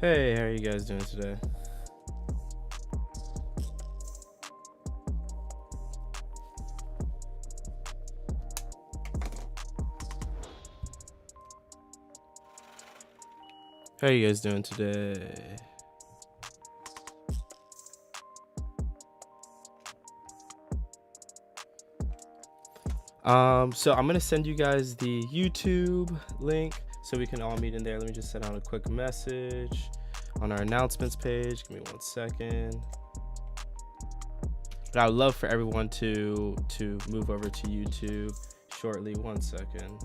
Hey, how are you guys doing today? How are you guys doing today? So I'm gonna send you guys the YouTube link so we can all meet in there. Let me just send out a quick message on our announcements page. Give me 1 second. But I would love for everyone to move over to YouTube shortly. 1 second.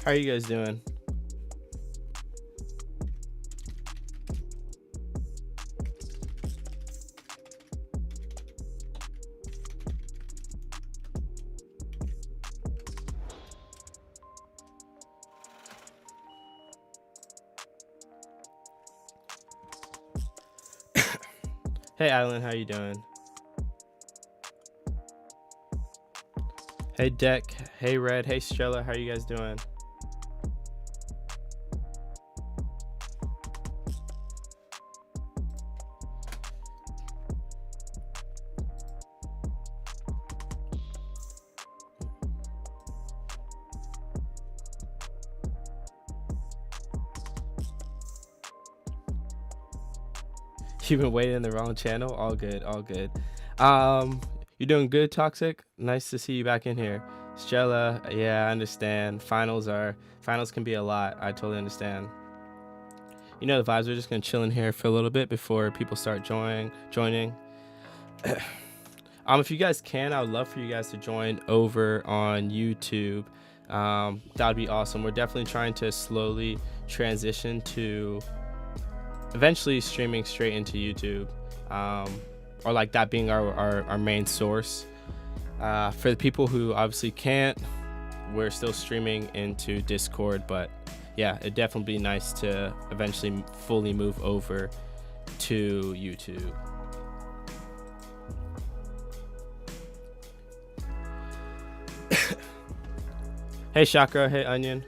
How are you guys doing? Hey, Adeline, how you doing? Hey, Deck. Hey, Red. Hey, Stella. How are you guys doing? You've been waiting in the wrong channel. All good, all good. You're doing good, Toxic. Nice to see you back in here. Stella, yeah, I understand. Finals can be a lot. I totally understand. You know the vibes. We're just gonna chill in here for a little bit before people start joining. If you guys can, I would love for you guys to join over on YouTube. That'd be awesome. We're definitely trying to slowly transition to eventually streaming straight into YouTube, or like that being our main source. For the people who obviously can't, we're still streaming into Discord, but yeah, it'd definitely be nice to eventually fully move over to YouTube. Hey Chakra, hey Onion.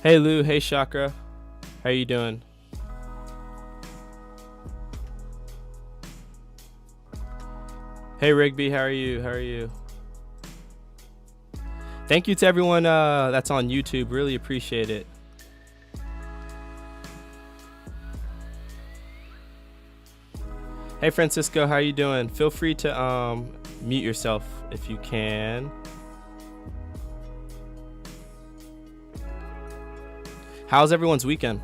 Hey Lou, hey Chakra. How you doing? Hey Rigby, how are you? How are you? Thank you to everyone that's on YouTube. Really appreciate it. Hey Francisco, how you doing? Feel free to mute yourself if you can. How's everyone's weekend?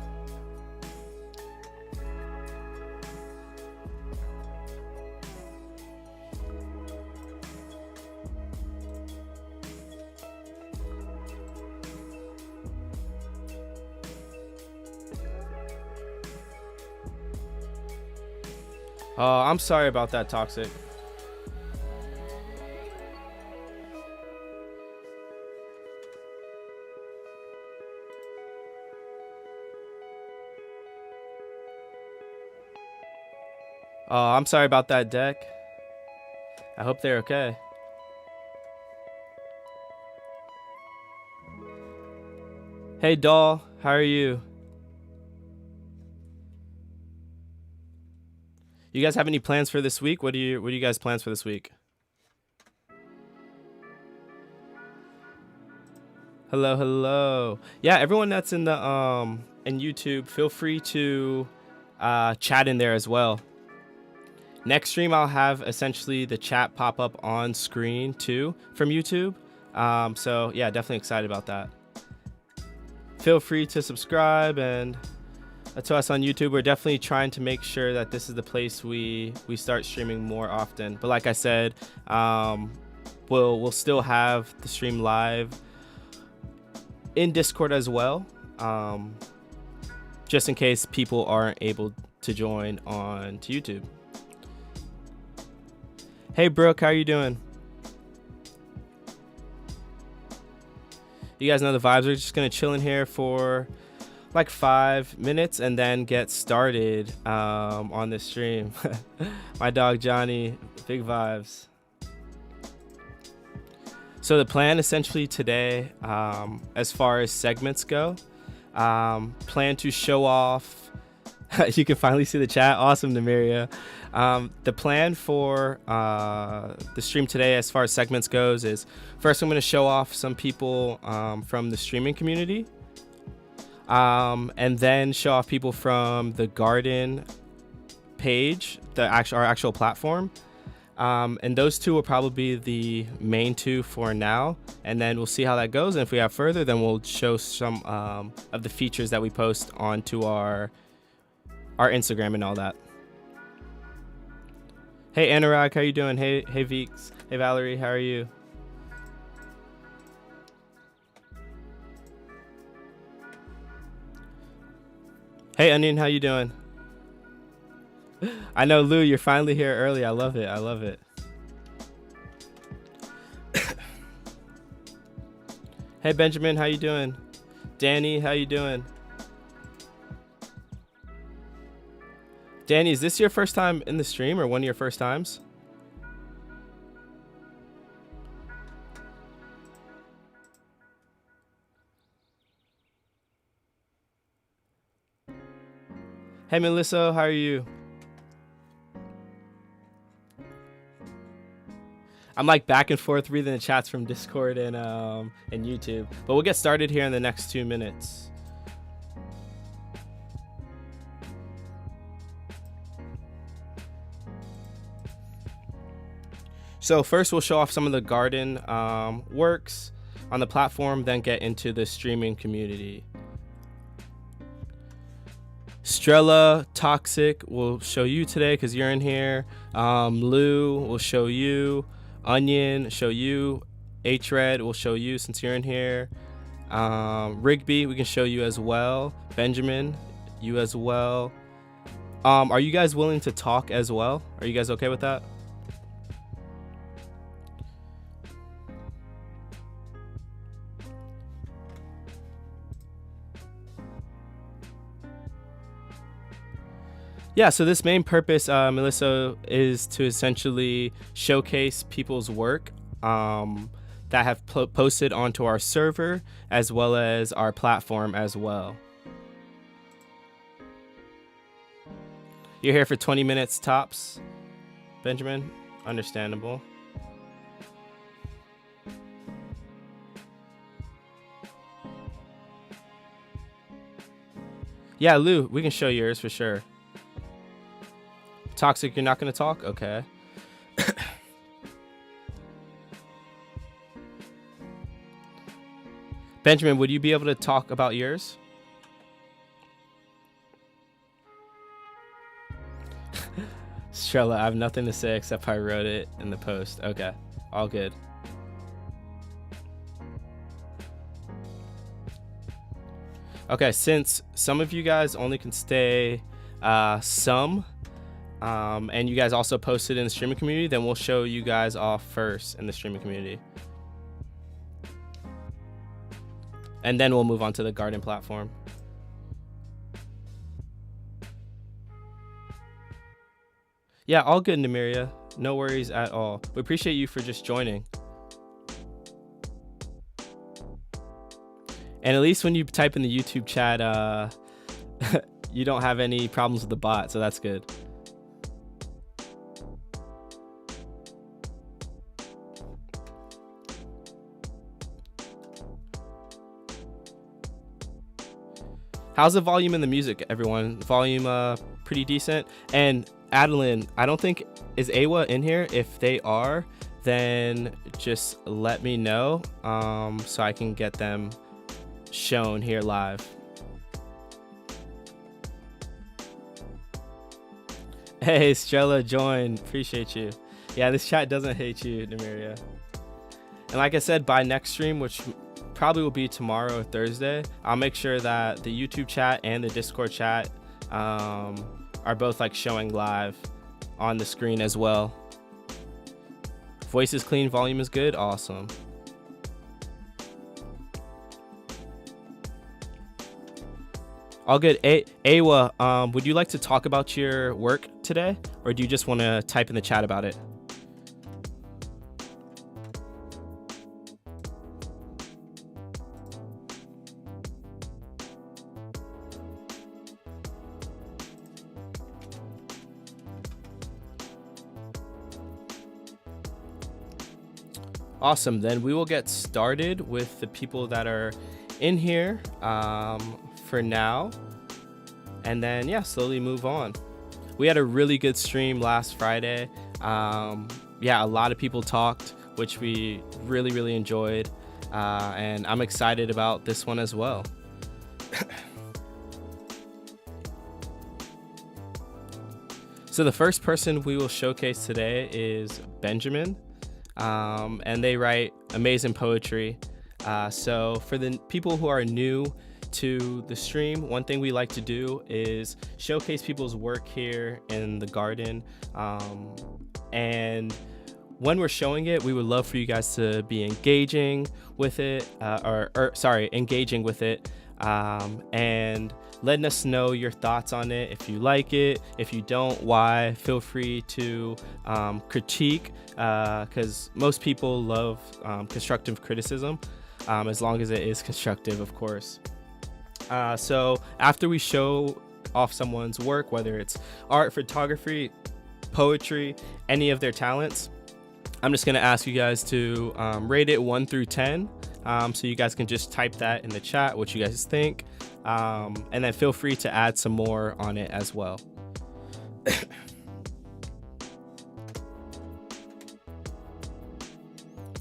I'm sorry about that, Toxic. I'm sorry about that, Deck. I hope they're okay. Hey Doll, how are you? You guys have any plans for this week? What do you guys plans for this week? Hello, hello. Yeah, everyone that's in the in YouTube, feel free to chat in there as well. Next stream I'll have essentially the chat pop up on screen too from YouTube. So yeah, definitely excited about that. Feel free to subscribe and to us on YouTube. We're definitely trying to make sure that this is the place we start streaming more often. But like I said, we'll still have the stream live in Discord as well, just in case people aren't able to join on to YouTube. Hey Brooke, how are you doing? You guys know the vibes. We're just gonna chill in here for like 5 minutes and then get started on this stream. My dog Johnny, big vibes. So the plan essentially today, as far as segments go, plan to show off. You can finally see the chat. Awesome, Namiria. The plan for the stream today, as far as segments goes, is first I'm going to show off some people from the streaming community, and then show off people from the Garden page, our actual platform. And those two will probably be the main two for now, and then we'll see how that goes. And if we have further, then we'll show some of the features that we post onto our Instagram and all that. Hey Anurag, how you doing? Hey Veeks. Hey Valerie, how are you? Hey Onion, how you doing? I know Lou, you're finally here early. I love it. I love it. Hey Benjamin, how you doing? Danny, how you doing? Danny, is this your first time in the stream or one of your first times? Hey Melissa, how are you? I'm like back and forth reading the chats from Discord and YouTube, but we'll get started here in the next 2 minutes. So first we'll show off some of the Garden works on the platform, then get into the streaming community. Strella, Toxic will show you today because you're in here. Lou will show you. Onion, show you. H-Red, we'll show you since you're in here. Rigby, we can show you as well. Benjamin, you as well. Are you guys willing to talk as well? Are you guys okay with that? Yeah, so this main purpose, Melissa, is to essentially showcase people's work that have posted onto our server as well as our platform as well. You're here for 20 minutes tops, Benjamin. Understandable. Yeah, Lou, we can show yours for sure. Toxic, you're not going to talk? Okay. Benjamin, would you be able to talk about yours? Strella, I have nothing to say except I wrote it in the post. Okay, all good. Okay, since some of you guys only can stay some, and you guys also posted in the streaming community, then we'll show you guys off first in the streaming community. And then we'll move on to the garden platform. Yeah, all good, Namiria. No worries at all. We appreciate you for just joining. And at least when you type in the YouTube chat, you don't have any problems with the bot, so that's good. How's the volume in the music, everyone? Volume pretty decent. And Adeline, I don't think, is Awa in here? If they are, then just let me know so I can get them shown here live. Hey, Strella joined. Appreciate you. Yeah, this chat doesn't hate you, Namiria. And like I said, by next stream, which probably will be tomorrow or Thursday, I'll make sure that the YouTube chat and the Discord chat are both like showing live on the screen as well. Voice is clean, volume is good. Awesome. All good. Awa, would you like to talk about your work today, or do you just want to type in the chat about it? Awesome. Then we will get started with the people that are in here for now, and then slowly move on. We had a really good stream last Friday. Yeah, a lot of people talked, which we really enjoyed, and I'm excited about this one as well. So the first person we will showcase today is Benjamin, and they write amazing poetry. So for the people who are new to the stream, one thing we like to do is showcase people's work here in the garden, and when we're showing it, we would love for you guys to be engaging with it, engaging with it, and letting us know your thoughts on it. If you like it, if you don't, why. Feel free to critique, because most people love constructive criticism, as long as it is constructive, of course. So after we show off someone's work, whether it's art, photography, poetry, any of their talents, I'm just going to ask you guys to rate it 1 through 10. So you guys can just type that in the chat, what you guys think. And then feel free to add some more on it as well.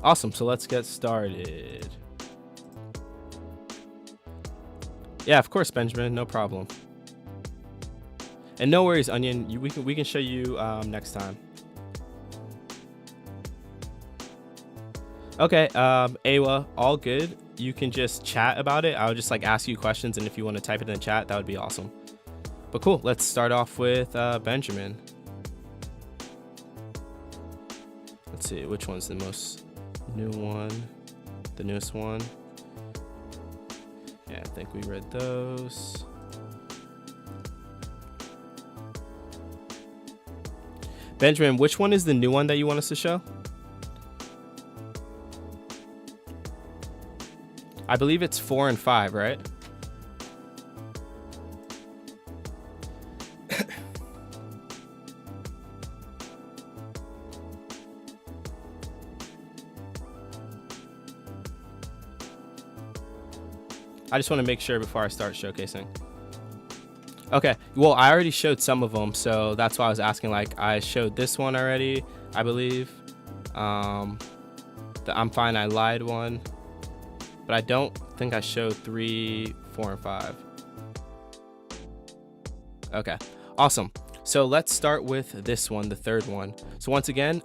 Awesome. So let's get started. Yeah, of course, Benjamin. No problem. And no worries, Onion. We can show you next time. Okay, Awa, all good. You can just chat about it. I'll just like ask you questions, and if you want to type it in the chat, that would be awesome. But cool, let's start off with Benjamin. Let's see, which one's the most new one? The newest one? Yeah, I think we read those. Benjamin, which one is the new one that you want us to show? I believe it's 4 and 5, right? I just want to make sure before I start showcasing. Okay, well, I already showed some of them, so that's why I was asking. Like, I showed this one already, I believe. The I'm Fine, I Lied one. But I don't think I showed 3, 4, and 5. Okay, awesome. So let's start with this one, the third one. So once again,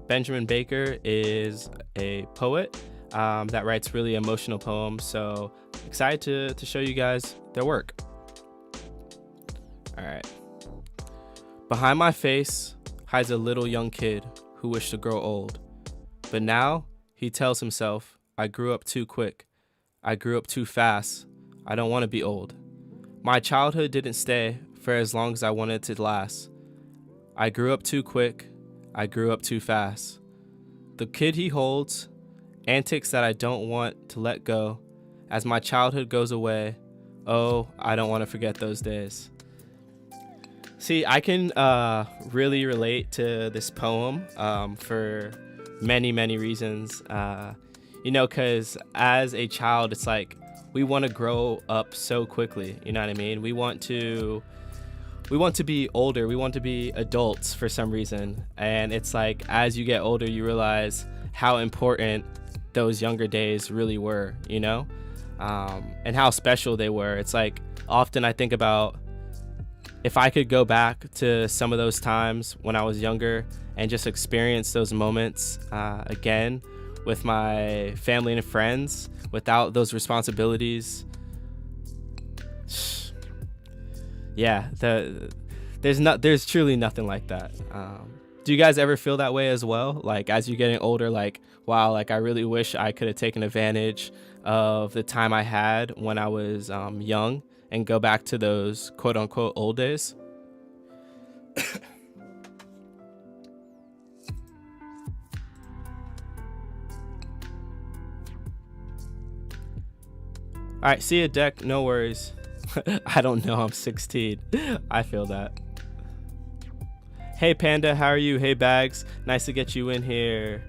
Benjamin Baker is a poet that writes really emotional poems. So excited to show you guys their work. All right. Behind my face hides a little young kid who wished to grow old. But now he tells himself, I grew up too quick. I grew up too fast. I don't want to be old. My childhood didn't stay for as long as I wanted it to last. I grew up too quick. I grew up too fast. The kid he holds, antics that I don't want to let go. As my childhood goes away, oh, I don't want to forget those days. See, I can really relate to this poem for many, many reasons. You know, because as a child, it's like we want to grow up so quickly. You know what I mean? We want to be older. We want to be adults for some reason. And it's like as you get older, you realize how important those younger days really were, you know? And how special they were. It's like often I think about if I could go back to some of those times when I was younger and just experience those moments again with my family and friends without those responsibilities. Yeah, there's truly nothing like that. Do you guys ever feel that way as well? Like as you're getting older, like, wow, like I really wish I could have taken advantage of the time I had when I was young and go back to those quote unquote old days. All right, see ya, Deck. No worries. I don't know. I'm 16. I feel that. Hey, Panda. How are you? Hey, Bags. Nice to get you in here.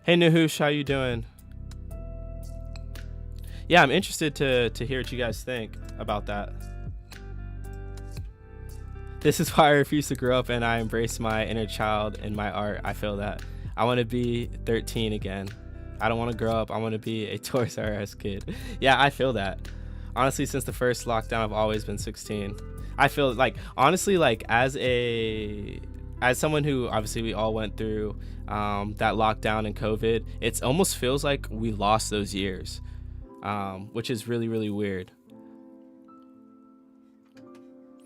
Hey, Nahush. How you doing? Yeah, I'm interested to hear what you guys think about that. This is why I refuse to grow up and I embrace my inner child in my art. I feel that. I want to be 13 again. I don't want to grow up. I want to be a Toys R Us kid. Yeah, I feel that. Honestly, since the first lockdown, I've always been 16. I feel like, honestly, like as someone who obviously we all went through that lockdown and COVID, it almost feels like we lost those years, which is really, really weird.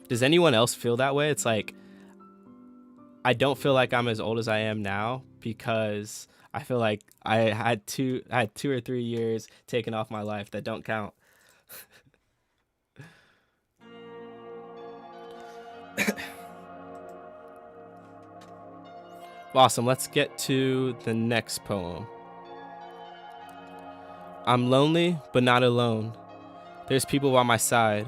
Does anyone else feel that way? It's like, I don't feel like I'm as old as I am now because I feel like I had 2 or 3 years taken off my life that don't count. Awesome. Let's get to the next poem. I'm lonely, but not alone. There's people by my side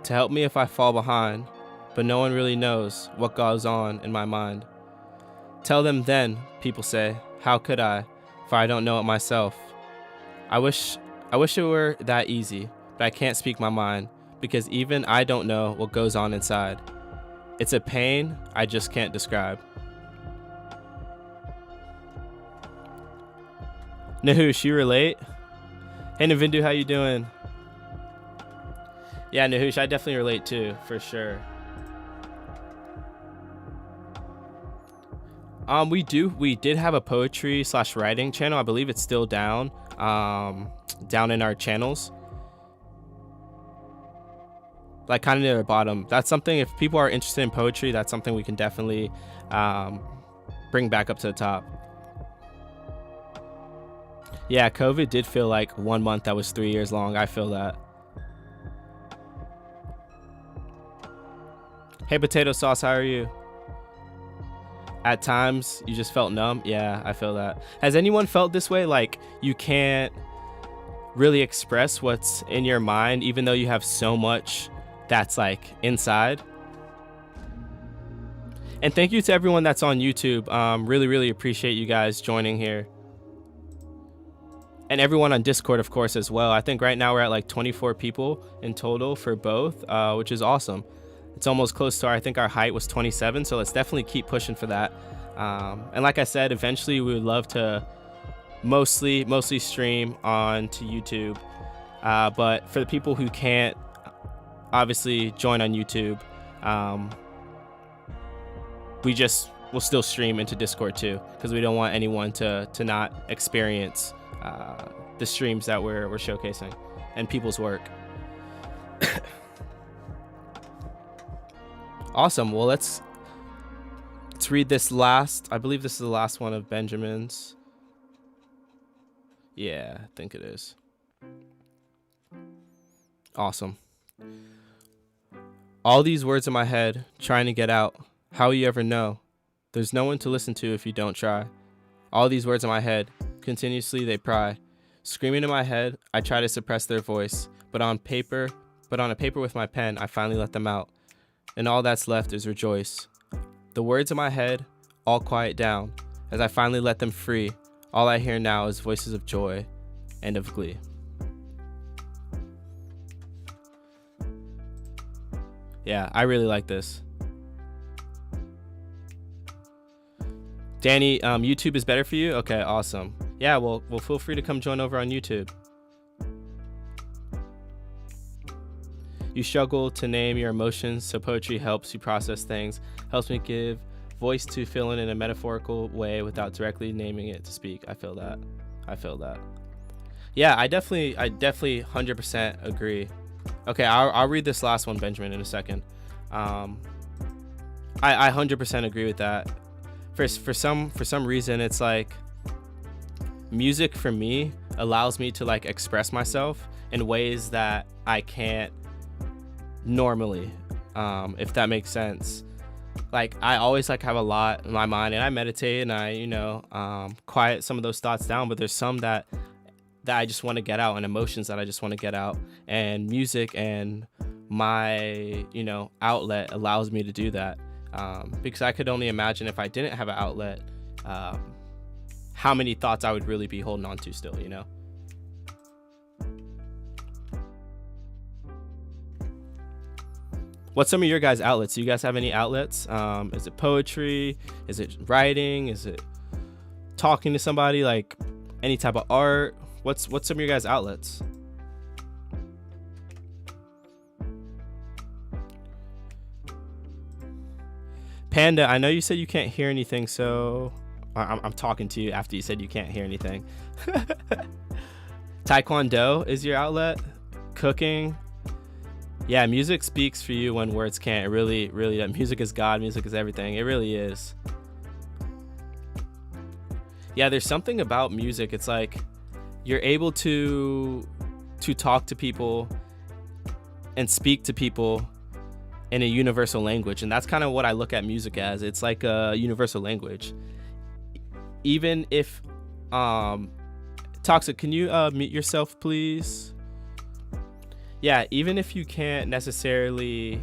to help me if I fall behind, but no one really knows what goes on in my mind. Tell them then, people say, how could I, for I don't know it myself. I wish it were that easy, but I can't speak my mind, because even I don't know what goes on inside. It's a pain I just can't describe. Nahush, you relate? Hey Navindu, how you doing? Yeah, Nahush, I definitely relate too, for sure. We did have a poetry slash writing channel. I believe it's still down, down in our channels, like kind of near the bottom. That's something, if people are interested in poetry, that's something we can definitely bring back up to the top. Yeah, COVID did feel like 1 month that was 3 years long. I feel that. Hey, potato sauce, how are you? At times you just felt numb. Yeah, I feel that. Has anyone felt this way, like you can't really express what's in your mind even though you have so much that's like inside? And thank you to everyone that's on YouTube. Really appreciate you guys joining here, and everyone on Discord, of course, as well. I think right now we're at like 24 people in total for both, which is awesome. It's almost close to I think our height was 27, so let's definitely keep pushing for that. And like I said, eventually we would love to mostly stream on to YouTube. But for the people who can't obviously join on YouTube, we'll still stream into Discord too, because we don't want anyone to not experience the streams that we're showcasing and people's work. Awesome. Well, let's read this last. I believe this is the last one of Benjamin's. Yeah, I think it is. Awesome. All these words in my head, trying to get out. How will you ever know? There's no one to listen to if you don't try. All these words in my head, continuously they pry. Screaming in my head, I try to suppress their voice, but on a paper with my pen, I finally let them out. And all that's left is rejoice. The words in my head all quiet down. As I finally let them free, all I hear now is voices of joy and of glee. Yeah, I really like this. Danny, YouTube is better for you? Okay, awesome. Yeah, well, feel free to come join over on YouTube. You struggle to name your emotions, so poetry helps you process things, helps me give voice to feeling in a metaphorical way without directly naming it to speak. I feel that. Yeah, I definitely 100% agree. Okay, I'll read this last one, Benjamin, in a second. I 100% agree with that. For some reason, it's like music for me allows me to like express myself in ways that I can't normally, if that makes sense. Like I always like have a lot in my mind, and I meditate and I quiet some of those thoughts down, but there's some that I just want to get out, and emotions that I just want to get out, and music and my outlet allows me to do that, because I could only imagine if I didn't have an outlet, how many thoughts I would really be holding on to still, What's some of your guys' outlets? Do you guys have any outlets? Is it poetry? Is it writing? Is it talking to somebody? Like any type of art? What's some of your guys' outlets? Panda, I know you said you can't hear anything, so I'm talking to you after you said you can't hear anything. Taekwondo is your outlet? Cooking? Yeah, music speaks for you when words can't. It really, music is God, music is everything. It really is. Yeah, there's something about music. It's like you're able to talk to people and speak to people in a universal language. And that's kind of what I look at music as. It's like a universal language. Even if, Toxic, can you mute yourself, please? Yeah, even if you can't necessarily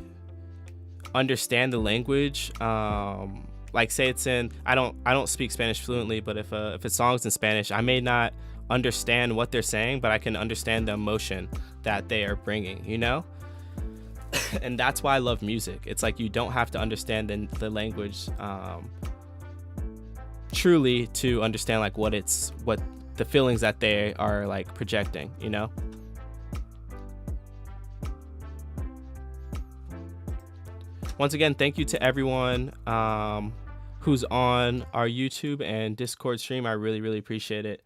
understand the language, like say it's in, I don't speak Spanish fluently, but if a song's in Spanish, I may not understand what they're saying, but I can understand the emotion that they are bringing, And that's why I love music. It's like you don't have to understand the language truly to understand like what the feelings that they are like projecting, Once again, thank you to everyone who's on our YouTube and Discord stream. I really, really appreciate it.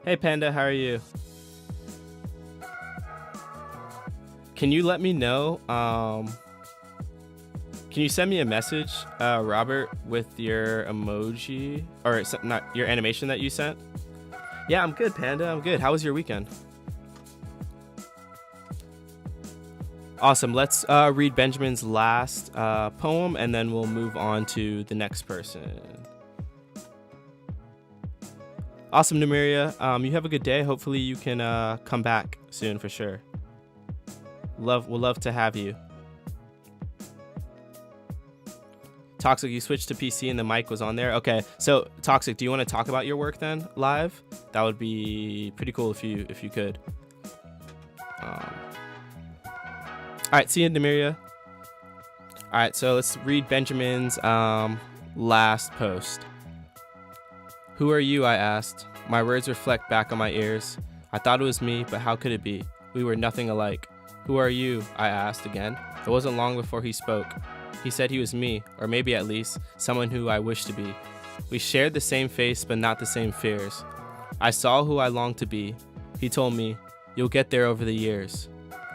Hey Panda, how are you? Can you let me know? Can you send me a message, Robert, with your emoji or not your animation that you sent? Yeah, I'm good, Panda. I'm good. How was your weekend? Awesome. Let's read Benjamin's last poem, and then we'll move on to the next person. Awesome, Numeria. You have a good day. Hopefully you can come back soon for sure. We'll love to have you. Toxic, you switched to PC and the mic was on there. Okay, so Toxic, do you want to talk about your work then live? That would be pretty cool if you could. All right, see you, Numeria. All right, so let's read Benjamin's last post. Who are you? I asked. My words reflect back on my ears. I thought it was me, but how could it be? We were nothing alike. Who are you? I asked again. It wasn't long before he spoke. He said he was me, or maybe at least someone who I wished to be. We shared the same face, but not the same fears. I saw who I longed to be. He told me, you'll get there over the years.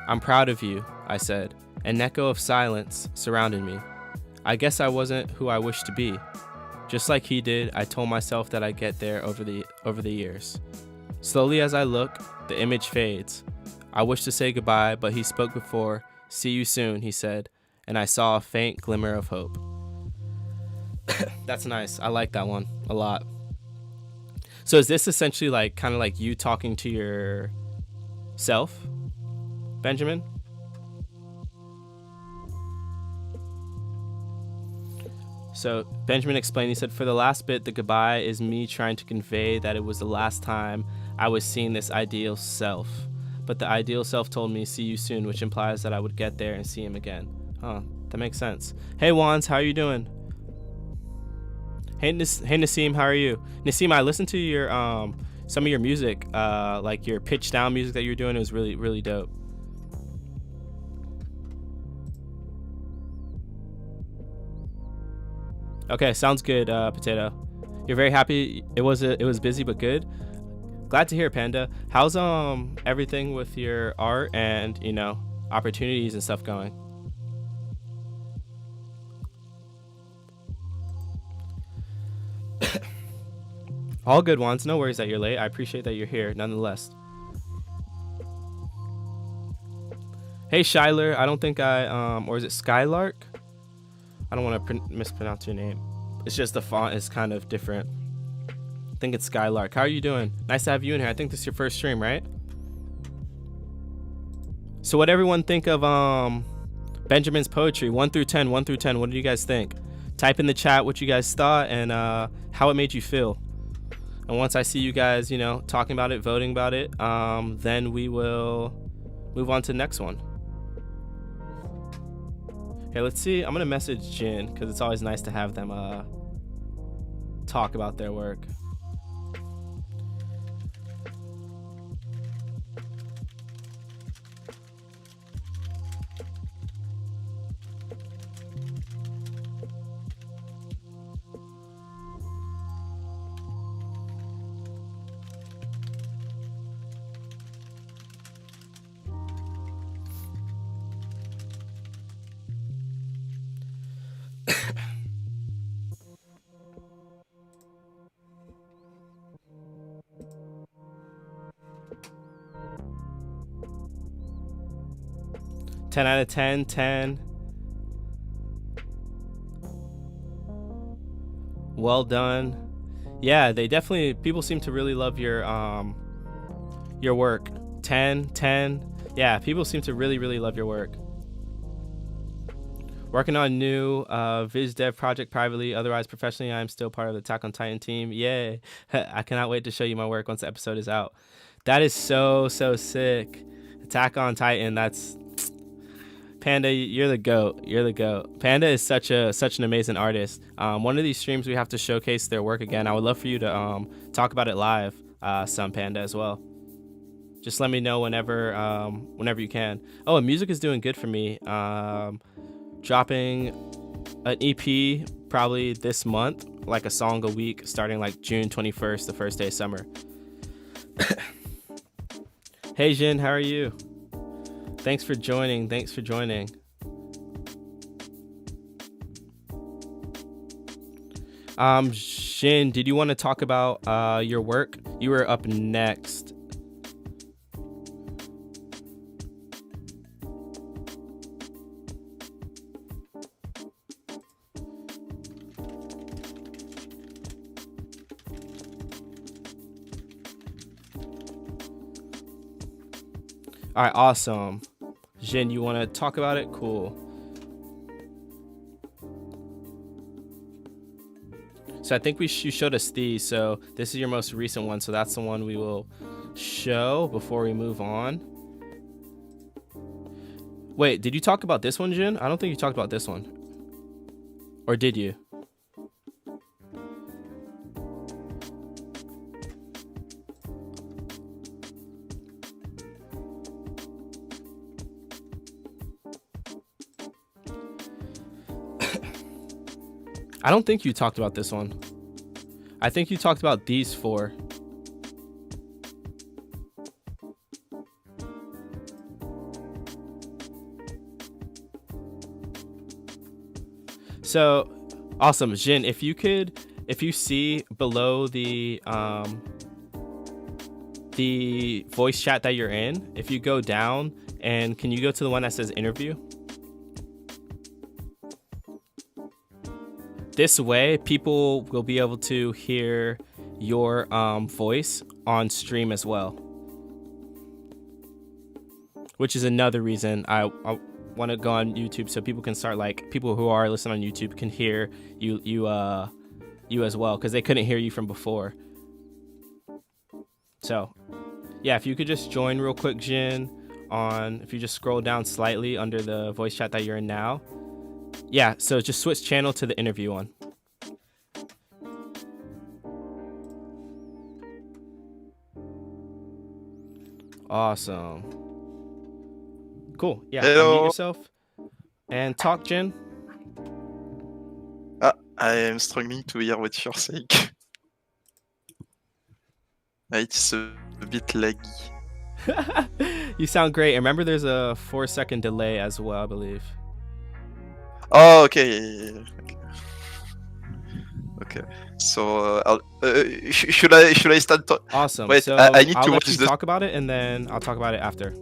I'm proud of you, I said. An echo of silence surrounded me. I guess I wasn't who I wished to be. Just like he did, I told myself that I'd get there over the years. Slowly as I look, the image fades. I wish to say goodbye, but he spoke before. See you soon, he said, and I saw a faint glimmer of hope. That's nice. I like that one a lot. So is this essentially like kind of like you talking to yourself, Benjamin? So Benjamin explained, he said, for the last bit, the goodbye is me trying to convey that it was the last time I was seeing this ideal self. But the ideal self told me, see you soon, which implies that I would get there and see him again. Huh, that makes sense. Hey, Wands, how are you doing? Hey, Nassim, how are you? Nassim, I listened to your some of your music, like your pitch down music that you're doing. It was really, really dope. Okay, sounds good, Potato. You're very happy. It was busy but good. Glad to hear, Panda. How's everything with your art and opportunities and stuff going? All good ones. No worries that you're late. I appreciate that you're here nonetheless. Hey, Shyler. I don't think or is it Skylark? I don't want to mispronounce your name. It's just the font is kind of different. I think it's Skylark. How are you doing? Nice to have you in here. I think this is your first stream, right? So what everyone think of Benjamin's poetry? 1 through 10, 1 through 10. What do you guys think? Type in the chat what you guys thought and how it made you feel. And once I see you guys, talking about it, voting about it, then we will move on to the next one. Okay, let's see. I'm gonna message Jin because it's always nice to have them talk about their work. Ten out of 10, 10. Well done. Yeah, people seem to really love your work. 10, 10. Yeah, people seem to really, really love your work. Working on new Viz Dev project privately, otherwise professionally, I am still part of the Attack on Titan team. Yay. I cannot wait to show you my work once the episode is out. That is so sick. Attack on Titan, Panda, you're the goat. You're the goat. Panda is such an amazing artist. One of these streams we have to showcase their work again. I would love for you to talk about it live, some Panda as well. Just let me know whenever you can. Oh, and music is doing good for me. Dropping an EP probably this month, like a song a week, starting like June 21st, the first day of summer. Hey Jin, how are you? Thanks for joining. Jin, did you want to talk about your work? You were up next. All right, awesome. Jin, you want to talk about it? Cool. So I think you showed us these. So this is your most recent one. So that's the one we will show before we move on. Wait, did you talk about this one, Jin? I don't think you talked about this one. Or did you? I don't think you talked about this one. I think you talked about these 4. So awesome, Jin. If you see below the voice chat that you're in, if you go down, and can you go to the one that says interview? This way, people will be able to hear your voice on stream as well. Which is another reason I want to go on YouTube, so people can start, like, people who are listening on YouTube can hear you as well, because they couldn't hear you from before. So yeah, if you could just join real quick, Jin, if you just scroll down slightly under the voice chat that you're in now. Yeah, so just switch channel to the interview one. Awesome. Cool. Yeah, Hello. unmute yourself and talk, Jin. I am struggling to hear what you're saying. It's a bit laggy. You sound great. Remember, there's a 4-second delay as well, I believe. Oh, okay. Okay. So, should I start? Awesome. Wait, so I need I'll to let watch you the. talk about it, and then I'll talk about it after.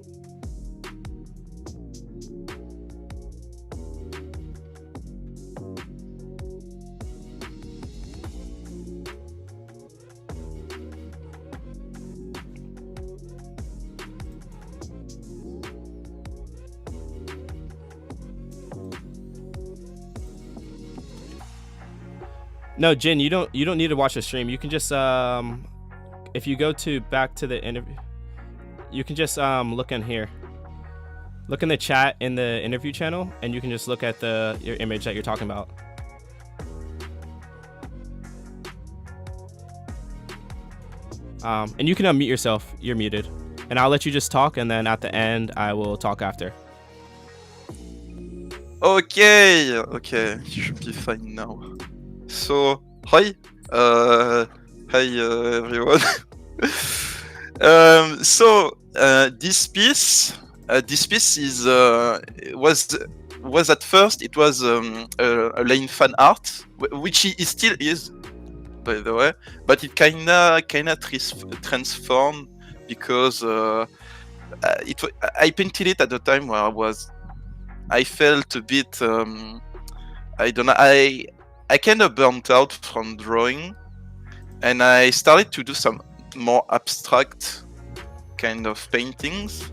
No, Jin, you don't need to watch the stream. You can just if you go back to the interview, you can just look in here. Look in the chat in the interview channel, and you can just look at your image that you're talking about. And you can unmute yourself. You're muted. And I'll let you just talk, and then at the end, I will talk after. Okay, you should be fine now. So, hi, everyone. This piece is was at first it was a Lane fan art, which it still is, by the way, but it kinda transformed because I painted it at the time where I felt a bit I kind of burnt out from drawing, and I started to do some more abstract kind of paintings,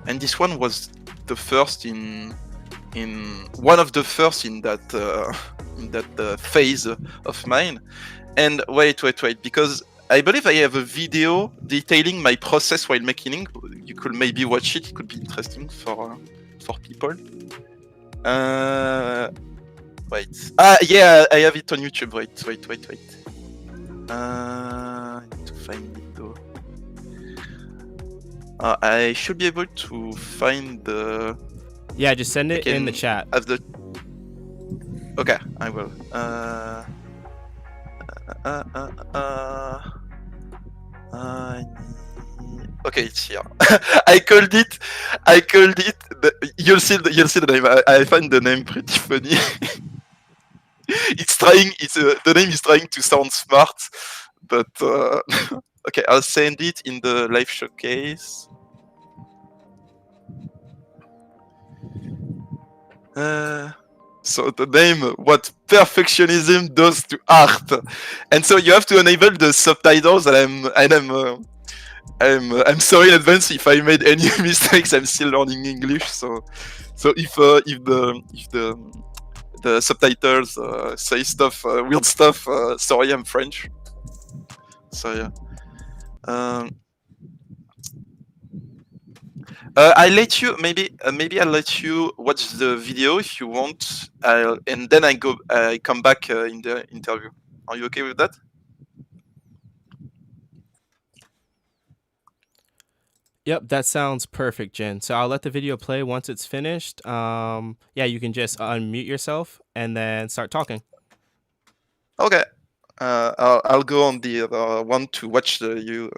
and this one was the first in one of the first in that phase of mine. And wait, because I believe I have a video detailing my process while making it. You could maybe watch it. It could be interesting for people. Wait. Ah, yeah, I have it on YouTube. Wait. I need to find it though. I should be able to find the. Yeah, just send it in the chat. Have the. Okay, I will. Okay, it's here. I called it. You'll see the name. I find the name pretty funny. The name is trying to sound smart, but okay, I'll send it in the live showcase. So the name, what perfectionism does to art, and so you have to enable the subtitles. And I'm sorry in advance if I made any mistakes. I'm still learning English, so if the subtitles say stuff, weird stuff, sorry, I'm French. So yeah. I let you maybe I'll let you watch the video if you want, and then I come back in the interview. Are you okay with that? Yep, that sounds perfect, Jen. So I'll let the video play once it's finished. Yeah, you can just unmute yourself and then start talking. Okay. I'll go on the other one to watch you.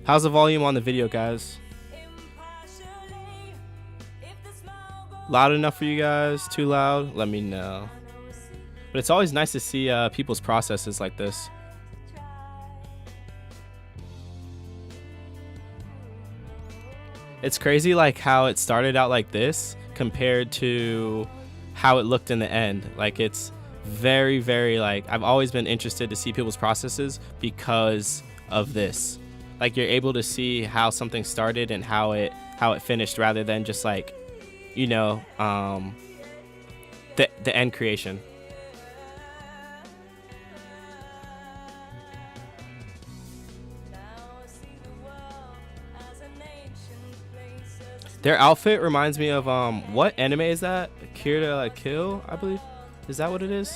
How's the volume on the video, guys? Loud enough for you guys? Too loud? Let me know. But it's always nice to see people's processes like this. It's crazy like how it started out like this compared to how it looked in the end. Like it's very, very like I've always been interested to see people's processes because of this. Like you're able to see how something started and how it finished rather than just like, you know, the end creation. Their outfit reminds me of what anime is that? Kill la Kill, I believe. Is that what it is?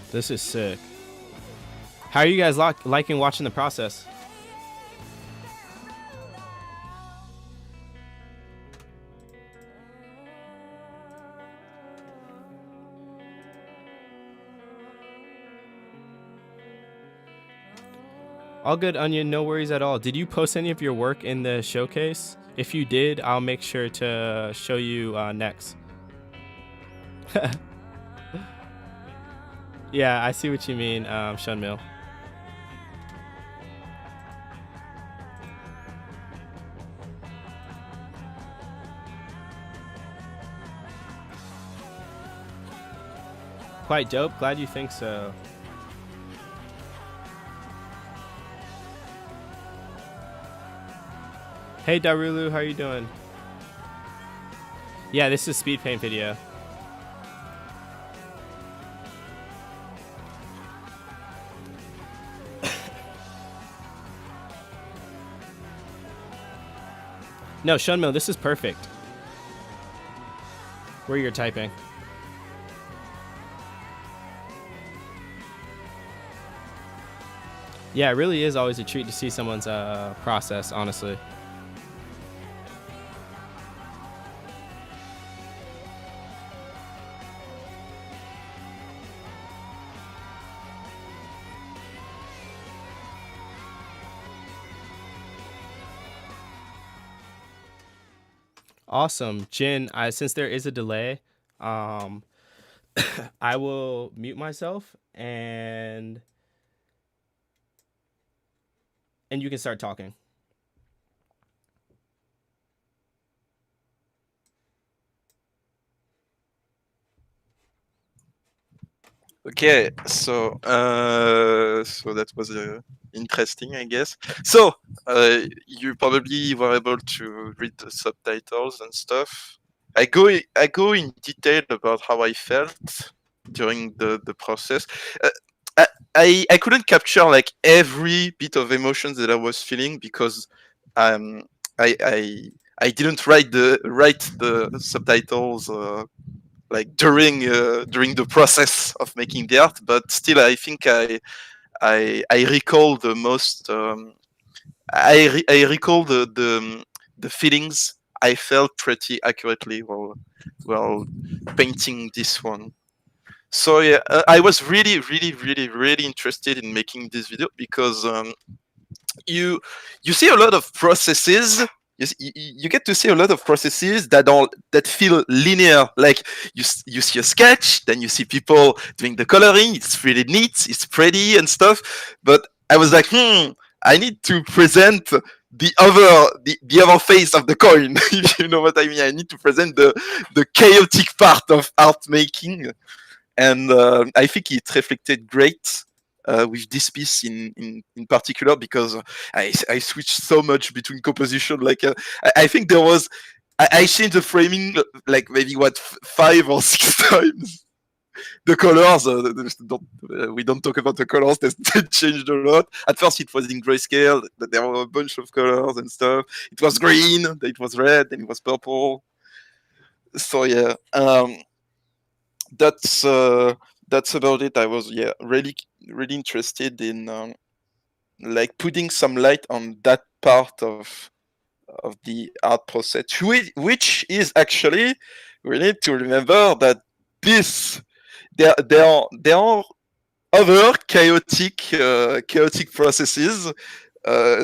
This is sick. How are you guys liking watching the process? All good, Onion. No worries at all. Did you post any of your work in the showcase? If you did, I'll make sure to show you next. Yeah, I see what you mean, Shunmil. Quite dope. Glad you think so. Hey Darulu, how are you doing? Yeah, this is speed paint video. No, Shunmil, this is perfect. Where you're typing. Yeah, it really is always a treat to see someone's process, honestly. Awesome. Jin, since there is a delay, um, I will mute myself and you can start talking. Okay, so that was interesting, I guess. So you probably were able to read the subtitles and stuff. I go in detail about how I felt during the process. I couldn't capture like every bit of emotions that I was feeling because um I didn't write the subtitles like during the process of making the art, but still I think I recall the most I recall the feelings I felt pretty accurately while painting this one. So yeah, I was really interested in making this video because you see a lot of processes. You get to see a lot of processes that feel linear. Like you see a sketch, then you see people doing the coloring. It's really neat, it's pretty and stuff. But I was like, I need to present the other face of the coin. If you know what I mean. I need to present the chaotic part of art making, and I think it reflected great with this piece in particular because I switched so much between composition. Like I think there was I changed the framing like maybe what 5 or 6 times. The colors, we don't talk about the colors. They changed a lot. At first, it was in grayscale. There were a bunch of colors and stuff. It was green, then it was red, then it was purple. So yeah, that's about it. I was really interested in like putting some light on that part of the art process, which is actually we need to remember that this there are other chaotic processes.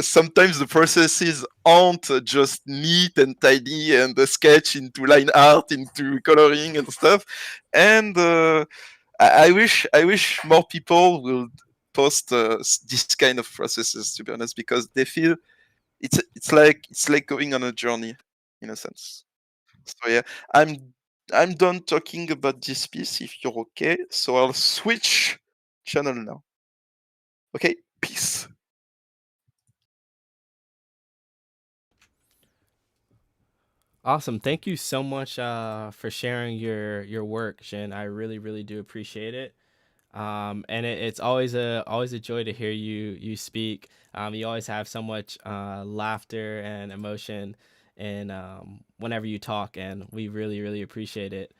Sometimes the processes aren't just neat and tidy and a sketch into line art, into coloring and stuff. And I wish more people would post this kind of processes, to be honest, because they feel it's like going on a journey in a sense. So yeah, I'm done talking about this piece if you're okay. So I'll switch channel now. Okay, peace. Awesome. Thank you so much for sharing your work, Jin. I really do appreciate it. And it's always a joy to hear you speak. You always have so much laughter and emotion, and whenever you talk, and we really appreciate it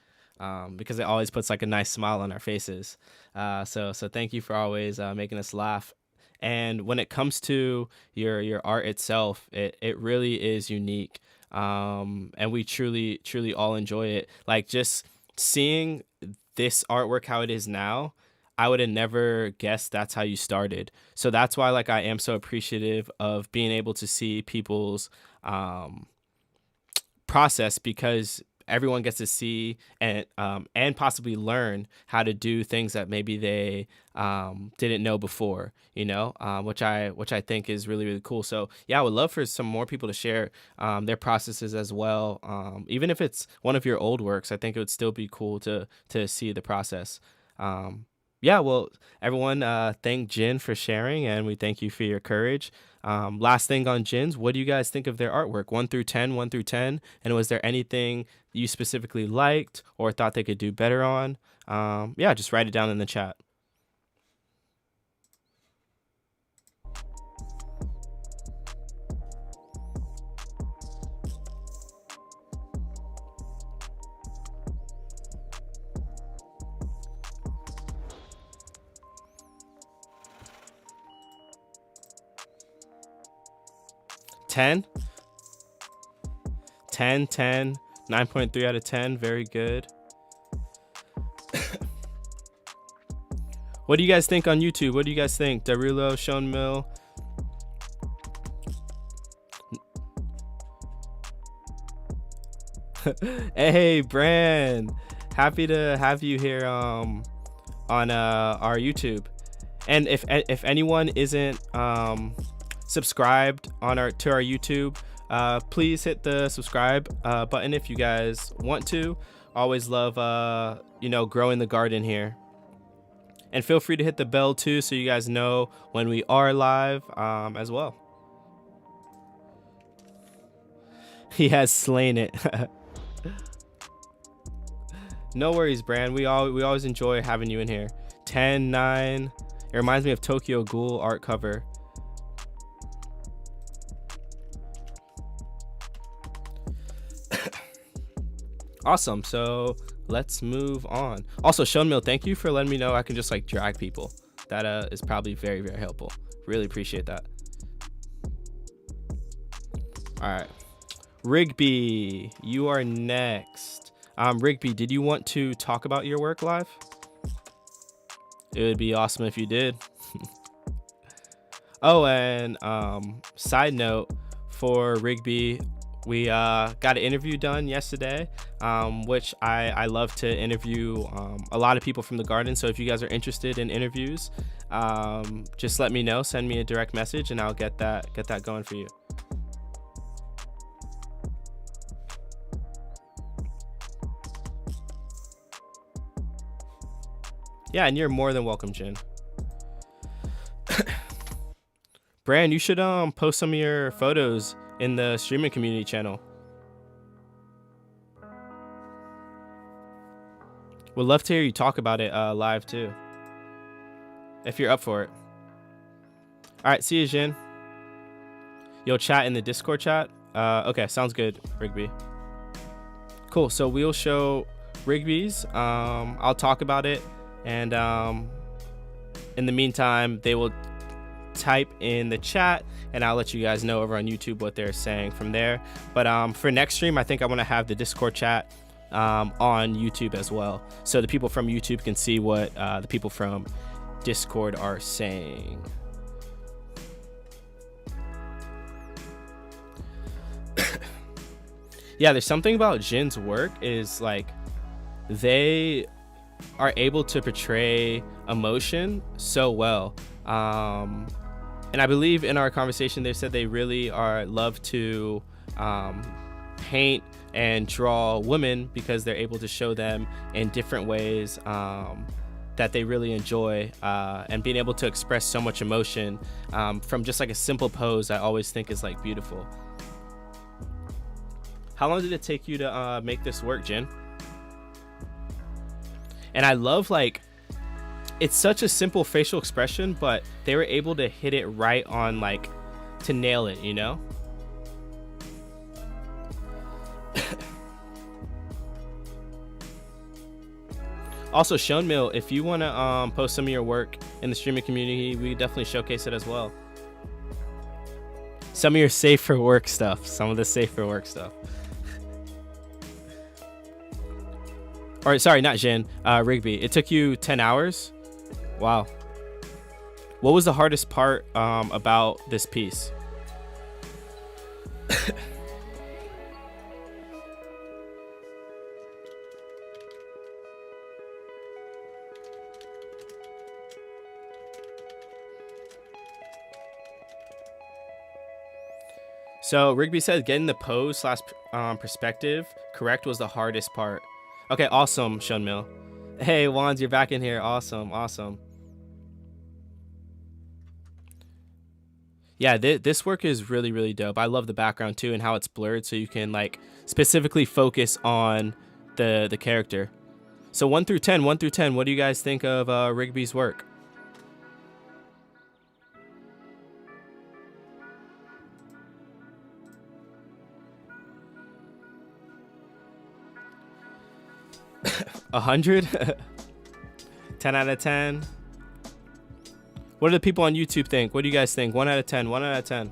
because it always puts like a nice smile on our faces. So thank you for always making us laugh. And when it comes to your art itself, it really is unique. And we truly all enjoy it. Like just seeing this artwork how it is now, I would have never guessed that's how you started. So that's why like I am so appreciative of being able to see people's um process, because everyone gets to see and possibly learn how to do things that maybe they didn't know before, which I think is really really cool. So yeah, I would love for some more people to share their processes as well, even if it's one of your old works. I think it would still be cool to see the process. um, yeah, well, everyone, thank Jin for sharing, and we thank you for your courage. Last thing on Jin's, what do you guys think of their artwork? 1 through 10, 1 through 10, and was there anything you specifically liked or thought they could do better on? Yeah, just write it down in the chat. Ten, 10, 10, 9.3 out of 10. Very good. What do you guys think on YouTube? What do you guys think? Darulo, Sean Mill. Hey, Bran. Happy to have you here on our YouTube. And if anyone isn't subscribed on to our YouTube, please hit the subscribe button if you guys want to. Always love growing the garden here. And feel free to hit the bell too, so you guys know when we are live as well. He has slain it. No worries, Bran. We always enjoy having you in here. 10, 9. It reminds me of Tokyo Ghoul art cover. Awesome. So let's move on. Also, Sean Mill, thank you for letting me know I can just like drag people. That is probably very, very helpful. Really appreciate that. All right. Rigby, you are next. Rigby, did you want to talk about your work live? It would be awesome if you did. Oh, and side note for Rigby, we got an interview done yesterday, which I love to interview a lot of people from the garden. So if you guys are interested in interviews, just let me know. Send me a direct message, and I'll get that going for you. Yeah, and you're more than welcome, Jin. Bran, you should post some of your photos in the streaming community channel. Would love to hear you talk about it live too, if you're up for it. All right, see you, Jin. You'll chat in the Discord chat. Okay, sounds good, Rigby. Cool. So we'll show Rigby's. I'll talk about it, and in the meantime, they will type in the chat, and I'll let you guys know over on YouTube what they're saying from there. But for next stream, I think I want to have the Discord chat on YouTube as well, so the people from YouTube can see what the people from Discord are saying. Yeah, there's something about Jin's work is like they are able to portray emotion so well. And I believe in our conversation they said they really love to paint and draw women because they're able to show them in different ways that they really enjoy, and being able to express so much emotion from just like a simple pose, I always think is like beautiful. How long did it take you to make this work, Jin? And I love, like, it's such a simple facial expression, but they were able to hit it right on, like, to nail it, you know? Also, Sean Mill, if you want to post some of your work in the streaming community, we definitely showcase it as well. Some of your safe for work stuff. Some of the safe for work stuff. All right, sorry, not Jin. Rigby. It took you 10 hours Wow. What was the hardest part about this piece? So Rigby said getting the pose slash perspective correct was the hardest part. Okay, awesome, Shunmil. Hey, Wands, you're back in here. Awesome, awesome. Yeah, this work is really, really dope. I love the background too and how it's blurred so you can like specifically focus on the character. So 1 through 10, what do you guys think of Rigby's work? A 100? 10 out of 10? What do the people on YouTube think? What do you guys think? 1 out of 10, 1 out of 10.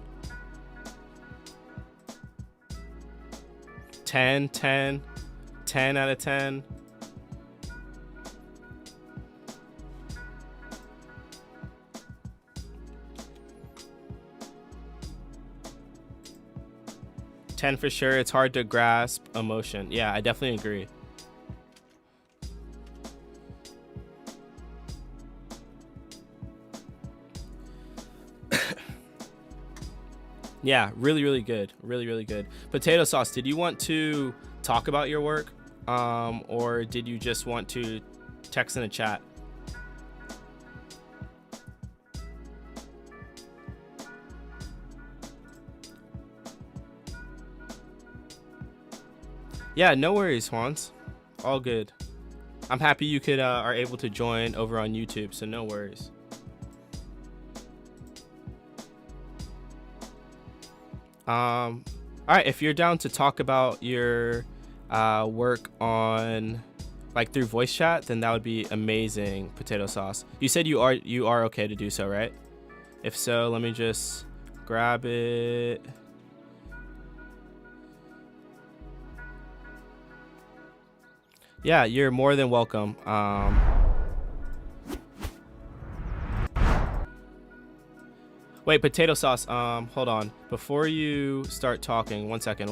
10, 10, 10 out of 10. Ten for sure. It's hard to grasp emotion. Yeah, I definitely agree. Yeah, really, really good. Really, really good. Potato Sauce, did you want to talk about your work? Or did you just want to text in the chat? Yeah, no worries, Juans. All good. I'm happy you could are able to join over on YouTube, so no worries. All right, if you're down to talk about your work on like through voice chat, then that would be amazing, Potato Sauce. You said you are okay to do so, right? If so, let me just grab it. Yeah, you're more than welcome. Wait, Potato Sauce, hold on. Before you start talking, one second.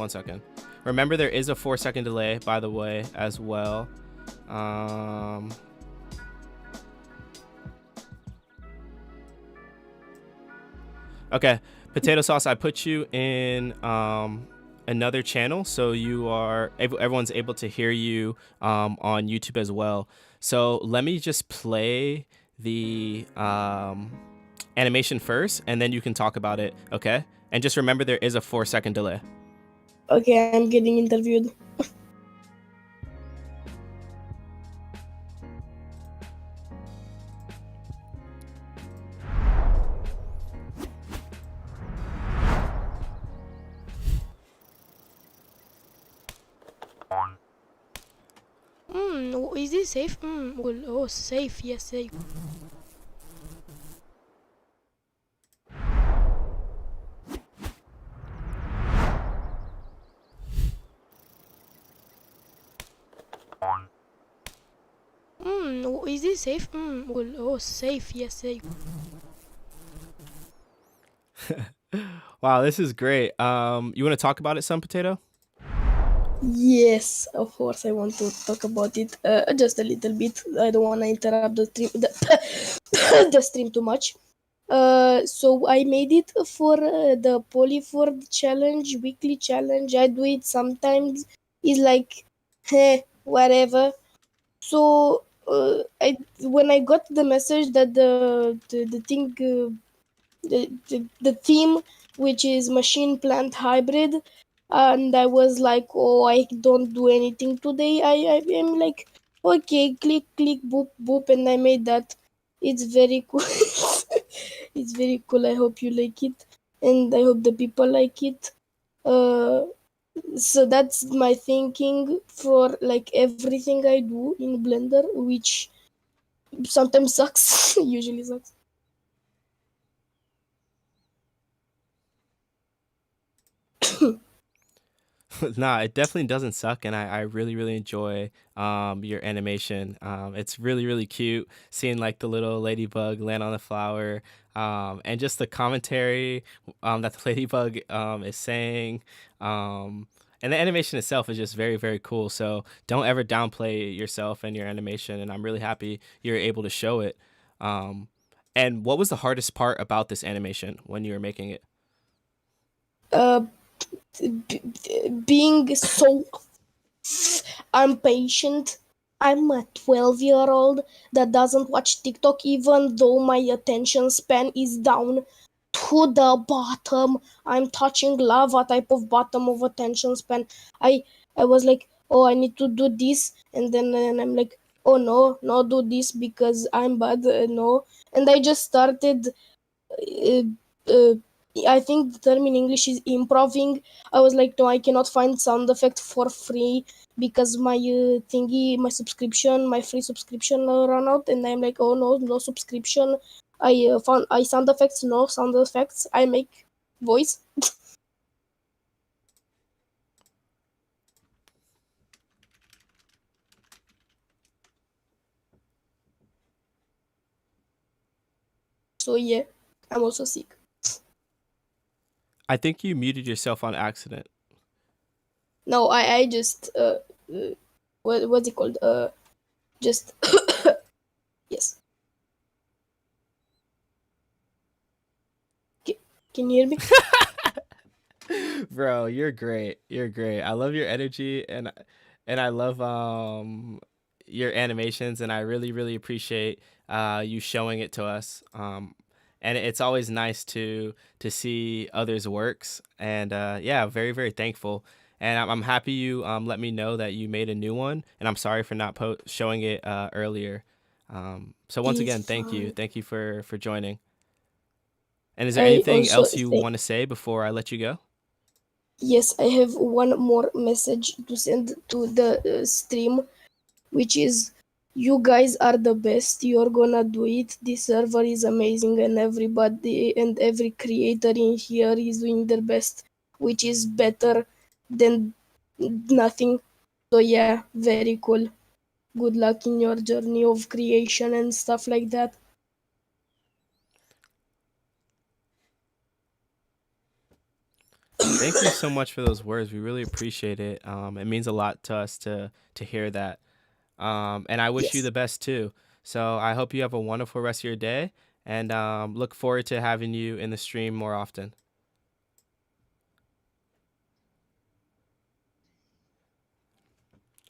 Remember there is a 4-second delay, by the way, as well. Okay, Potato Sauce, I put you in another channel so everyone's able to hear you on YouTube as well. So let me just play the animation first and then you can talk about it, okay? And just remember there is a 4-second delay. Okay, I'm getting interviewed. Is it safe? Well, oh, safe, yes, safe. Is it safe? Well, oh, safe, yes, safe. Wow, this is great. You want to talk about it some, Potato? Yes, of course I want to talk about it just a little bit. I don't want to interrupt the stream, the stream too much. So I made it for the Polyford challenge, weekly challenge. I do it sometimes. It's like, whatever. So when I got the message that the thing, the theme, which is machine plant hybrid, and I was like, oh, I don't do anything today. I am like, okay, click, boop, boop, and I made that. It's very cool. It's very cool. I hope you like it, and I hope the people like it. So that's my thinking for like everything I do in Blender, which sometimes sucks, usually sucks. Nah, it definitely doesn't suck, and I really really enjoy your animation. It's really really cute seeing like the little ladybug land on the flower, and just the commentary that the ladybug is saying. Um, and the animation itself is just very very cool. So don't ever downplay yourself and your animation, and I'm really happy you're able to show it. Um, and what was the hardest part about this animation when you were making it? Uh, Being so impatient. I'm a 12-year-old that doesn't watch TikTok, even though my attention span is down to the bottom. I'm touching lava type of bottom of attention span. I was like, oh, I need to do this, and then I'm like, oh no, not do this because I'm bad. No, and I just started. Uh, uh, I think the term in English is improving. I was like, no, I cannot find sound effect for free because my thingy, my subscription, my free subscription ran out, and I'm like, oh no, no subscription. I found I sound effects, no sound effects. I make voice. So yeah, I'm also sick. I think you muted yourself on accident. No, I just what's it called? Just yes. Can you hear me? Bro, you're great. You're great. I love your energy, and I love your animations, and I really really appreciate you showing it to us. And it's always nice to see others' works, and yeah, very very thankful. And I'm happy you let me know that you made a new one, and I'm sorry for not showing it earlier. So once It's again, fine. thank you for joining. And is there I anything also else you think want to say before I let you go? yes, I have one more message to send to the stream, which is you guys are the best. You're gonna do it. This server is amazing, and everybody and every creator in here is doing their best, which is better than nothing. So, yeah, very cool. Good luck in your journey of creation and stuff like that. Thank you so much for those words. We really appreciate it. It means a lot to us to hear that. And I wish you Yes. the best too. So I hope you have a wonderful rest of your day, and look forward to having you in the stream more often.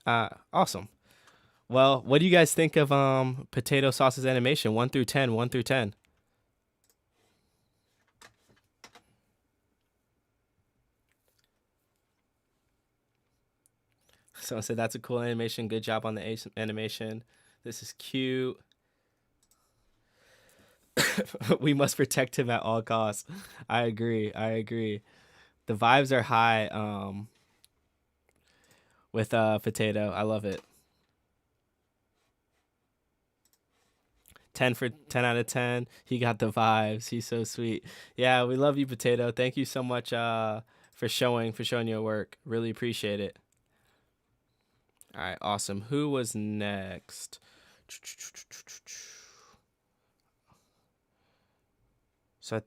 Awesome. Well, what do you guys think of Potato Sauce's animation? 1 through 10, 1 through 10. Someone said that's a cool animation. Good job on the animation. This is cute. We must protect him at all costs. I agree. I agree. The vibes are high with Potato. I love it. 10 out of 10. He got the vibes. He's so sweet. Yeah, we love you, Potato. Thank you so much for showing your work. Really appreciate it. All right, awesome. Who was next? So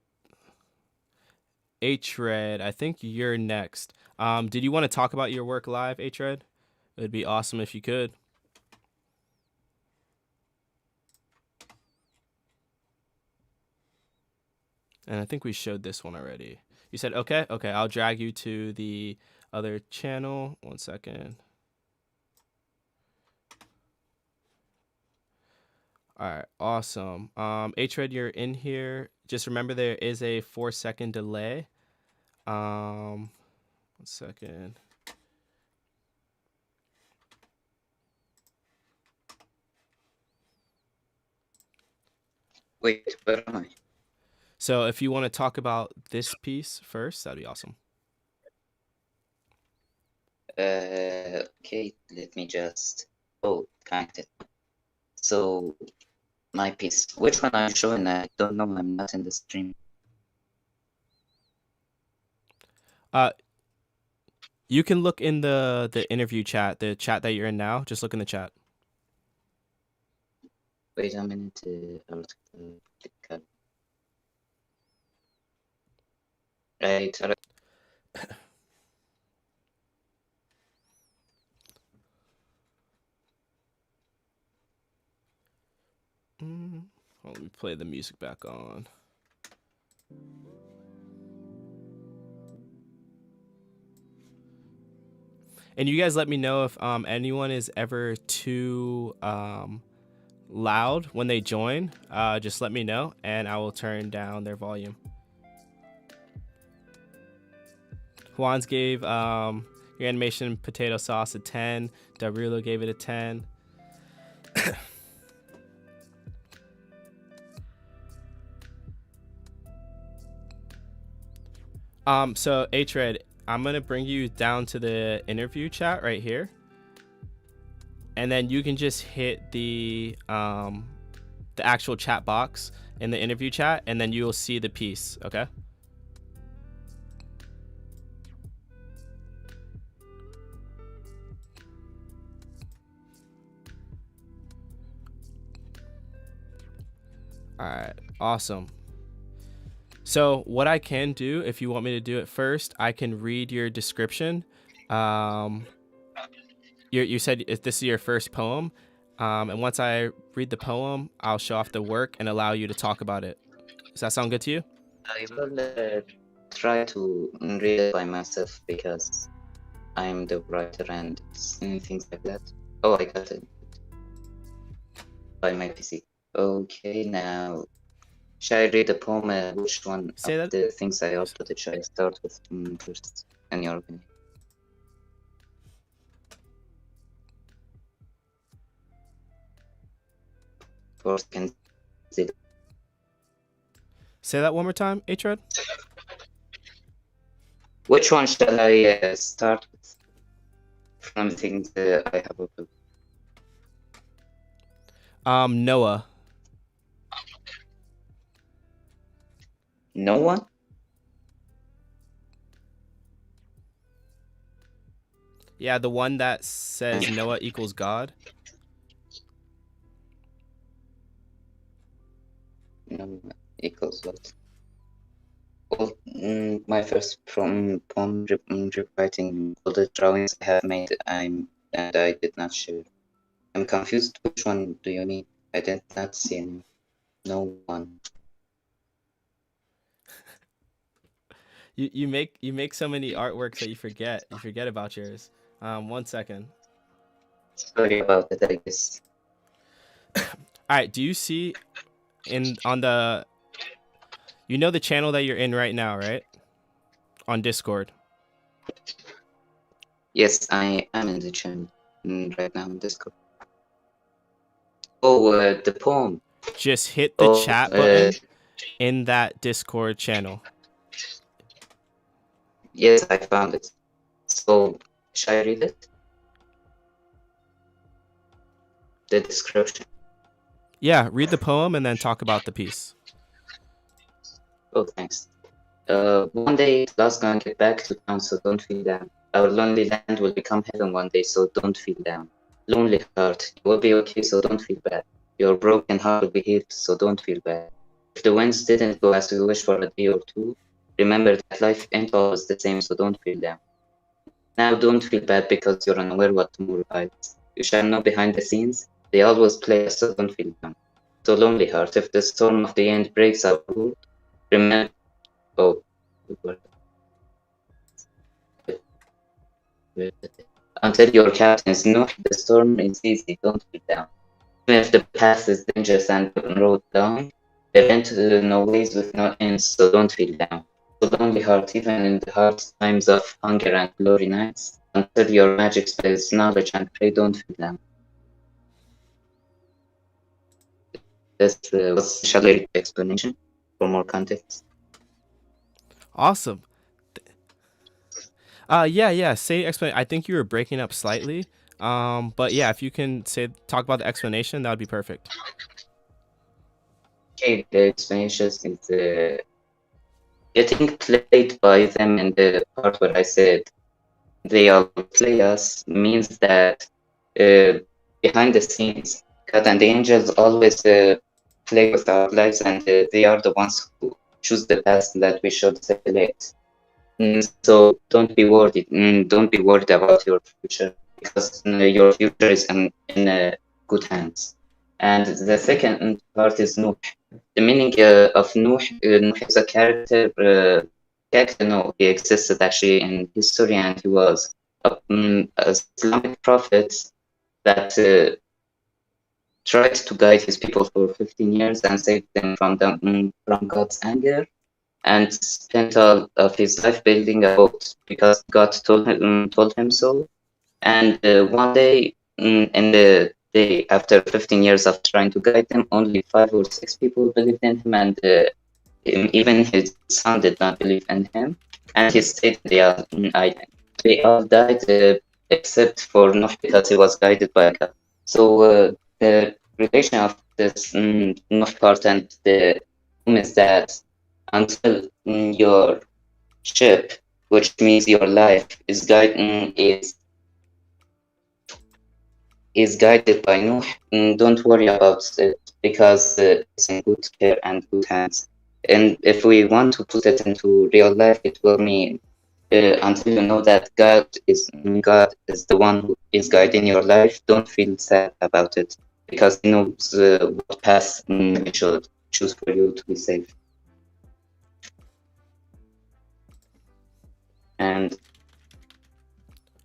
H-Red, I think you're next. Did you want to talk about your work live, H-Red? It would be awesome if you could. And I think we showed this one already. You said, okay, okay, I'll drag you to the other channel. 1 second. All right, awesome. H-Red, you're in here. Just remember there is a 4-second delay. 1 second. Wait, where am I? So if you want to talk about this piece first, that'd be awesome. Okay, let me just. Oh, connected. So, my piece. Which one are you showing? I don't know. I'm not in the stream. You can look in the interview chat, the chat that you're in now. Just look in the chat. Wait a minute. Article. Right. Let me play the music back on. And you guys let me know if anyone is ever too loud when they join. Just let me know and I will turn down their volume. Juan's gave your animation potato sauce a 10. Darulo gave it a 10. So H-Red, I'm gonna bring you down to the interview chat right here, and then you can just hit the actual chat box in the interview chat, and then you will see the piece. Okay. All right. Awesome. So what I can do, if you want me to do it first, I can read your description. You said this is your first poem, and once I read the poem, I'll show off the work and allow you to talk about it. Does that sound good to you? I will try to read it by myself because I'm the writer and things like that. Oh, I got it by my PC. Okay, now should I read the poem? Which one Say of that- the things I uploaded should I start with first? In your opinion? First, can see. Say that one more time, H-Red. Which one shall I start with? From things I have uploaded. Noah. No one? Yeah, the one that says Noah equals God. No equals what? Well, my first poem rewriting all the drawings I have made, and I did not share. I'm confused. Which one do you mean? I did not see any. No one. You make so many artworks that you forget about yours. 1 second. Sorry about that, I guess. All right. Do you see on the the channel that you're in right now, right? On Discord. Yes, I am in the channel right now on Discord. Oh, the poem. Just hit the chat button in that Discord channel. Yes, I found it. So, should I read it? The description. Yeah, read the poem and then talk about the piece. Oh, thanks. One day, Last gonna get back to town, so don't feel down. Our lonely land will become heaven one day, so don't feel down. Lonely heart, you will be okay, so don't feel bad. Your broken heart will be healed, so don't feel bad. If the winds didn't go as we wish for a day or two, remember that life ain't always the same, so don't feel down. Now don't feel bad because you're unaware what tomorrow hides. You shall know behind the scenes, they always play us, so don't feel down. So lonely heart, if the storm of the end breaks our world, remember. Oh. Until your captains know the storm is easy, don't feel down. Even if the path is dangerous and the road down, there ain't no ways with no ends, so don't feel down. So lonely heart, even in the hard times of hunger and glory nights, until your magic spells knowledge and pray, don't feel down. This was shall I read the explanation for more context? Awesome. Yeah. Say explain. I think you were breaking up slightly. But yeah, if you can talk about the explanation, that would be perfect. Okay, the explanation is getting played by them in the part where I said they outplay us means that behind the scenes, God and the angels always play with our lives, and they are the ones who choose the path that we should select. So don't be worried. Don't be worried about your future, because your future is in good hands. And the second part is Nuh. The meaning of Nuh, Nuh is a character. No, he existed actually in history, and he was a Islamic prophet that tried to guide his people for 15 years and save them from God's anger, and spent all of his life building a boat because God told him so. And one day, in the day after 15 years of trying to guide them, only 5 or 6 people believed in him, and even his son did not believe in him. And he stayed in the island. They all died except for Nuh, because he was guided by God. So the relation of this Nuh part and the is that until your ship, which means your life, is guided by Nuh, don't worry about it, because it's in good care and good hands. And if we want to put it into real life, it will mean until you know that God is the one who is guiding your life, don't feel sad about it, because He knows what path He should choose for you to be safe. And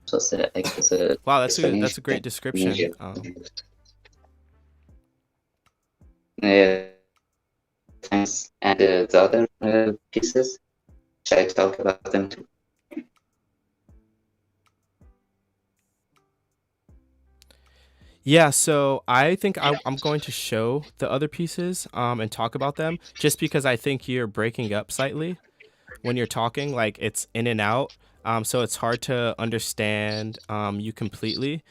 so I guess, Wow, that's a great description. Thanks. And the other pieces, should I talk about them too? Yeah, so I think I'm going to show the other pieces and talk about them, just because I think you're breaking up slightly when you're talking, like it's in and out. So it's hard to understand you completely.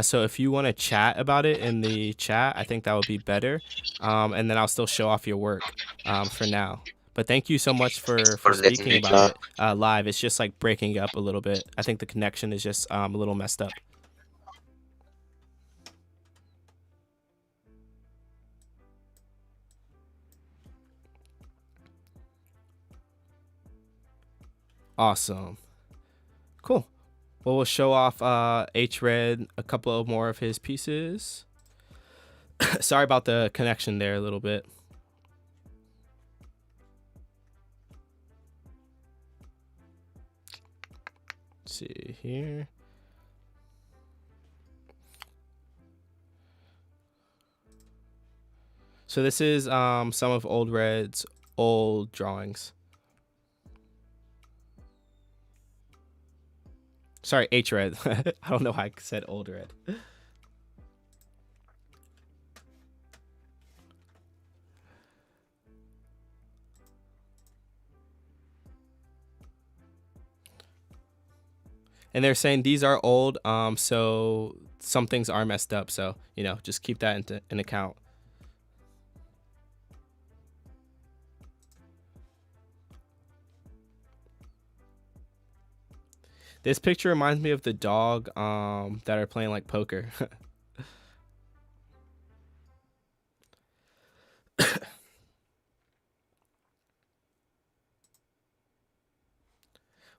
So if you want to chat about it in the chat, I think that would be better. And then I'll still show off your work for now. But thank you so much for letting speaking me about it live. It's just like breaking up a little bit. I think the connection is just a little messed up. Awesome. Cool. Well, we'll show off H-Red a couple of more of his pieces. Sorry about the connection there a little bit. Let's see here. So this is some of Old Red's old drawings. Sorry, H-Red. I don't know why I said Old Red. And they're saying these are old, so some things are messed up. So, you know, just keep that in account. This picture reminds me of the dog that are playing like poker.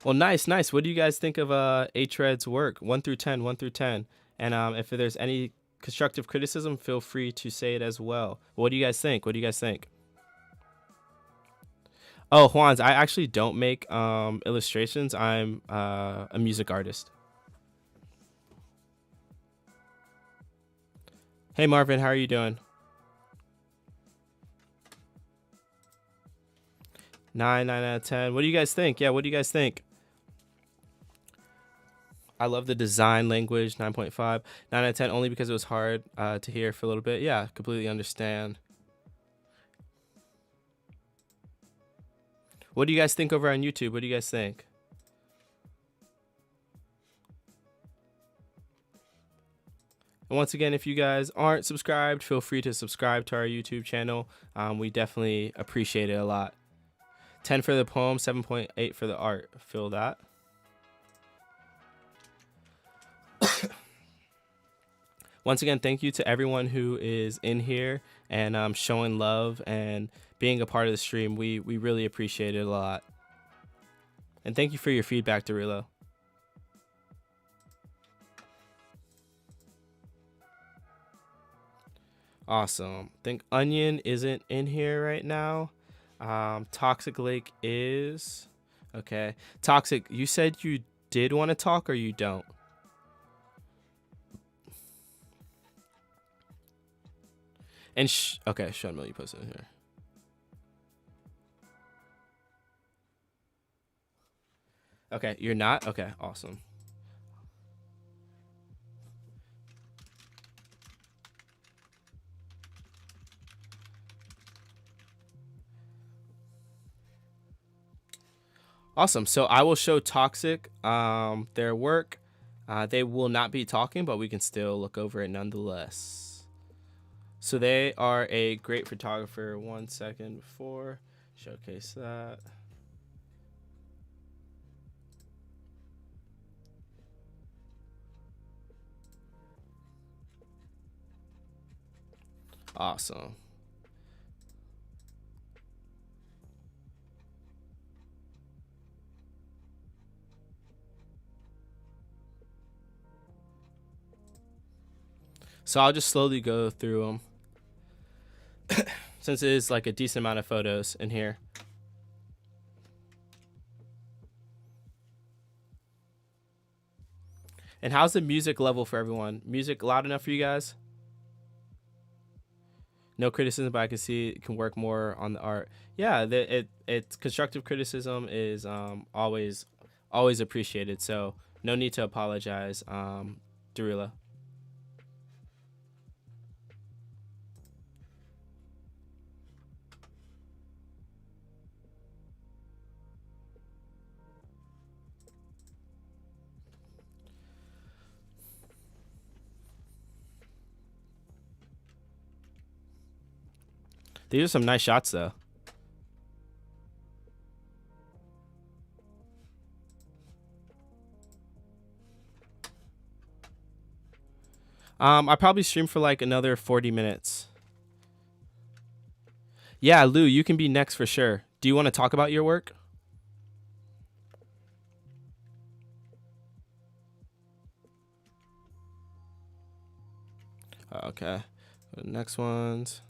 Well, nice. What do you guys think of H-Red's work? 1 through 10, 1 through 10. And if there's any constructive criticism, feel free to say it as well. What do you guys think? Oh, Juans, I actually don't make illustrations. I'm a music artist. Hey, Marvin, how are you doing? 9 out of 10. What do you guys think? Yeah, what do you guys think? I love the design language, 9.5. 9 out of 10 only because it was hard to hear for a little bit. Yeah, completely understand. What do you guys think over on YouTube? What do you guys think? And once again, if you guys aren't subscribed, feel free to subscribe to our YouTube channel. We definitely appreciate it a lot. 10 for the poem, 7.8 for the art. Feel that. once again, thank you to everyone who is in here and showing love and being a part of the stream. We really appreciate it a lot. And thank you for your feedback, Derulo. Awesome. I think Onion isn't in here right now. Toxic Lake is. Okay. Toxic, you said you did want to talk or you don't? And okay, Sean Mill, you posted in here. Okay, you're not? Okay, awesome. Awesome. So I will show Toxic their work. They will not be talking, but we can still look over it nonetheless. So they are a great photographer. 1 second before showcase that. Awesome. So I'll just slowly go through them since it is like a decent amount of photos in here. And how's the music level for everyone? Music loud enough for you guys? No criticism, but I can see it can work more on the art. Yeah, it's constructive criticism is always appreciated. So no need to apologize, Derulo. These are some nice shots, though. I probably stream for like another 40 minutes. Yeah, Lou, you can be next for sure. Do you want to talk about your work? Okay. Next ones.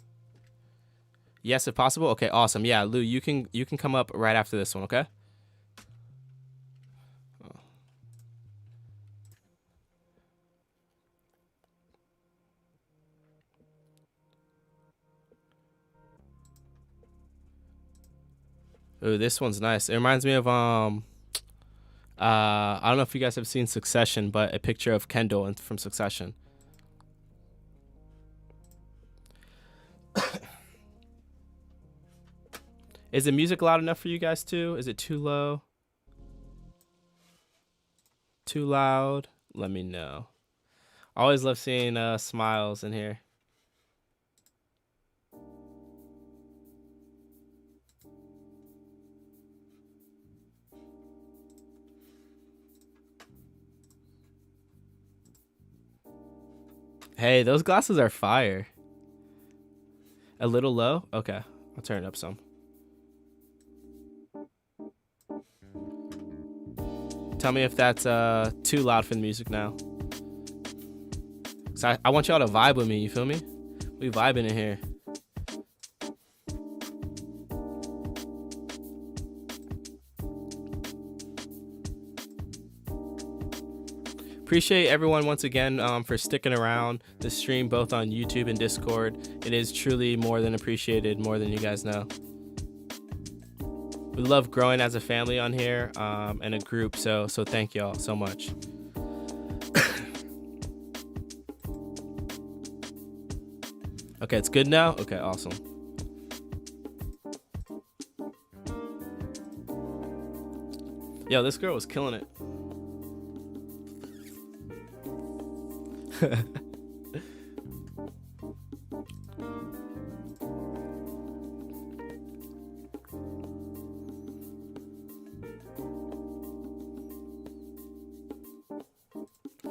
Yes, if possible. Okay, awesome. Yeah, Lou, you can come up right after this one, okay? Oh, this one's nice. It reminds me of I don't know if you guys have seen Succession, but a picture of Kendall from Succession. Is the music loud enough for you guys too? Is it too low? Too loud? Let me know. I always love seeing smiles in here. Hey, those glasses are fire. A little low? Okay, I'll turn it up some. Tell me if that's too loud for the music now. So I want y'all to vibe with me, you feel me? We vibing in here. Appreciate everyone once again for sticking around the stream both on YouTube and Discord. It is truly more than appreciated, more than you guys know. We love growing as a family on here and a group, so thank y'all so much. Okay, it's good now? Okay, awesome. Yo, this girl was killing it.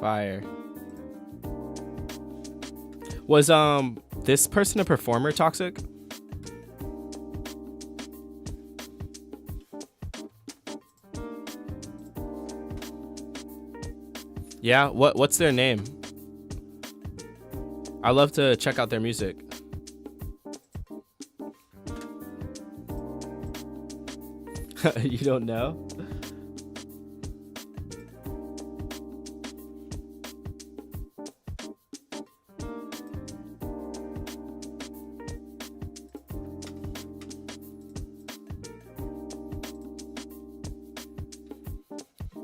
Fire. Was this person a performer, Toxic? Yeah, what's their name? I love to check out their music. You don't know?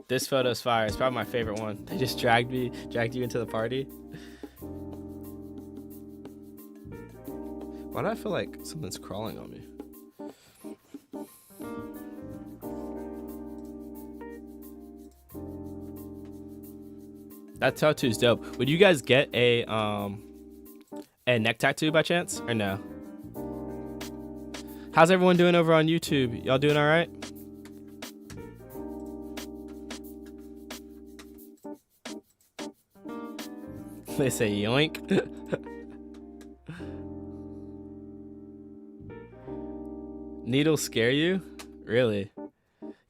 This photo's fire. It's probably my favorite one. They just dragged you into the party. Why do I feel like something's crawling on me? That tattoo's dope. Would you guys get a neck tattoo by chance or no? How's everyone doing over on YouTube? Y'all doing all right? They say yoink. Needles scare you? Really?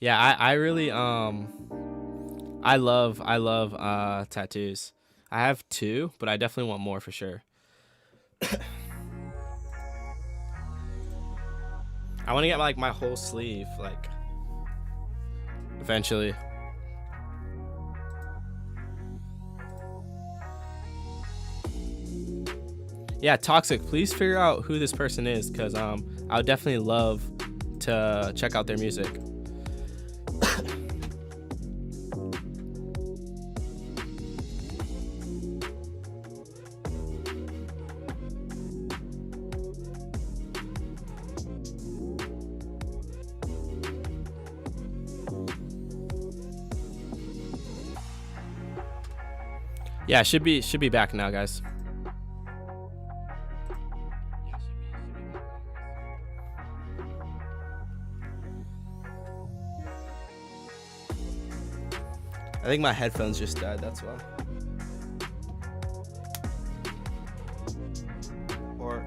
Yeah, I really I love tattoos. I have 2, but I definitely want more for sure. I want to get like my whole sleeve, like eventually. Yeah, Toxic, please figure out who this person is, because I would definitely love to check out their music. Yeah, should be back now, guys. I think my headphones just died, that's why. Or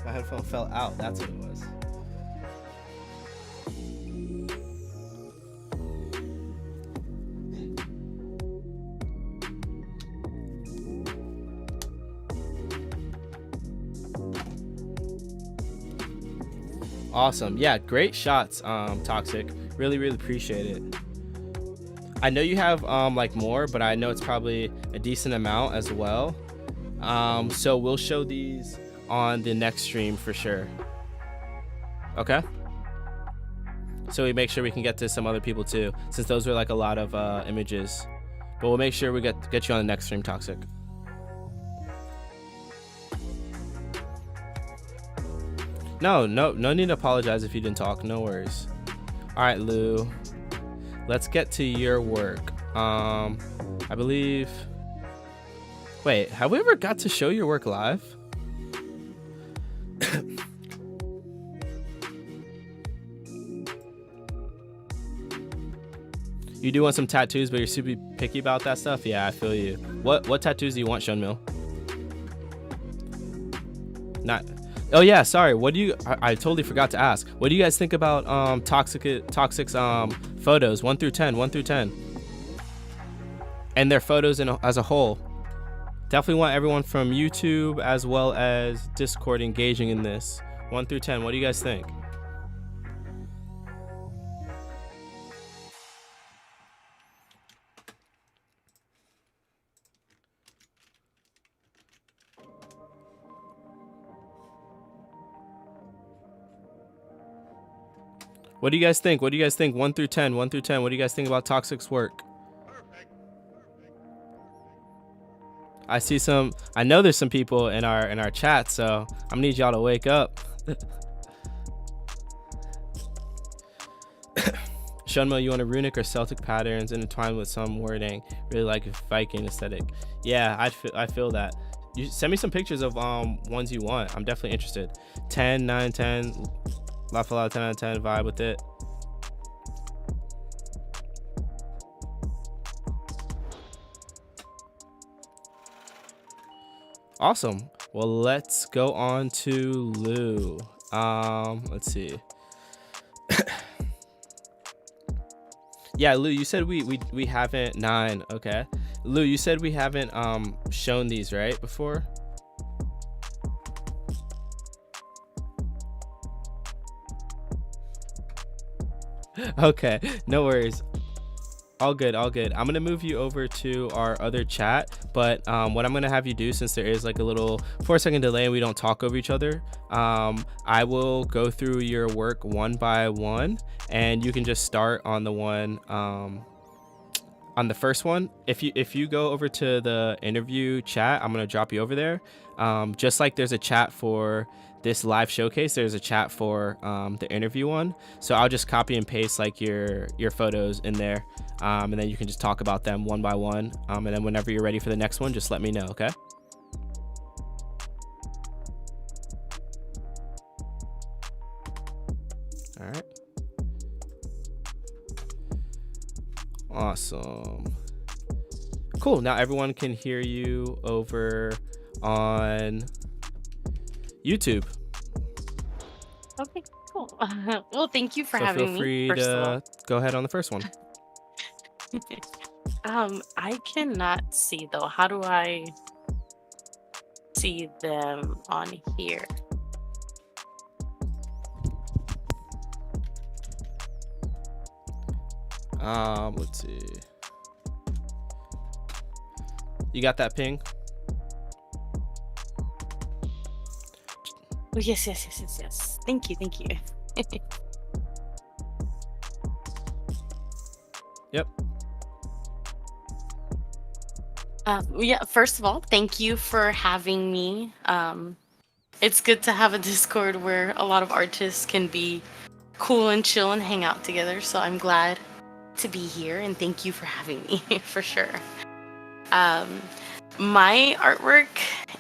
my headphone fell out, that's what it was. Awesome. Yeah, great shots, Toxic. Really appreciate it. I know you have like more, but I know it's probably a decent amount as well. So we'll show these on the next stream for sure. Okay. So we make sure we can get to some other people too, since those were like a lot of images. But we'll make sure we get you on the next stream, Toxic. No need to apologize if you didn't talk. No worries. All right, Lou. Let's get to your work. I believe. Wait, have we ever got to show your work live? You do want some tattoos, but you're super picky about that stuff? Yeah, I feel you. What tattoos do you want, Shunmil? Not. Oh yeah, sorry. What do you? I totally forgot to ask. What do you guys think about Toxic's photos 1 through 10, 1 through 10, and their photos as a whole? Definitely want everyone from YouTube as well as Discord engaging in this. 1 through 10. What do you guys think? What do you guys think? What do you guys think? 1 through 10. 1 through 10. What do you guys think about Toxic's work? I see some. I know there's some people in our chat, so I'm gonna need y'all to wake up. Shunmo, you want a runic or Celtic patterns intertwined with some wording? Really like a Viking aesthetic. Yeah, I feel that. You send me some pictures of ones you want. I'm definitely interested. 10, 9, 10. Lafayette 10 out of 10, vibe with it. Awesome. Well, let's go on to Lou. Let's see. Yeah, Lou, you said we haven't 9. Okay. Lou, you said we haven't shown these, right, before? Okay, no worries. All good, all good. I'm gonna move you over to our other chat, but what I'm gonna have you do, since there is like a little 4-second delay and we don't talk over each other, I will go through your work one by one, and you can just start on the one on the first one. If you go over to the interview chat, I'm gonna drop you over there. Just like there's a chat for this live showcase, there's a chat for the interview one. So I'll just copy and paste like your photos in there, and then you can just talk about them one by one. And then whenever you're ready for the next one, just let me know, okay? All right. Awesome. Cool. Now everyone can hear you over on YouTube. Okay, cool. Well, thank you for So having feel me. free First of all, to go ahead on the first one. I cannot see though. How do I see them on here? Let's see. You got that ping? Oh, yes. Thank you. Yep. Yeah, first of all, thank you for having me. It's good to have a Discord where a lot of artists can be cool and chill and hang out together. So I'm glad to be here, and thank you for having me for sure. My artwork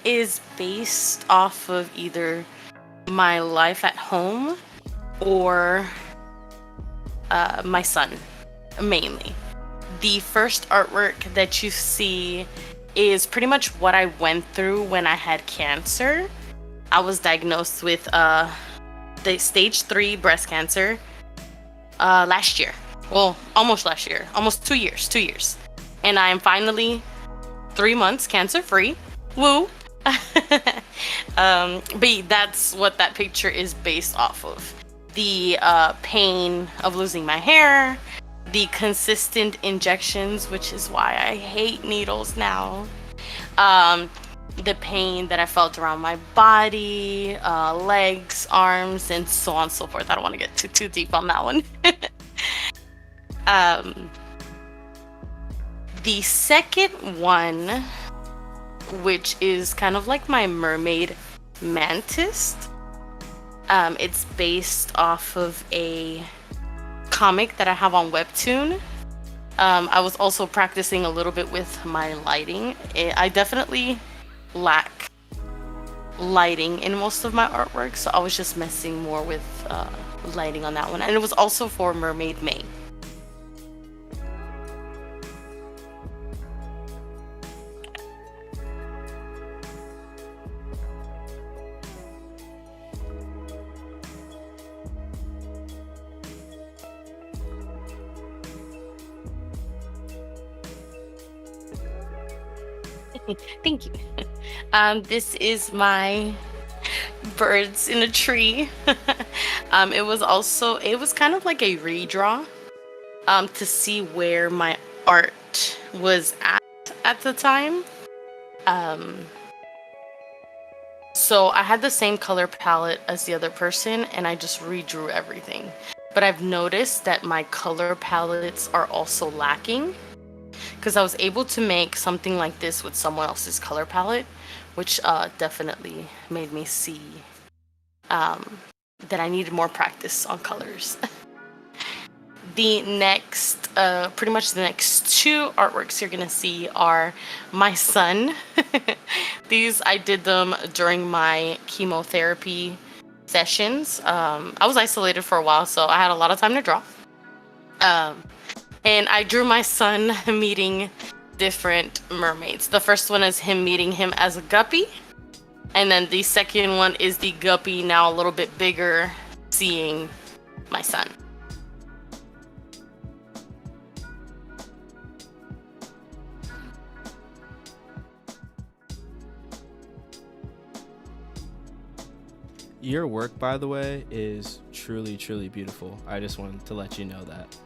is based off of either my life at home or my son, mainly. The first artwork that you see is pretty much what I went through when I had cancer. I was diagnosed with the stage 3 breast cancer last year. Well, almost last year, almost 2 years. And I am finally 3 months cancer free. Woo! But that's what that picture is based off of. The pain of losing my hair, the consistent injections, which is why I hate needles now. The pain that I felt around my body, legs, arms, and so on and so forth. I don't want to get too deep on that one. The second one, which is kind of like my mermaid mantis, it's based off of a comic that I have on Webtoon. I was also practicing a little bit with my lighting. I definitely lack lighting in most of my artwork, so I was just messing more with lighting on that one. And it was also for Mermaid May. Thank you. This is my birds in a tree. It was kind of like a redraw to see where my art was at the time. So I had the same color palette as the other person, and I just redrew everything. But I've noticed that my color palettes are also lacking, because I was able to make something like this with someone else's color palette, which definitely made me see that I needed more practice on colors. The next, pretty much the next 2 artworks you're gonna see are my son. These, I did them during my chemotherapy sessions. I was isolated for a while, so I had a lot of time to draw. And I drew my son meeting different mermaids. The first one is him meeting him as a guppy, and then the second one is the guppy now a little bit bigger, seeing my son. Your work, by the way, is truly, truly beautiful. I just wanted to let you know that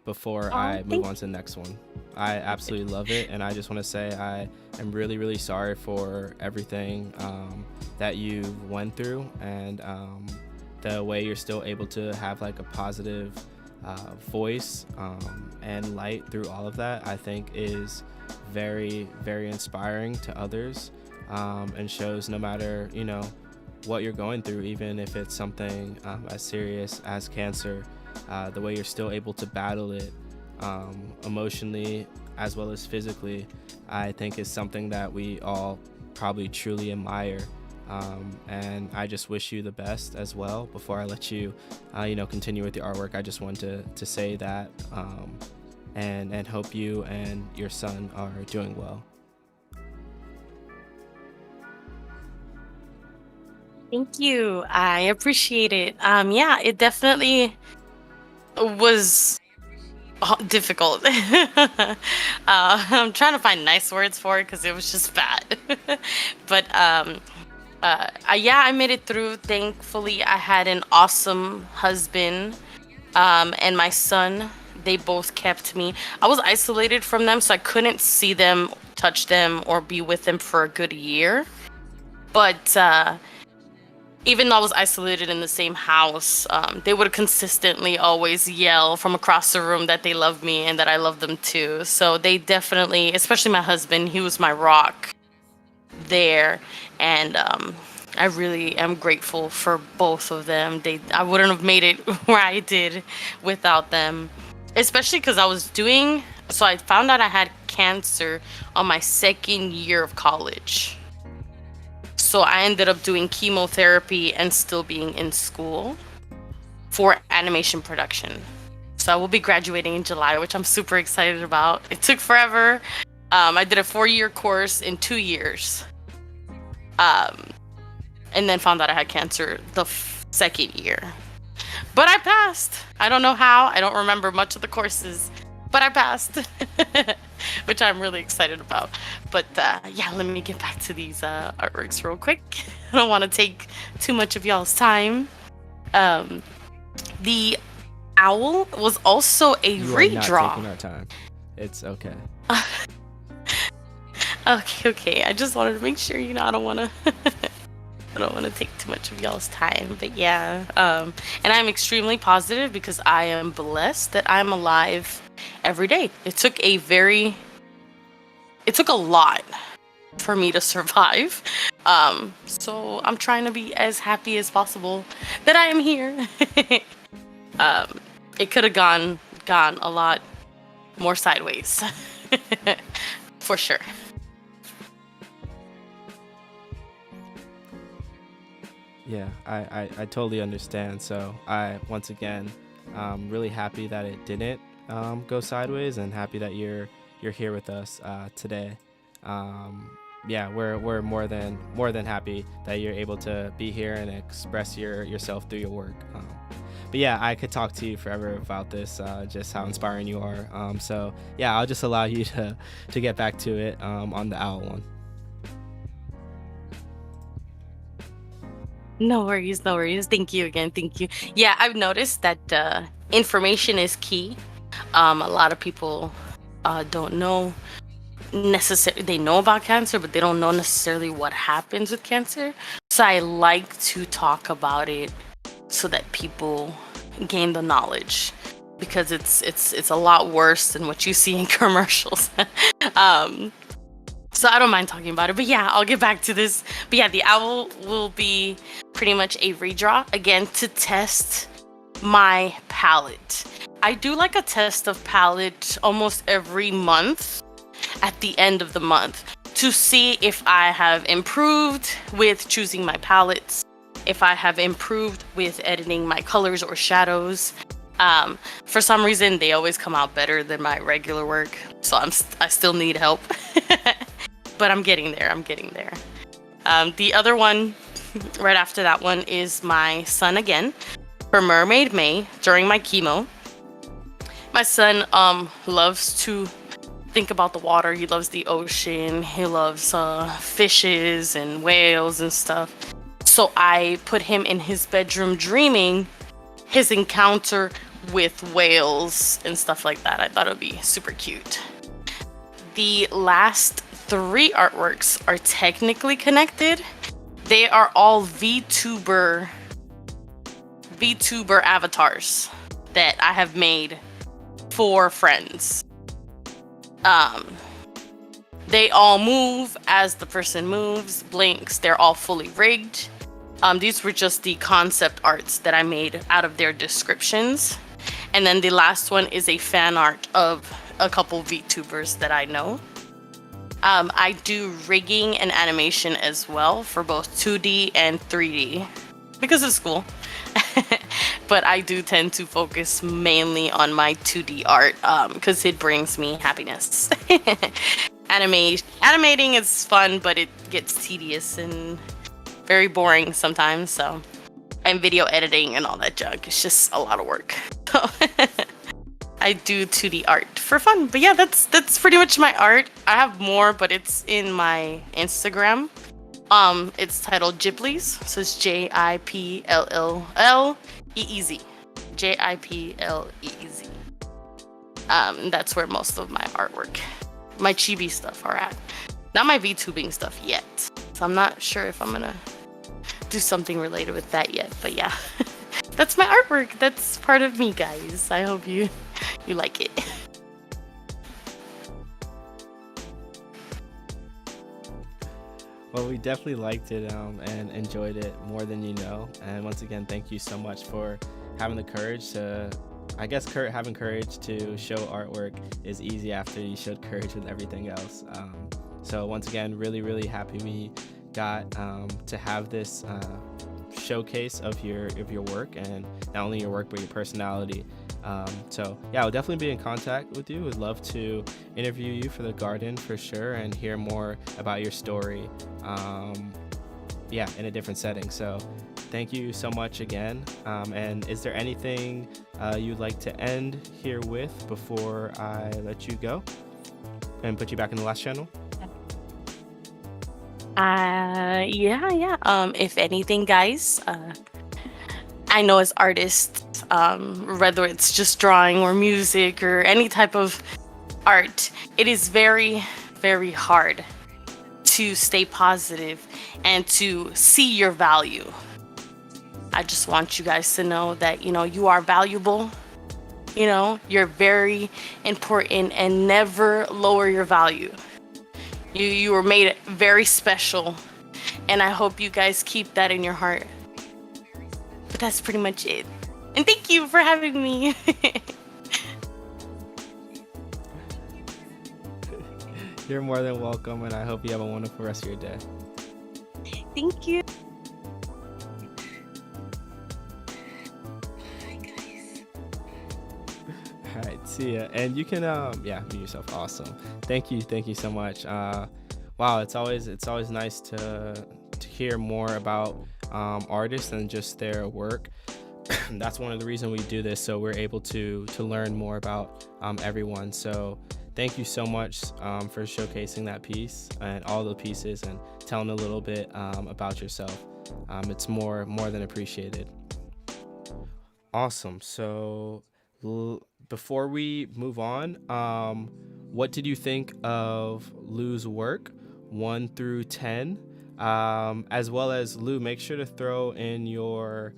before I move on to the next one. I absolutely love it, and I just want to say I am really, really sorry for everything that you went through, and the way you're still able to have like a positive voice and light through all of that, I think is very, very inspiring to others, and shows no matter, you know, what you're going through, even if it's something as serious as cancer, the way you're still able to battle it emotionally as well as physically, I think is something that we all probably truly admire. And I just wish you the best as well. Before I let you, you know, continue with the artwork, I just wanted to say that and hope you and your son are doing well. Thank you. I appreciate it. Yeah, it definitely was difficult. I'm trying to find nice words for it because it was just bad. But yeah, I made it through. Thankfully, I had an awesome husband, and my son. They both kept me. I was isolated from them, so I couldn't see them, touch them, or be with them for a good year. But even though I was isolated in the same house, they would consistently always yell from across the room that they love me and that I love them too. So they definitely, especially my husband, he was my rock there. And I really am grateful for both of them. I wouldn't have made it where I did without them, especially because so I found out I had cancer on my second year of college. So I ended up doing chemotherapy and still being in school for animation production. So I will be graduating in July, which I'm super excited about. It took forever. I did a 4-year course in 2 years. And then found out I had cancer the second year. But I passed. I don't know how. I don't remember much of the courses, but I passed. Which I'm really excited about. But yeah, let me get back to these artworks real quick. I don't want to take too much of y'all's time. The owl was also a You redraw. are not taking our time. It's okay. Okay. I just wanted to make sure, you know, I don't want to take too much of y'all's time. But yeah, and I'm extremely positive because I am blessed that I'm alive every day. It took a lot for me to survive. So I'm trying to be as happy as possible that I am here. It could have gone a lot more sideways. For sure. Yeah, I totally understand. So once again, really happy that it didn't go sideways, and happy that you're here with us today. Yeah, we're more than happy that you're able to be here and express yourself through your work. But yeah, I could talk to you forever about this, just how inspiring you are. So yeah, I'll just allow you to get back to it on the owl one. No worries. Thank you again. Thank you. Yeah, I've noticed that information is key. A lot of people don't know necessarily. They know about cancer, but they don't know necessarily what happens with cancer. So I like to talk about it so that people gain the knowledge, because it's a lot worse than what you see in commercials. So I don't mind talking about it, but yeah, I'll get back to this. But yeah, the owl will be pretty much a redraw, again, to test my palette. I do like a test of palette almost every month at the end of the month to see if I have improved with choosing my palettes, if I have improved with editing my colors or shadows. For some reason, they always come out better than my regular work, so I still need help. But I'm getting there. I'm getting there. The other one, right after that one, is my son again for Mermaid May during my chemo. My son loves to think about the water. He loves the ocean. He loves fishes and whales and stuff. So I put him in his bedroom dreaming his encounter with whales and stuff like that. I thought it would be super cute. The last 3 artworks are technically connected. They are all VTuber avatars that I have made for friends. They all move as the person moves, blinks. They're all fully rigged. These were just the concept arts that I made out of their descriptions. And then the last one is a fan art of a couple VTubers that I know. I do rigging and animation as well for both 2D and 3D because it's cool. But I do tend to focus mainly on my 2D art because it brings me happiness. Animating is fun, but it gets tedious and very boring sometimes. So, and video editing and all that junk. It's just a lot of work. So I do 2D art for fun. But yeah, that's pretty much my art. I have more, but it's in my Instagram. It's titled Jipleez. So it's JIPLLEEZ. JIPLEEZ. That's where most of my artwork, my chibi stuff are at. Not my VTubing stuff yet. So I'm not sure if I'm gonna do something related with that yet. But yeah, that's my artwork. That's part of me, guys. I hope you like it. Well, we definitely liked it and enjoyed it more than you know. And once again, thank you so much for having the courage to, I guess having courage to show artwork is easy after you showed courage with everything else. So once again, really, really happy we got to have this showcase of your work, and not only your work but your personality. So yeah, I'll definitely be in contact with you. Would love to interview you for the garden for sure and hear more about your story. Yeah, in a different setting. So thank you so much again. And is there anything you'd like to end here with before I let you go and put you back in the last channel? Yeah. If anything, guys, I know as artists, whether it's just drawing or music or any type of art, it is very, very hard to stay positive and to see your value. I just want you guys to know that, you are valuable. You're very important, and never lower your value. You were made very special, and I hope you guys keep that in your heart. But that's pretty much it. And thank you for having me. You're more than welcome, and I hope you have a wonderful rest of your day. Thank you. All right, see ya. And you can be yourself. Awesome. Thank you so much. Wow, it's always nice to hear more about artists and just their work. That's one of the reasons we do this, so we're able to learn more about everyone. So thank you so much for showcasing that piece and all the pieces and telling a little bit about yourself. It's more than appreciated. Awesome. So before we move on, what did you think of Lou's work, 1 through 10? As well as, Lou, make sure to throw in your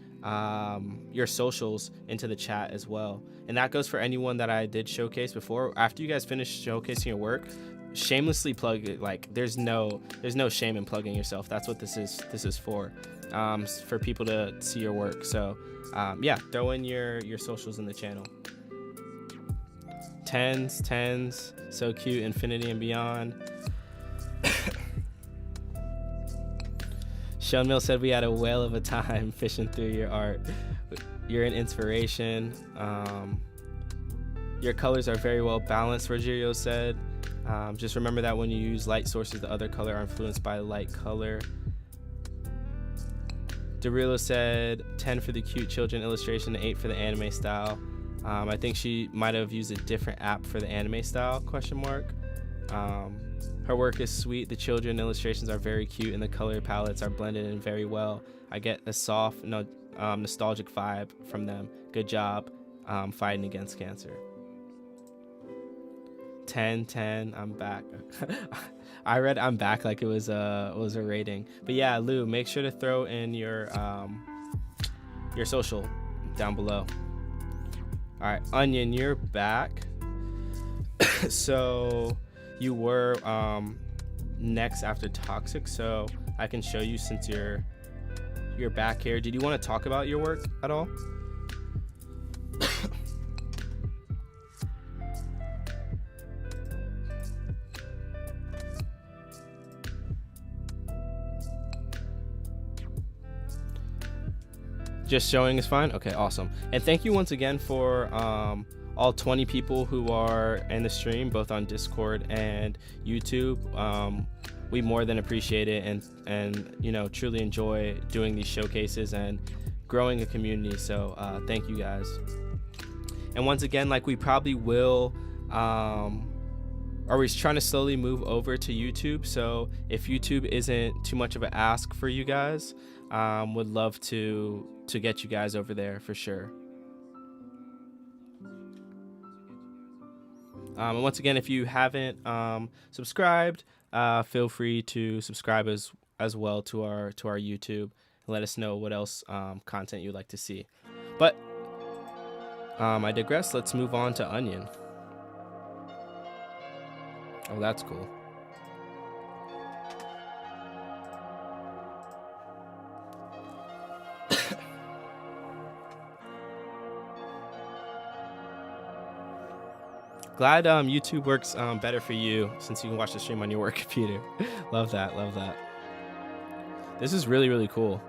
socials into the chat as well. And that goes for anyone that I did showcase before. After you guys finish showcasing your work, shamelessly plug it. Like, there's no shame in plugging yourself. That's what this is for people to see your work. So yeah, throw in your socials in the channel. Tens, so cute, infinity and beyond. Sean Mill said we had a whale of a time fishing through your art. You're an inspiration. Your colors are very well balanced, Rogerio said. Just remember that when you use light sources, the other color are influenced by light color. Derulo said 10 for the cute children illustration, 8 for the anime style. I think she might have used a different app for the anime style, question mark. Her work is sweet. The children illustrations are very cute and the color palettes are blended in very well. I get a soft, nostalgic vibe from them. Good job fighting against cancer. 10, I'm back. I read I'm back like it was a rating. But yeah, Lou, make sure to throw in your social down below. All right, Onion, you're back. So you were next after Toxic, so I can show you since you're back here. Did you want to talk about your work at all? Just showing is fine? Okay, awesome. And thank you once again for all 20 people who are in the stream, both on Discord and YouTube. We more than appreciate it and you know, truly enjoy doing these showcases and growing a community. So thank you guys. And once again, like we probably will, are we trying to slowly move over to YouTube? So if YouTube isn't too much of an ask for you guys, would love to get you guys over there for sure. And once again, if you haven't subscribed, feel free to subscribe as well to our YouTube and let us know what else content you'd like to see. But I digress. Let's move on to Onion. Oh, that's cool. Glad YouTube works better for you since you can watch the stream on your work computer. Love that, love that. This is really, really cool.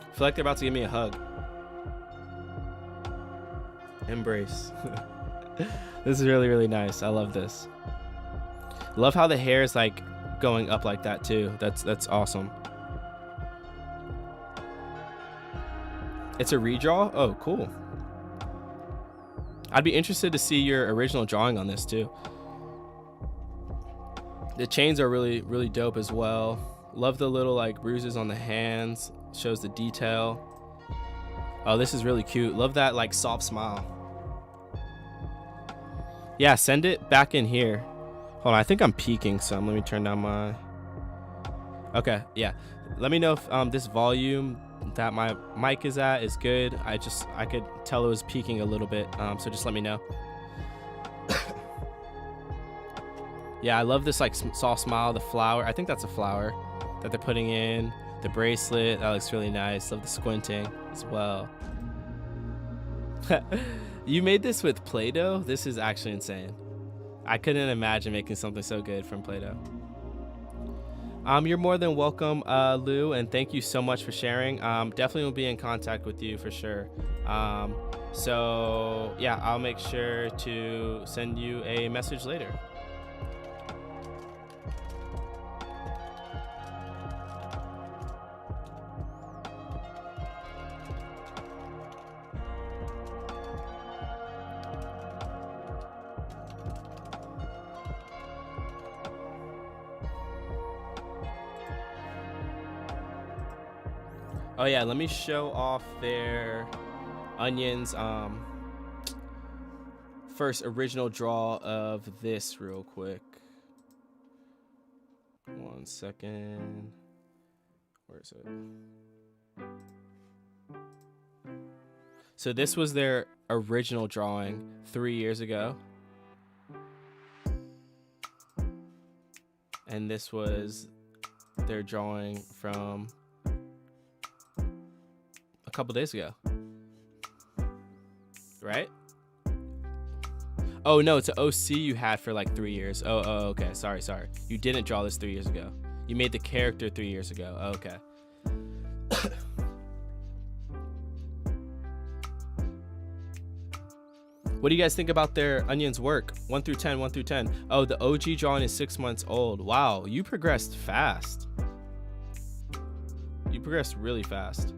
I feel like they're about to give me a hug. Embrace. This is really, really nice. I love this. Love how the hair is like going up like that too. That's awesome. It's a redraw? Oh, cool. I'd be interested to see your original drawing on this too. The chains are really, really dope as well. Love the little like bruises on the hands. Shows the detail. Oh, this is really cute. Love that like soft smile. Yeah, send it back in here. Hold on, I think I'm peaking some. Let me turn down my... Okay, yeah. Let me know if this volume that my mic is at is good. I could tell it was peaking a little bit, so just let me know. Yeah, I love this like soft smile, the flower. I think that's a flower that they're putting in. The bracelet, that looks really nice. Love the squinting as well. You made this with Play-Doh? This is actually insane. I couldn't imagine making something so good from Play-Doh. You're more than welcome, Lou, and thank you so much for sharing. Definitely will be in contact with you for sure. So yeah, I'll make sure to send you a message later. Oh yeah, let me show off their Onion's first original draw of this real quick. 1 second. Where is it? So this was their original drawing 3 years ago. And this was their drawing from a couple days ago. Right? Oh no, it's an OC you had for like 3 years. Oh, okay. Sorry. You didn't draw this 3 years ago. You made the character 3 years ago. Oh, okay. What do you guys think about their Onion's work? 1 through 10, 1 through 10. Oh, the OG drawing is 6 months old. Wow, you progressed fast. You progressed really fast.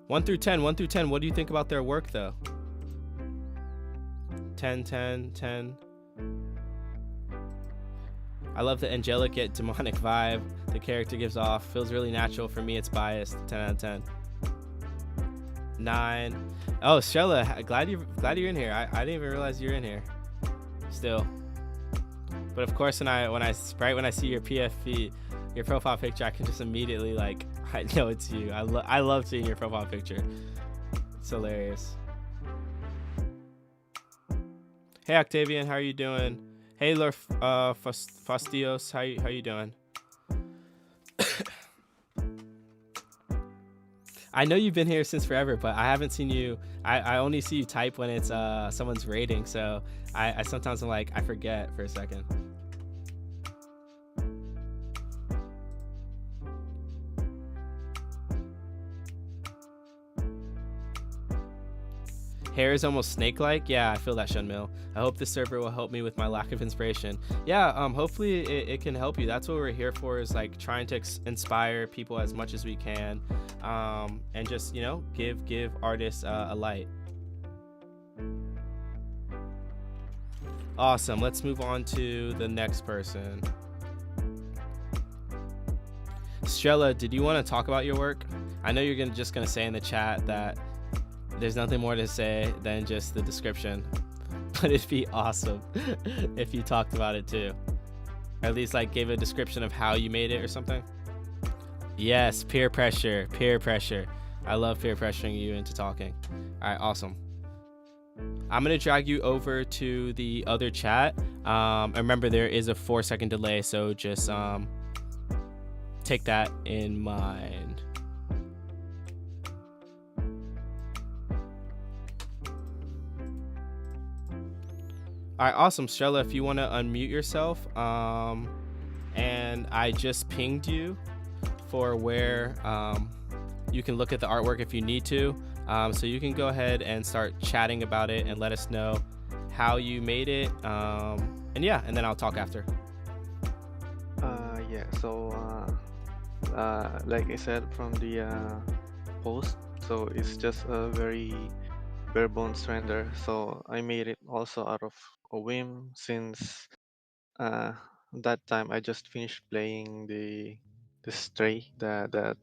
1 through 10, 1 through 10. What do you think about their work though? 10, 10, 10. I love the angelic yet demonic vibe the character gives off. Feels really natural. For me, it's biased. 10 out of 10. 9. Oh, Shella, glad you're in here. I didn't even realize you're in here. Still. But of course, when I see your PFP, your profile picture, I can just immediately like I know it's you. I love seeing your profile picture. It's hilarious. Hey Octavian, how are you doing? Hey Lord Fastios, how you doing? I know you've been here since forever, but I haven't seen you. I only see you type when it's someone's rating, so I sometimes I'm like I forget for a second. Hair is almost snake-like. Yeah, I feel that, Shunmil. I hope this server will help me with my lack of inspiration. Yeah, hopefully it can help you. That's what we're here for, is like trying to inspire people as much as we can, and just, you know, give artists a light. Awesome. Let's move on to the next person. Strella, did you want to talk about your work? I know you're just gonna say in the chat that there's nothing more to say than just the description, but it'd be awesome if you talked about it too, or at least like gave a description of how you made it or something. Yes, peer pressure. I love peer pressuring you into talking. All right, awesome. I'm gonna drag you over to the other chat. And remember, there is a 4-second delay, so just take that in mind. All right, awesome. Strella, if you want to unmute yourself, and I just pinged you for where you can look at the artwork if you need to. So you can go ahead and start chatting about it and let us know how you made it. And yeah, and then I'll talk after. Yeah, so like I said from the post, so it's just a very bare bones render. So I made it also out of a whim, since that time I just finished playing the Stray, the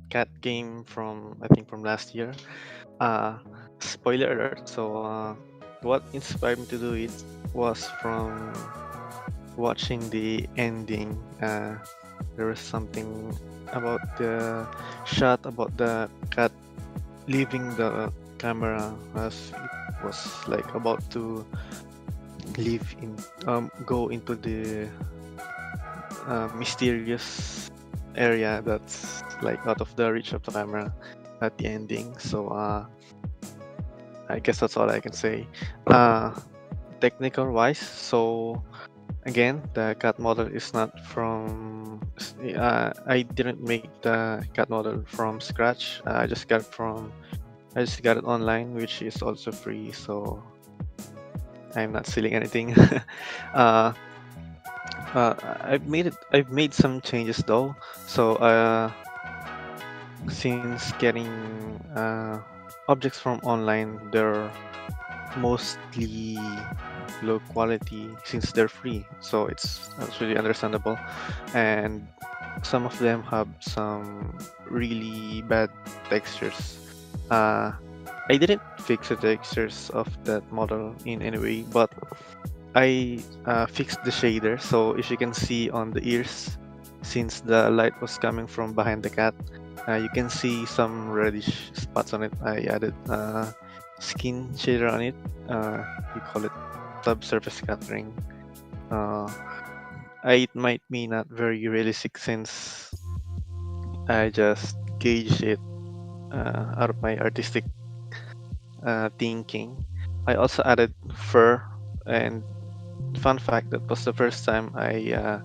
cat game from, I think, from last year. Spoiler alert. So what inspired me to do it was from watching the ending. There was something about the shot, about the cat leaving the camera as it was like about to leave in go into the mysterious area that's like out of the reach of the camera at the ending. So I guess that's all I can say. Technical wise, so again, the cat model is not from I didn't make the cat model from scratch. I just got it online, which is also free, so I'm not stealing anything. I've made some changes though. So since getting objects from online, they're mostly low quality since they're free, so that's really understandable. And some of them have some really bad textures. I didn't fix the textures of that model in any way, but I fixed the shader. So if you can see on the ears, since the light was coming from behind the cat, you can see some reddish spots on it. I added skin shader on it. We call it subsurface scattering. It might be not very realistic since I just gauged it out of my artistic thinking. I also added fur, and fun fact, that was the first time I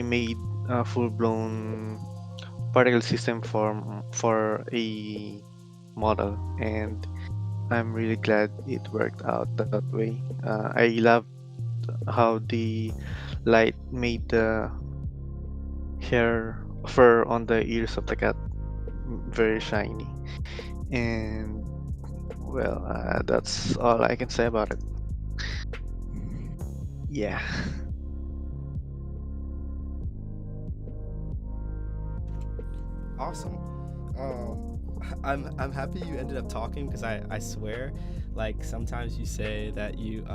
made a full-blown particle system for a model, and I'm really glad it worked out that way. I love how the light made the hair fur on the ears of the cat very shiny. And well, that's all I can say about it. Yeah. Awesome. I'm happy you ended up talking because I swear, like sometimes you say that you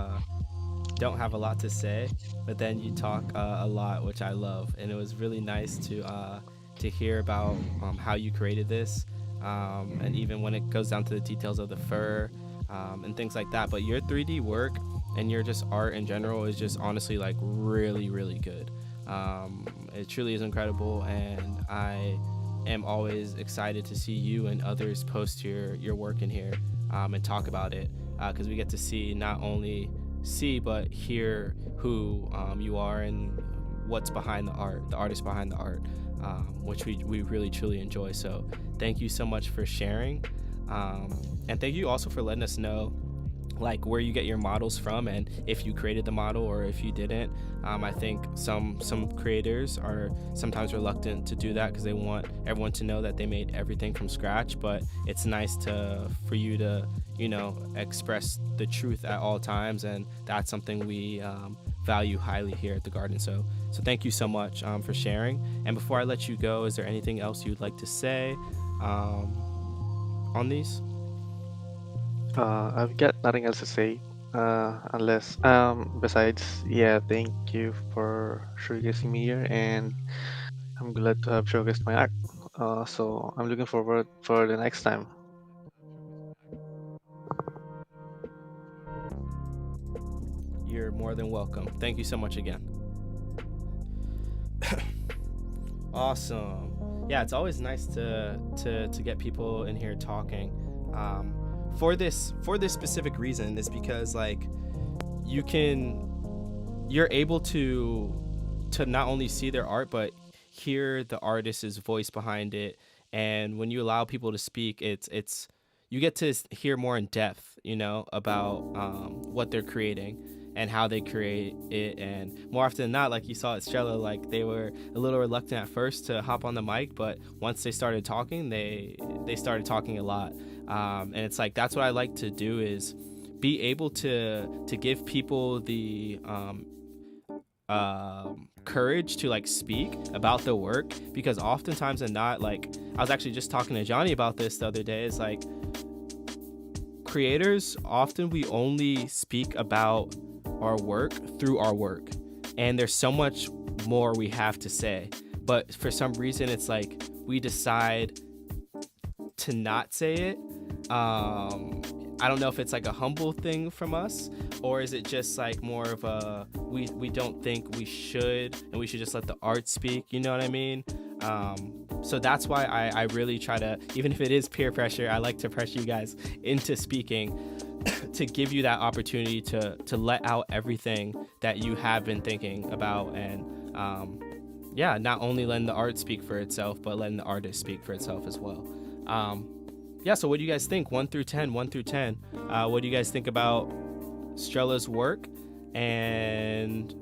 don't have a lot to say, but then you talk a lot, which I love, and it was really nice to hear about how you created this, and even when it goes down to the details of the fur and things like that. But your 3D work and your just art in general is just honestly like really really good. It truly is incredible, and I am always excited to see you and others post your work in here and talk about it because we get to see not only see but hear who you are and what's behind the art, the artist behind the art, which we really truly enjoy. So thank you so much for sharing, and thank you also for letting us know like where you get your models from and if you created the model or if you didn't. I think some creators are sometimes reluctant to do that because they want everyone to know that they made everything from scratch, but it's nice for you to express the truth at all times, and that's something we value highly here at the garden. So thank you so much for sharing. And before I let you go, is there anything else you'd like to say on these? I've got nothing else to say. Unless besides, yeah, thank you for showcasing me here, and I'm glad to have showcased my art. So I'm looking forward for the next time. You're more than welcome. Thank you so much again. Awesome. Yeah, it's always nice to get people in here talking. For this specific reason is because like you're able to not only see their art but hear the artist's voice behind it, and when you allow people to speak, it's you get to hear more in depth, about what they're creating and how they create it. And more often than not, like you saw at Strella, like they were a little reluctant at first to hop on the mic, but once they started talking, they started talking a lot. And it's like that's what I like to do, is be able to give people the courage to like speak about the work, because oftentimes and not, like I was actually just talking to Johnny about this the other day, is like creators often we only speak about our work through our work, and there's so much more we have to say, but for some reason it's like we decide to not say it. I don't know if it's like a humble thing from us, or is it just like more of a we don't think we should, and we should just let the art speak, you know what I mean? So that's why I really try to, even if it is peer pressure, I like to pressure you guys into speaking to give you that opportunity to let out everything that you have been thinking about, and not only letting the art speak for itself, but letting the artist speak for itself as well. So what do you guys think? 1 through 10. What do you guys think about Strella's work, and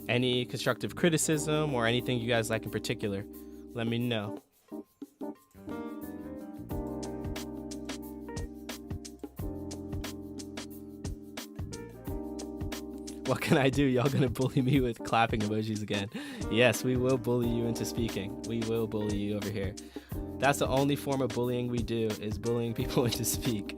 any constructive criticism or anything you guys like in particular? Let me know. What can I do? Y'all gonna bully me with clapping emojis again? Yes, we will bully you into speaking. We will bully you over here. That's the only form of bullying we do, is bullying people into speaking.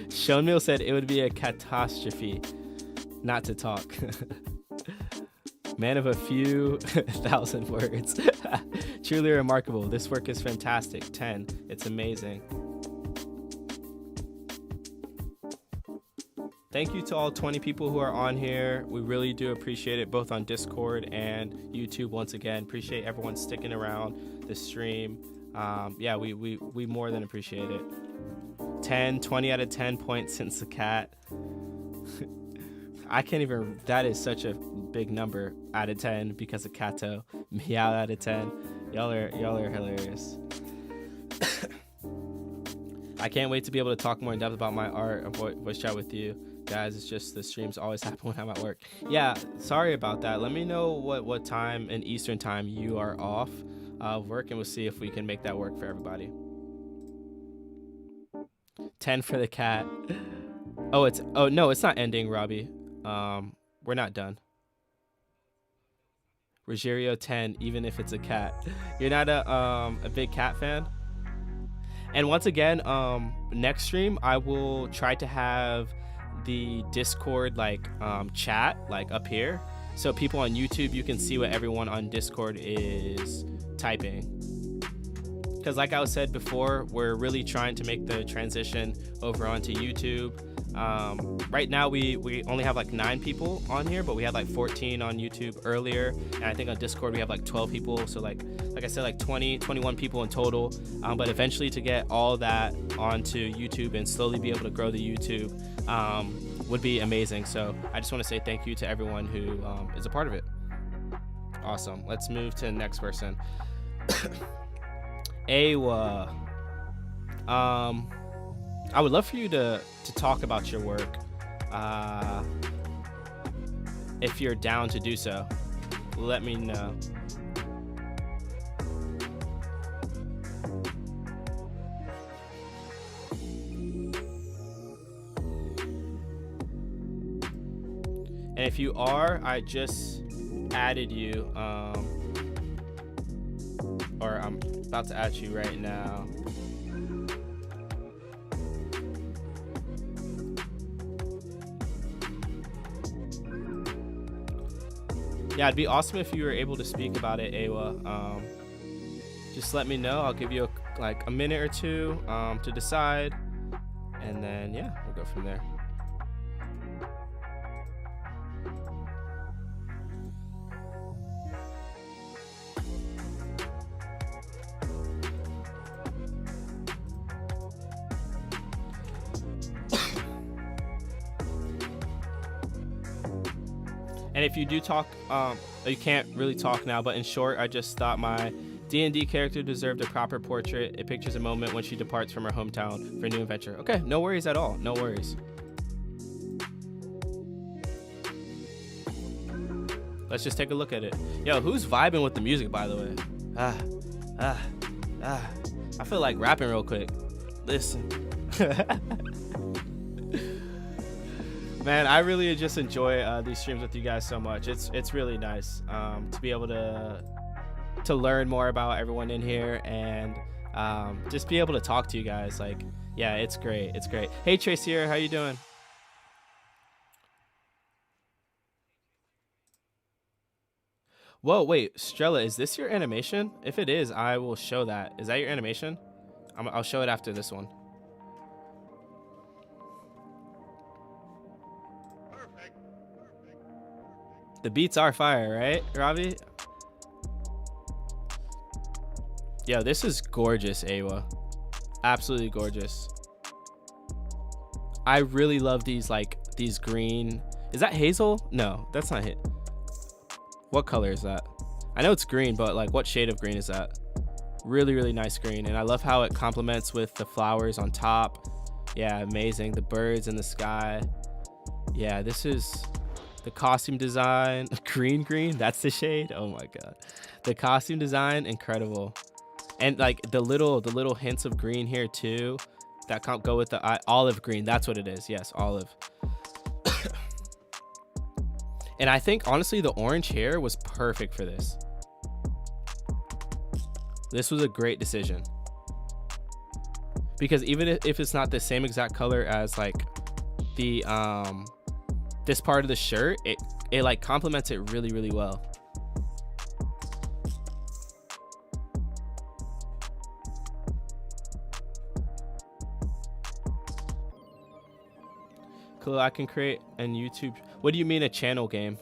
Shonmil said it would be a catastrophe not to talk. Man of a few thousand words. Truly remarkable. This work is fantastic. 10. It's amazing. Thank you to all 20 people who are on here. We really do appreciate it, both on Discord and YouTube. Once again, appreciate everyone sticking around the stream. We more than appreciate it. 10, 20 out of 10 points since the cat. I can't even. That is such a big number out of 10 because of Kato. Meow out of 10. Y'all are hilarious. I can't wait to be able to talk more in depth about my art and voice chat with you guys. It's just the streams always happen when I'm at work. Yeah, sorry about that. Let me know what time in Eastern time you are off work, and we'll see if we can make that work for everybody. 10 for the cat. Oh no, it's not ending, Robbie. We're not done. Rogerio 10, even if it's a cat. You're not a big cat fan? And once again, next stream I will try to have the Discord chat up here, so people on YouTube, you can see what everyone on Discord is typing. Because like I said before, we're really trying to make the transition over onto YouTube. Right now we only have 9 people on here, but we had 14 on YouTube earlier, and I think on Discord we have 12 people, so like I said, 21 people in total. But eventually, to get all that onto YouTube and slowly be able to grow the YouTube would be amazing. So I just want to say thank you to everyone who is a part of it. Awesome. Let's move to the next person. Awa. I would love for you to talk about your work, if you're down to do so. Let me know. And if you are, I just added you, or I'm about to add you right now. Yeah, it'd be awesome if you were able to speak about it, Awa. Just let me know. I'll give you a minute or two to decide, and then yeah, we'll go from there. And if you do talk, you can't really talk now, but in short, I just thought my D&D character deserved a proper portrait. It pictures a moment when she departs from her hometown for a new adventure. Okay, no worries at all. No worries. Let's just take a look at it. Yo, who's vibing with the music, by the way? I feel like rapping real quick. Listen. Man, I really just enjoy these streams with you guys so much. It's really nice to be able to learn more about everyone in here, and just be able to talk to you guys. Yeah, it's great. It's great. Hey, Tracy here, how you doing? Whoa, wait, Strella, is this your animation? If it is, I will show that. Is that your animation? I'll show it after this one. The beats are fire, right, Ravi? Yo, this is gorgeous, Awa. Absolutely gorgeous. I really love these green. Is that hazel? No, that's not it. What color is that? I know it's green, but what shade of green is that? Really, really nice green. And I love how it complements with the flowers on top. Yeah, amazing. The birds in the sky. Yeah, this is the costume design. Green, that's the shade. Oh my god. The costume design, incredible. And the little hints of green here too that go with the olive green. That's what it is. Yes, olive. And I think honestly the orange hair was perfect for this. This was a great decision, because even if it's not the same exact color as the this part of the shirt, it complements it really, really well. Cool. I can create a YouTube. What do you mean a channel game?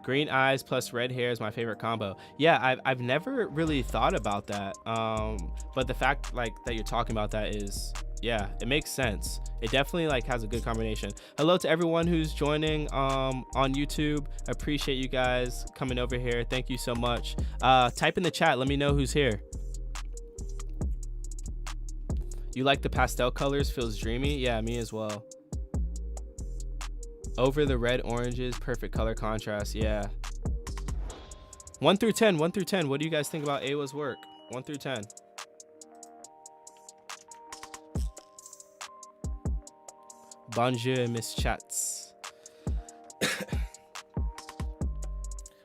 Green eyes plus red hair is my favorite combo. Yeah, I've never really thought about that. But the fact that you're talking about that is Yeah, it makes sense. It definitely like has a good combination. Hello to everyone who's joining on YouTube. Appreciate you guys coming over here. Thank you so much. Type in the chat. Let me know who's here. You like the pastel colors? Feels dreamy. Yeah, me as well. Over the red oranges, perfect color contrast. Yeah. 1 through 10. 1 through 10. What do you guys think about Awa's work? 1 through 10. Bonjour, Miss Chats.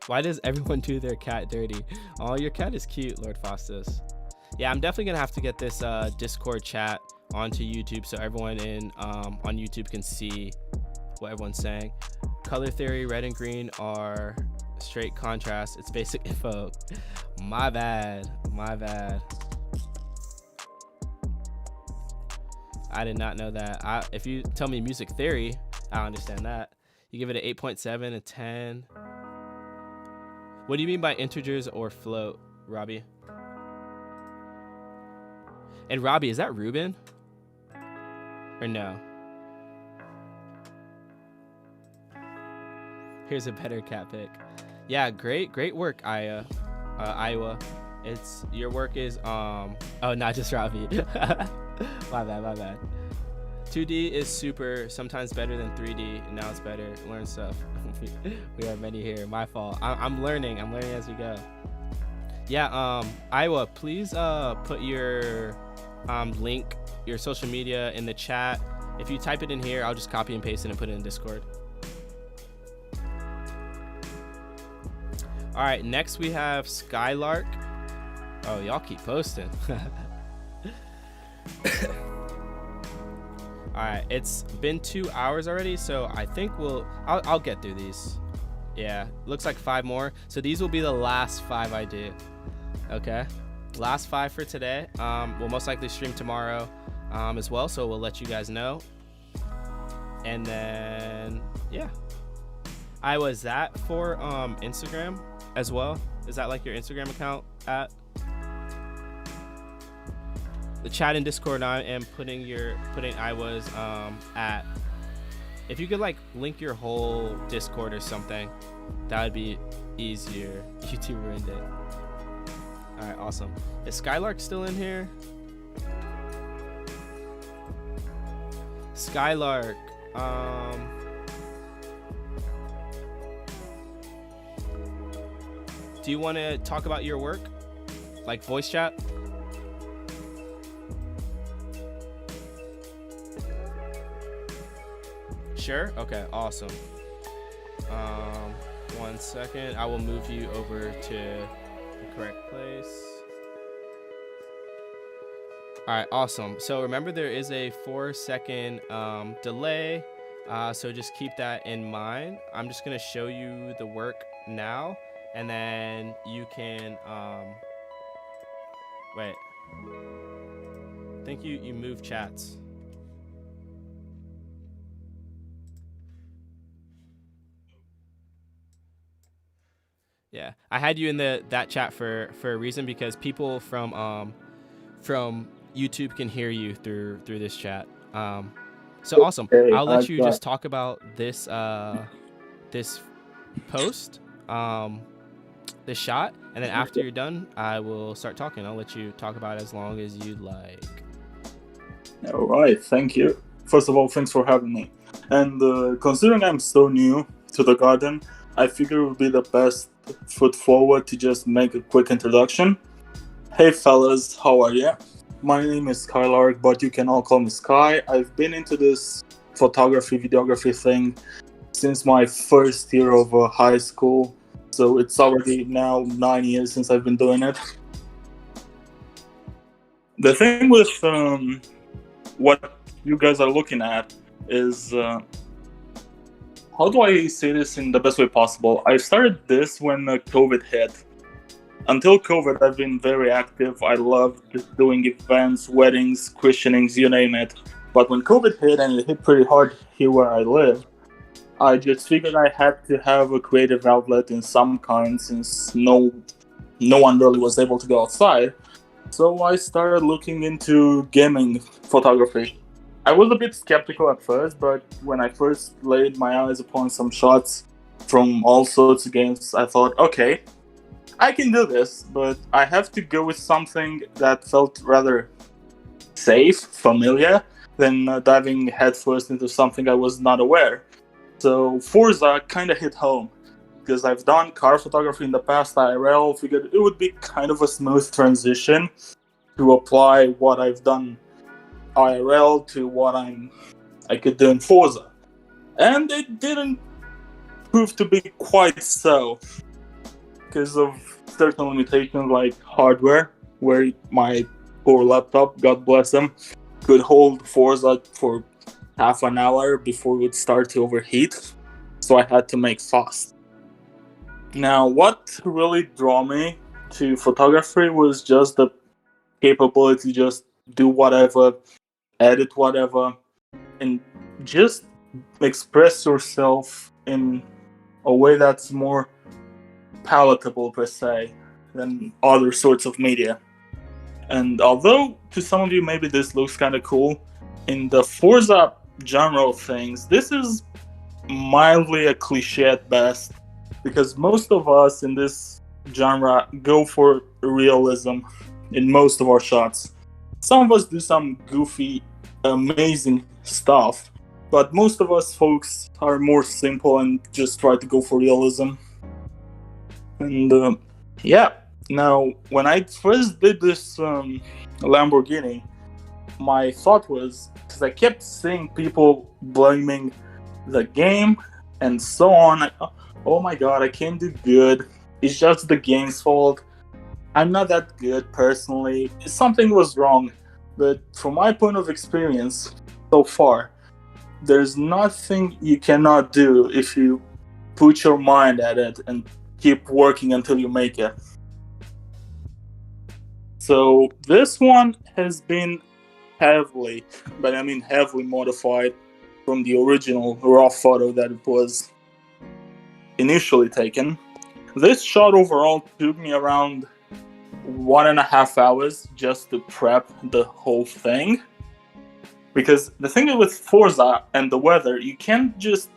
Why does everyone do their cat dirty? Oh, your cat is cute, Lord Faustus. Yeah, I'm definitely gonna have to get this Discord chat onto YouTube so everyone on YouTube can see what everyone's saying. Color theory, red and green are straight contrast. It's basic info. My bad. I did not know that. If you tell me music theory, I understand that. You give it an 8.7, a 10. What do you mean by integers or float, Robbie? And Robbie, is that Ruben? Or no? Here's a better cat pick. Yeah, great work, Iowa. Your work is oh, not just Robbie. my bad. 2D is super, sometimes better than 3D, and now it's better. Learn stuff. We have many here. My fault. I'm learning as we go. Yeah, Iowa, please put your link, your social media in the chat. If you type it in here, I'll just copy and paste it and put it in Discord. All right, next we have Skylark. Oh, y'all keep posting. All right, it's been 2 hours already, so I think I'll get through these. Yeah, looks like 5 more. So these will be the last 5 I do. Okay, last 5 for today. We'll most likely stream tomorrow as well, so we'll let you guys know. And then yeah, is that for Instagram as well? Is that like your Instagram account at? The chat in Discord, I am putting Iowa's at. If you could like link your whole Discord or something, that would be easier. YouTube ruined it. All right, awesome. Is Skylark still in here? Skylark. Do you want to talk about your work, like voice chat? Sure. Okay. Awesome. 1 second. I will move you over to the correct place. All right. Awesome. So remember, there is a 4-second delay. So just keep that in mind. I'm just gonna show you the work now, and then you can wait. I think you move chats. Yeah, I had you in that chat for a reason, because people from YouTube can hear you through this chat. So awesome. Okay, I'll let you just talk about this this post, this shot, and then after you're done, I will start talking. I'll let you talk about it as long as you like. All right, thank you. First of all, thanks for having me. And considering I'm so new to the garden, I figure it would be the best foot forward to just make a quick introduction. Hey fellas, how are you? My name is Skylark, but you can all call me Sky. I've been into this photography, videography thing since my first year of high school. So it's already now 9 years since I've been doing it. The thing with what you guys are looking at is, how do I say this in the best way possible? I started this when COVID hit. Until COVID, I've been very active. I loved doing events, weddings, christenings, you name it. But when COVID hit, and it hit pretty hard here where I live, I just figured I had to have a creative outlet in some kind, since no one really was able to go outside. So I started looking into gaming photography. I was a bit skeptical at first, but when I first laid my eyes upon some shots from all sorts of games, I thought, okay, I can do this, but I have to go with something that felt rather safe, familiar, than diving headfirst into something I was not aware. So Forza kind of hit home, because I've done car photography in the past IRL, figured it would be kind of a smooth transition to apply what I've done IRL to what I could do in Forza. And it didn't prove to be quite so, because of certain limitations like hardware, where my poor laptop, God bless them, could hold Forza for half an hour before it would start to overheat, so I had to make fast. Now, what really drew me to photography was just the capability to just do whatever, edit whatever, and just express yourself in a way that's more palatable per se than other sorts of media. And although to some of you maybe this looks kind of cool, in the Forza genre of things, this is mildly a cliche at best, because most of us in this genre go for realism in most of our shots. Some of us do some goofy, amazing stuff, but most of us folks are more simple and just try to go for realism. And yeah, now when I first did this Lamborghini, my thought was, because I kept seeing people blaming the game and so on, oh my god, I can't do good, it's just the game's fault, I'm not that good personally, something was wrong. But from my point of experience so far, there's nothing you cannot do if you put your mind at it and keep working until you make it. So this one has been heavily, but I mean heavily modified from the original raw photo that it was initially taken. This shot overall took me around 1.5 hours just to prep the whole thing. Because the thing with Forza and the weather, you can't just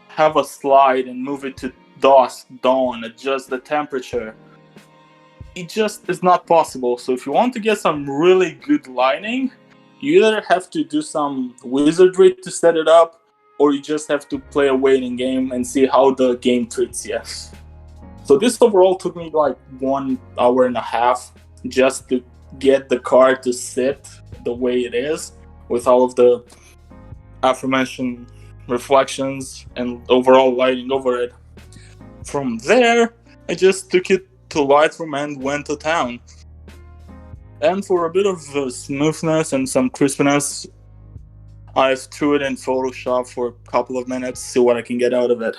have a slide and move it to dusk, dawn, adjust the temperature. It just is not possible. So if you want to get some really good lighting, you either have to do some wizardry to set it up, or you just have to play a waiting game and see how the game treats you. So this overall took me like 1.5 hours just to get the car to sit the way it is, with all of the aforementioned reflections and overall lighting over it. From there, I just took it to Lightroom and went to town. And for a bit of smoothness and some crispness, I threw it in Photoshop for a couple of minutes, see what I can get out of it.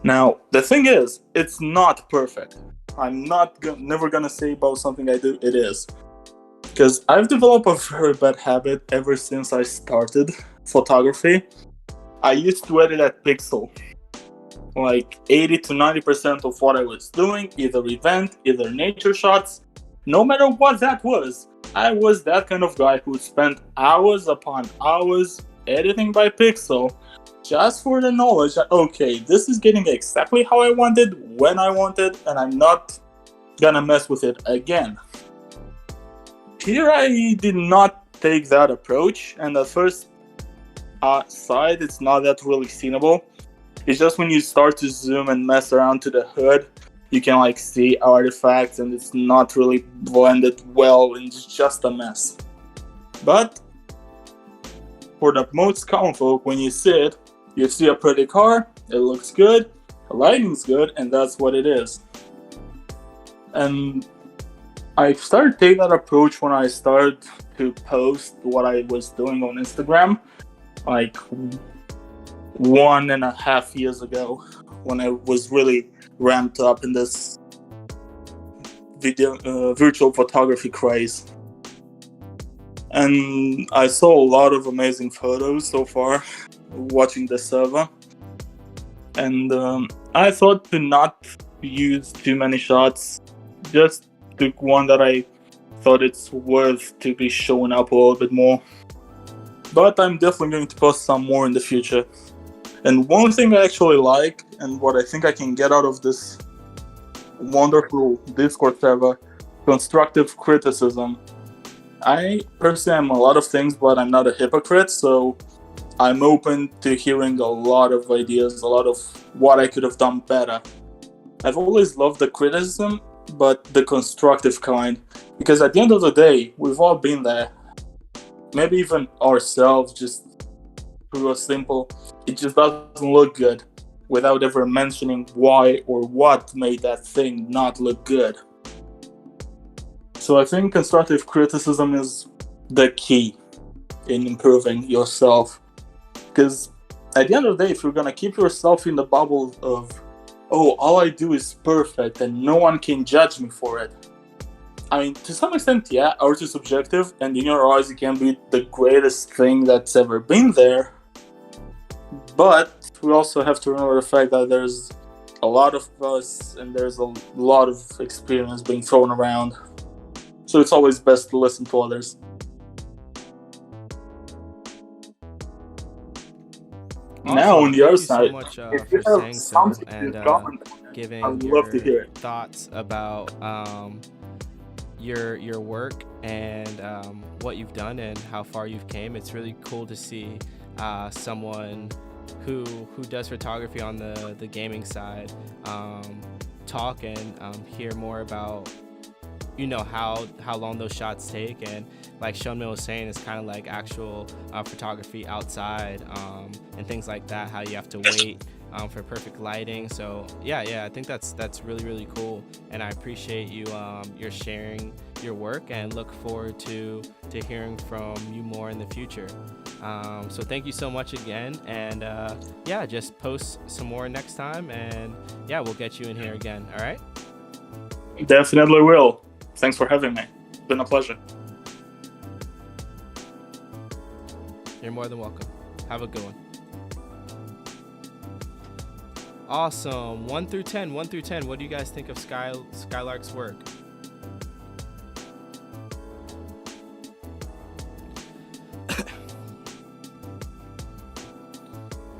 Now, the thing is, it's not perfect. I'm never gonna say about something I do, it is. Because I've developed a very bad habit ever since I started photography. I used to edit at pixel. Like 80 to 90% of what I was doing, either event, either nature shots, no matter what that was, I was that kind of guy who spent hours upon hours editing by pixel just for the knowledge that, okay, this is getting exactly how I wanted, when I wanted, and I'm not gonna mess with it again. Here I did not take that approach, and at first sight it's not that really seenable. It's just when you start to zoom and mess around to the hood, you can like see artifacts and it's not really blended well and it's just a mess. But for the most common folk, when you see it, you see a pretty car, it looks good, the lighting's good, and that's what it is. And I started taking that approach when I started to post what I was doing on Instagram, like 1.5 years ago, when I was really ramped up in this virtual photography craze. And I saw a lot of amazing photos so far watching the server. And I thought to not use too many shots, just took one that I thought it's worth to be showing up a little bit more. But I'm definitely going to post some more in the future. And one thing I actually like, and what I think I can get out of this wonderful Discord server, constructive criticism. I personally am a lot of things, but I'm not a hypocrite, so I'm open to hearing a lot of ideas, a lot of what I could have done better. I've always loved the criticism, but the constructive kind, because at the end of the day, we've all been there. Maybe even ourselves, just through a simple, it just doesn't look good, without ever mentioning why or what made that thing not look good. So I think constructive criticism is the key in improving yourself. Because at the end of the day, if you're going to keep yourself in the bubble of, oh, all I do is perfect and no one can judge me for it. I mean, to some extent, yeah, art is subjective, and in your eyes, it can be the greatest thing that's ever been there. But we also have to remember the fact that there's a lot of us and there's a lot of experience being thrown around. So it's always best to listen to others. Now, on the other side, if you have something to comment, giving I would love to hear it. thoughts about your work and what you've done and how far you've came. It's really cool to see someone who does photography on the gaming side talk and hear more about how long those shots take. And like Shonmil was saying, it's kind of like actual photography outside and things like that, how you have to wait for perfect lighting. So yeah, I think that's really, really cool, and I appreciate you you're sharing your work and look forward to hearing from you more in the future. So thank you so much again, and yeah, just post some more next time, and yeah, we'll get you in here again. All right, Definitely will. Thanks for having me. It's been a pleasure. you're more than welcome. Have a good one. Awesome. 1 through 10. What do you guys think of Skylark's work?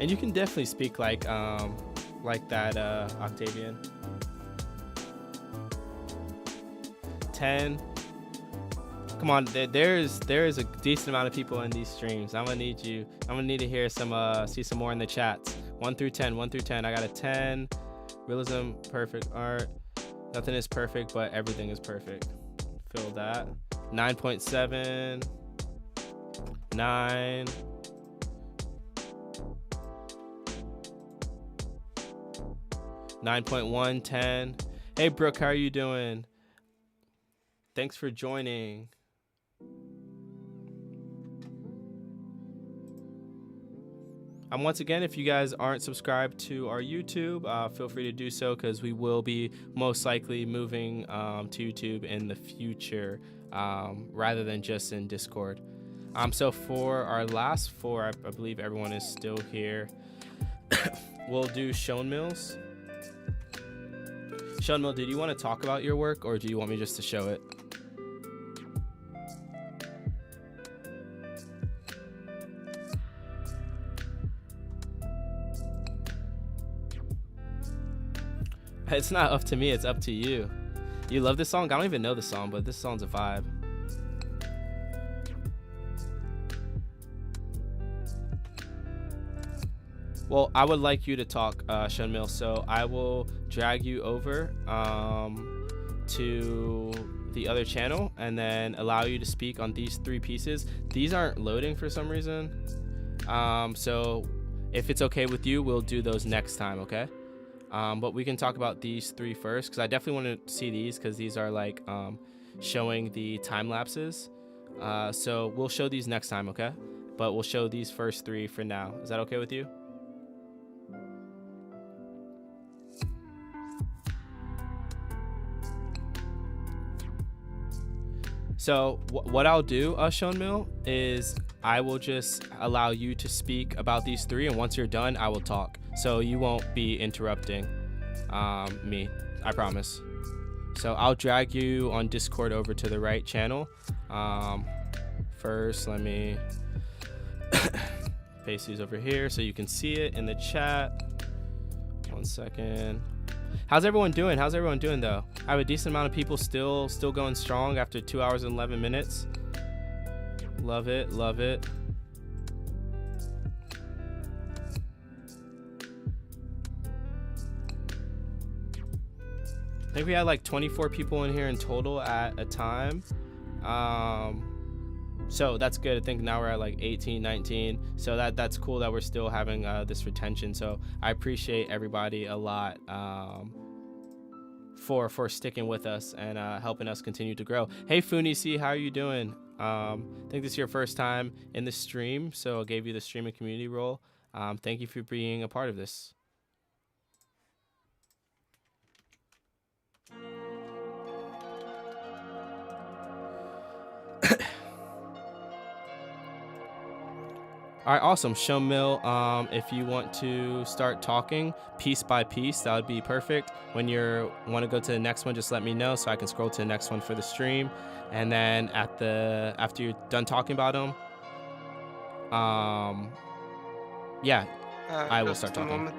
And you can definitely speak like that, Octavian. 10. Come on, there is a decent amount of people in these streams. I'm gonna need to hear see some more in the chats. 1 through 10. I got a 10. Realism, perfect art. Nothing is perfect, but everything is perfect. Feel that. 9.7. 9. 9.1, 10. Hey Brooke, how are you doing? Thanks for joining. Once again, if you guys aren't subscribed to our YouTube, feel free to do so, because we will be most likely moving to YouTube in the future, rather than just in Discord. So for our last 4, I believe everyone is still here. We'll do Shonmil's. Shonmil, did you want to talk about your work, or do you want me just to show it? It's not up to me, it's up to you. You love this song? I don't even know the song, but this song's a vibe. Well, I would like you to talk, Shonmil, so I will drag you over to the other channel and then allow you to speak on these 3 pieces. These aren't loading for some reason. So if it's okay with you, we'll do those next time, okay? But we can talk about these 3 first, because I definitely want to see these, because these are like showing the time lapses. So we'll show these next time, okay? But we'll show these first 3 for now. Is that okay with you? So what I'll do, Shonmil, is I will just allow you to speak about these 3, and once you're done, I will talk. So you won't be interrupting me, I promise. So I'll drag you on Discord over to the right channel. First, let me paste these over here so you can see it in the chat. 1 second. How's everyone doing? How's everyone doing though? I have a decent amount of people still going strong after 2 hours and 11 minutes. Love it, love it. I think we had like 24 people in here in total at a time. So that's good. I think now we're at like 18, 19. So that's cool that we're still having this retention. So I appreciate everybody a lot for sticking with us and helping us continue to grow. Hey Funisi, how are you doing? I think this is your first time in the stream, so I gave you the streaming community role. Thank you for being a part of this. All right, awesome. Shomil, if you want to start talking piece by piece, that would be perfect. When you want to go to the next one, just let me know so I can scroll to the next one for the stream. And then after you're done talking about them, yeah, I will start talking.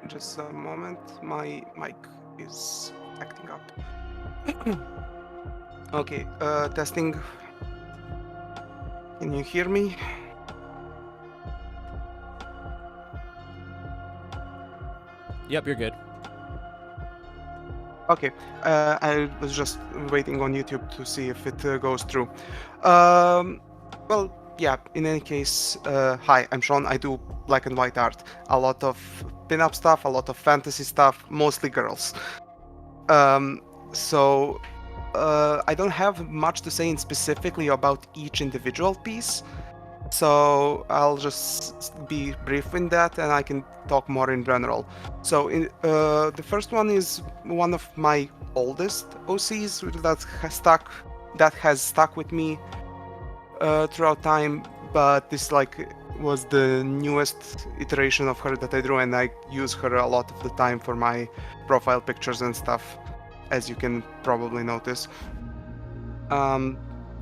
Just a moment. My mic is acting up. Okay, testing. Can you hear me? Yep, you're good. Okay, I was just waiting on YouTube to see if it goes through. Well, yeah, in any case, hi, I'm Sean. I do black and white art. A lot of pin-up stuff, a lot of fantasy stuff, mostly girls. So I don't have much to say specifically about each individual piece. So I'll just be brief in that, and I can talk more in general. So the first one is one of my oldest OCs that has stuck with me throughout time, but this was the newest iteration of her that I drew, and I use her a lot of the time for my profile pictures and stuff, as you can probably notice.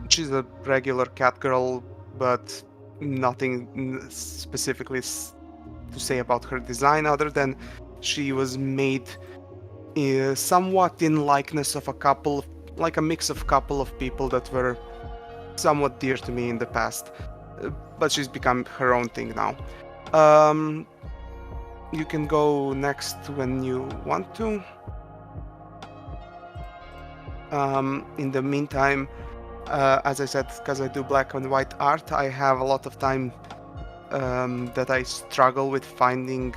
She's a regular cat girl, but nothing specifically to say about her design other than she was made somewhat in likeness of a mix of couple of people that were somewhat dear to me in the past, but she's become her own thing now. You can go next when you want to. In the meantime, as I said, because I do black and white art, I have a lot of time that I struggle with finding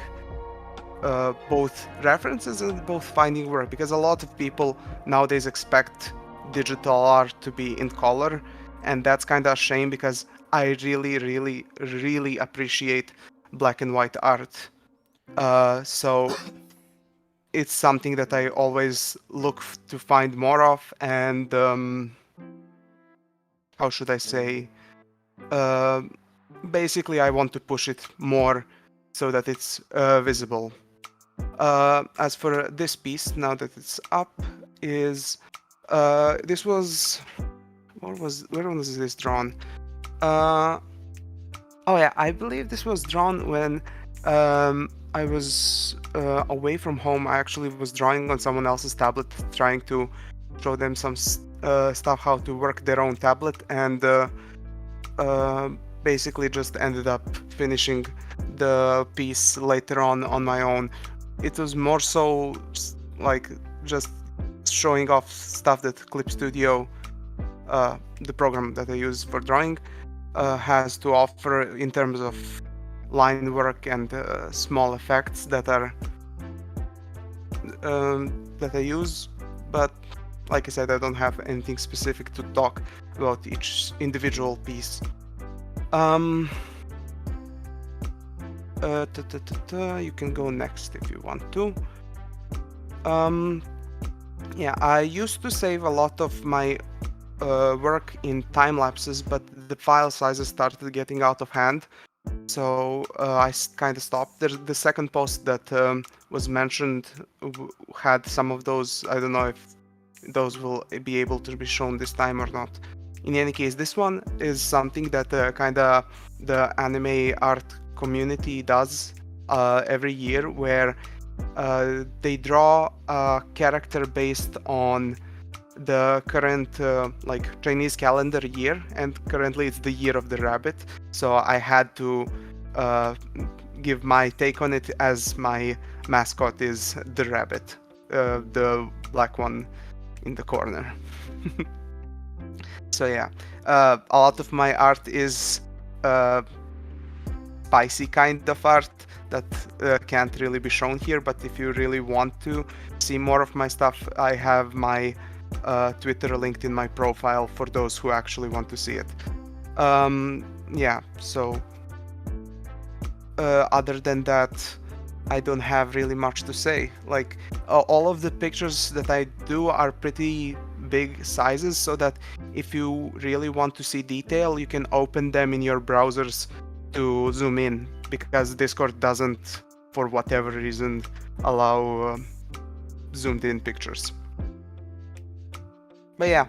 both references and both finding work, because a lot of people nowadays expect digital art to be in color, and that's kind of a shame because I really appreciate black and white art. So it's something that I always look to find more of, and how should I say? Basically, I want to push it more so that it's visible. As for this piece, now that it's up, is this was where was this drawn? Oh yeah, I believe this was drawn when I was away from home. I actually was drawing on someone else's tablet, trying to show them some stuff how to work their own tablet, and basically just ended up finishing the piece later on my own. It was more so like just showing off stuff that Clip Studio, the program that I use for drawing, has to offer in terms of line work and small effects that are that I use. But like I said, I don't have anything specific to talk about each individual piece. You can go next if you want to. Yeah, I used to save a lot of my work in time lapses, but the file sizes started getting out of hand, so I kind of stopped. The second post that was mentioned had some of those. I don't know if those will be able to be shown this time or not. In any case, this one is something that kind of the anime art community does every year, where they draw a character based on the current like Chinese calendar year, and currently it's the year of the rabbit. So I had to give my take on it, as my mascot is the rabbit, the black one in the corner. So yeah, a lot of my art is spicy kind of art that can't really be shown here, but if you really want to see more of my stuff, I have my Twitter linked in my profile for those who actually want to see it. Yeah, so other than that, I don't have really much to say. Like all of the pictures that I do are pretty big sizes, so that if you really want to see detail, you can open them in your browsers to zoom in, because Discord doesn't, for whatever reason, allow zoomed in pictures. But yeah,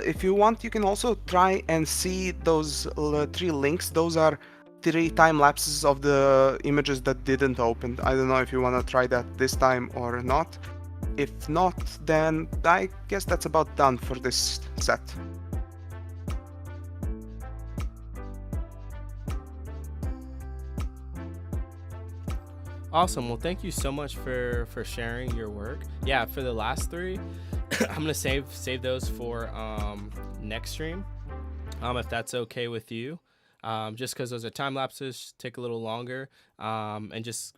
if you want, you can also try and see those 3 links. Those are 3 time lapses of the images that didn't open. I don't know if you want to try that this time or not. If not, then I guess that's about done for this set. Awesome. Well, thank you so much for sharing your work. Yeah, for the last 3, I'm gonna save those for next stream, if that's okay with you. Just because those are time lapses, take a little longer, and just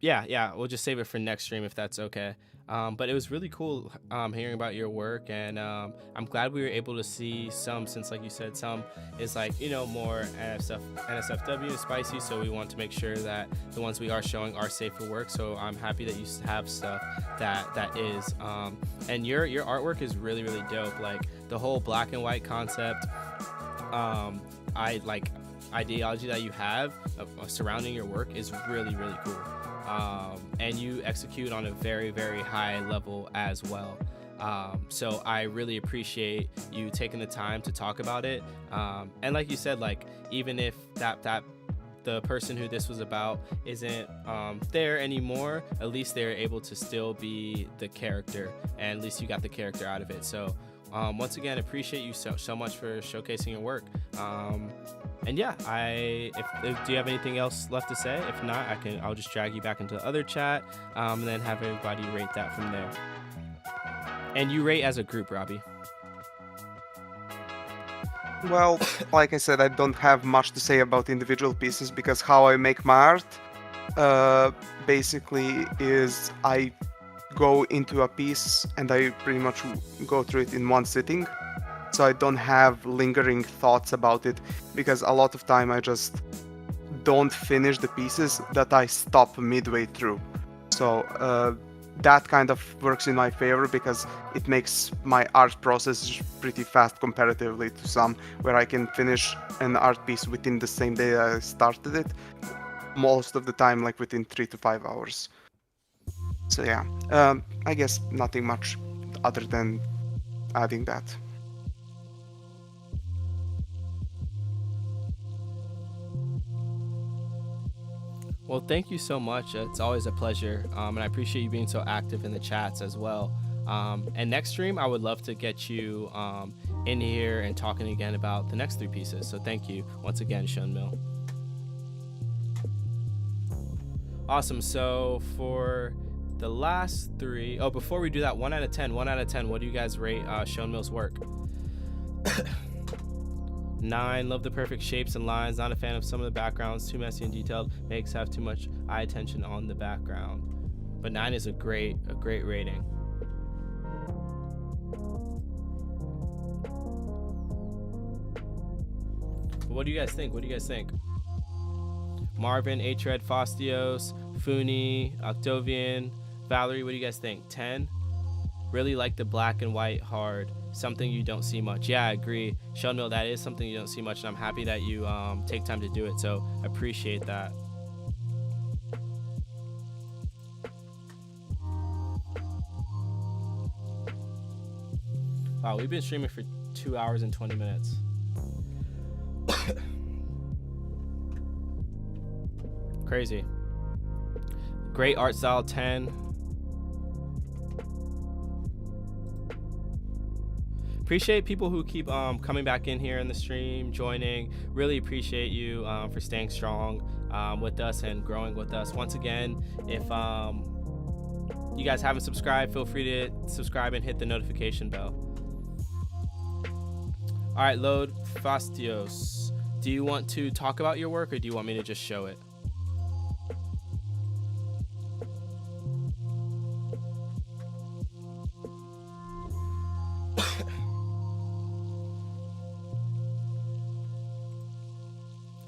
yeah, we'll just save it for next stream if that's okay. But it was really cool hearing about your work, and I'm glad we were able to see some, since like you said, some is like, you know, more NSFW spicy, so we want to make sure that the ones we are showing are safe for work. So I'm happy that you have stuff that is, and your artwork is really dope. Like the whole black and white concept, I like ideology that you have surrounding your work is really cool. And you execute on a very high level as well. So I really appreciate you taking the time to talk about it. And like you said, like even if that the person who this was about isn't there anymore, at least they're able to still be the character, and at least you got the character out of it. So once again, appreciate you so much for showcasing your work. And yeah, do you have anything else left to say? If not, I'll just drag you back into the other chat, and then have everybody rate that from there. And you rate as a group, Robbie. Well, like I said, I don't have much to say about individual pieces, because how I make my art basically is I go into a piece and I pretty much go through it in one sitting. So I don't have lingering thoughts about it, because a lot of time I just don't finish the pieces that I stop midway through. So that kind of works in my favor, because it makes my art process pretty fast comparatively to some, where I can finish an art piece within the same day I started it, most of the time like within 3 to 5 hours. So yeah, I guess nothing much other than adding that. Well, thank you so much. It's always a pleasure, and I appreciate you being so active in the chats as well. And next stream, I would love to get you in here and talking again about the next 3 pieces. So thank you once again, Shunmil. Awesome. So for the last 3, before we do that, 1 out of 10, what do you guys rate Shunmil's work? 9, love the perfect shapes and lines, not a fan of some of the backgrounds, too messy and detailed, makes have too much eye attention on the background. But 9 is a great rating. But what do you guys think? Marvin, Atred, Fostios, Funi, Octovian, Valerie, what do you guys think? 10? Really like the black and white hard. Something you don't see much. Yeah, I agree. Shunmil, that is something you don't see much, and I'm happy that you take time to do it, so appreciate that. Wow, we've been streaming for 2 hours and 20 minutes. Crazy. Great art style, 10. Appreciate people who keep coming back in here in the stream, joining. Really appreciate you for staying strong with us and growing with us. Once again, if you guys haven't subscribed, feel free to subscribe and hit the notification bell. All right, Load Fastios. Do you want to talk about your work or do you want me to just show it?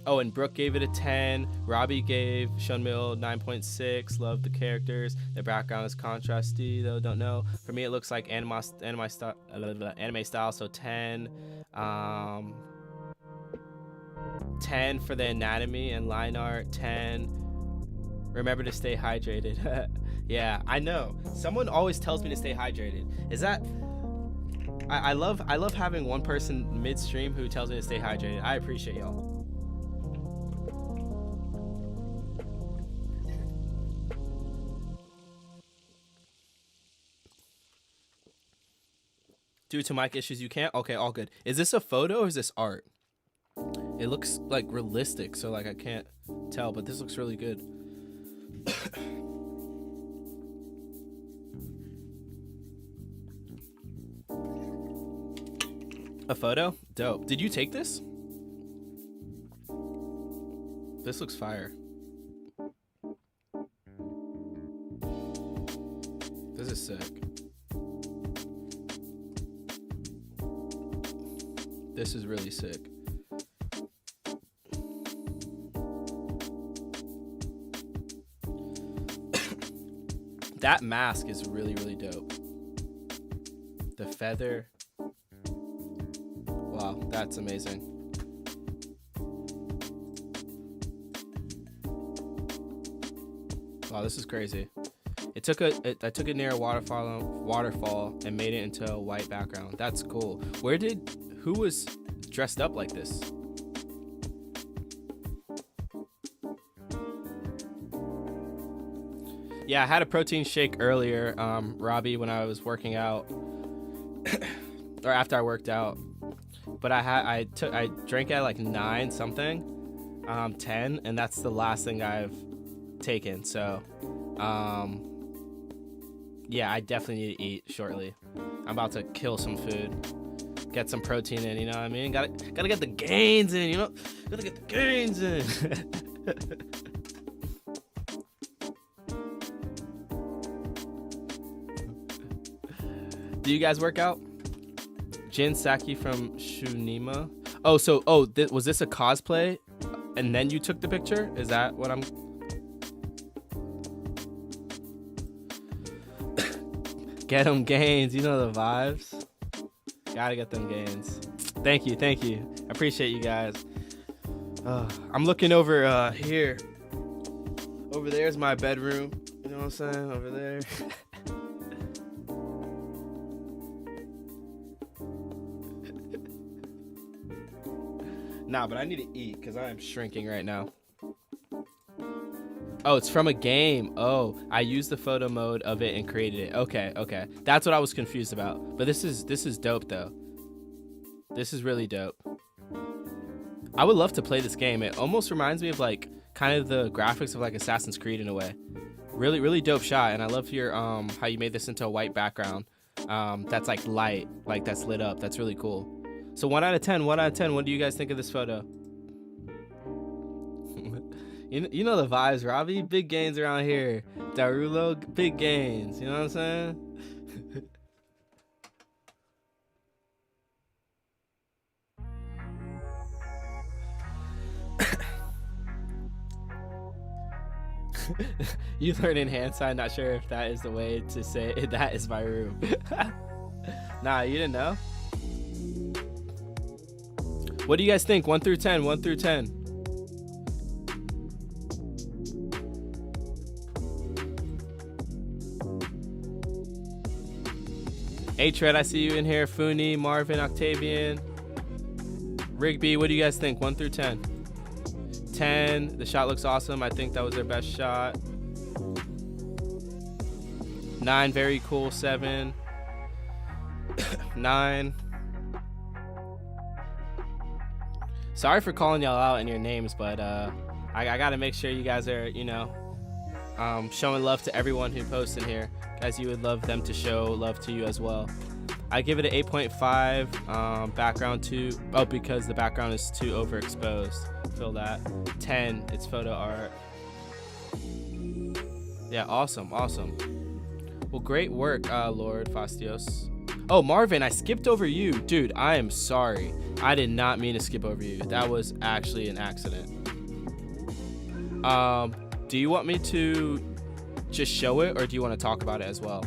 Oh, and Brooke gave it a 10. Robbie gave Shunmil 9.6. Love the characters. The background is contrasty, though. Don't know. For me, it looks like anime style, so 10. 10 for the anatomy and line art. 10. Remember to stay hydrated. Yeah, I know. Someone always tells me to stay hydrated. Is that? I love having one person midstream who tells me to stay hydrated. I appreciate y'all. Due to mic issues, you can't? Okay, all good. Is this a photo or is this art? It looks like realistic, so like I can't tell, but this looks really good. A photo? Dope. Did you take this? This looks fire. This is sick. This is really sick. That mask is really, really dope. The feather. Wow, that's amazing. Wow, this is crazy. I took it near a waterfall and made it into a white background. That's cool. Who was dressed up like this? Yeah, I had a protein shake earlier, Robbie, when I was working out, or after I worked out. But I drank at like 9 something, 10, and that's the last thing I've taken. So, yeah, I definitely need to eat shortly. I'm about to kill some food. Get some protein in, you know what I mean? Gotta get the gains in, you know? Gotta get the gains in. Do you guys work out? Jin Saki from Shunima. Oh, so was this a cosplay and then you took the picture? Is that what I'm... Get them gains, you know the vibes. Gotta get them gains. Thank you. I appreciate you guys. I'm looking over here. Over there's my bedroom. You know what I'm saying? Over there. Nah, but I need to eat because I am shrinking right now. Oh, it's from a game. Oh, I used the photo mode of it and created it. Okay. That's what I was confused about. But this is dope though. This is really dope. I would love to play this game. It almost reminds me of like kind of the graphics of like Assassin's Creed in a way. Really, really dope shot. And I love your how you made this into a white background. That's like light, like that's lit up. That's really cool. So 1 out of 10. What do you guys think of this photo? You know the vibes, Robbie. Big gains around here. Darulo, big gains. You know what I'm saying? You learn in hand sign. Not sure if that is the way to say it. That is my room. Nah, you didn't know? What do you guys think? 1 through 10. 1 through 10. H-Red, I see you in here. Funi, Marvin, Octavian. Rigby, what do you guys think? 1 through 10. 10, the shot looks awesome. I think that was their best shot. 9, very cool. 7. 9. Sorry for calling y'all out in your names, but I gotta make sure you guys are, you know, showing love to everyone who posts in here, as you would love them to show love to you as well. I give it an 8.5. Background 2. Oh, because the background is too overexposed. Feel that. 10. It's photo art. Yeah, awesome, awesome. Well, great work, Lord Fastios. Oh, Marvin, I skipped over you. Dude, I am sorry. I did not mean to skip over you. That was actually an accident. Do you want me to just show it, or do you want to talk about it as well?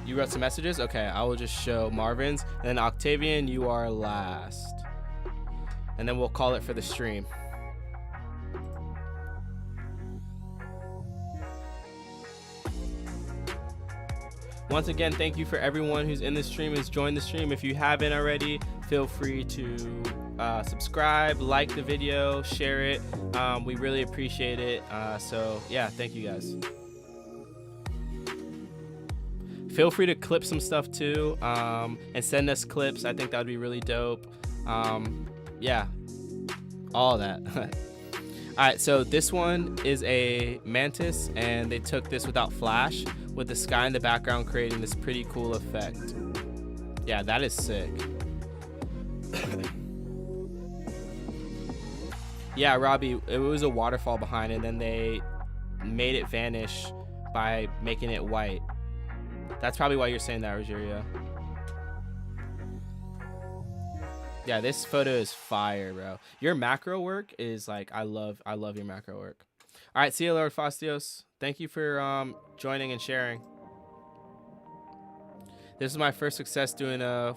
You wrote some messages? Okay, I will just show Marvin's. And then Octavian, you are last. And then we'll call it for the stream. Once again, thank you for everyone who's in the stream, who's joined the stream. If you haven't already, feel free to subscribe, like the video, share it. We really appreciate it. So yeah, thank you guys. Feel free to clip some stuff too, and send us clips. I think that would be really dope. Yeah, all that. All right, so this one is a mantis, and they took this without flash, with the sky in the background creating this pretty cool effect. Yeah, that is sick. Yeah, Robbie, it was a waterfall behind, and then they made it vanish by making it white. That's probably why you're saying that, Rogerio. Yeah, this photo is fire, bro. Your macro work is like, I love your macro work. All right, see you, Lord Fastios. Thank you for joining and sharing. This is my first success doing a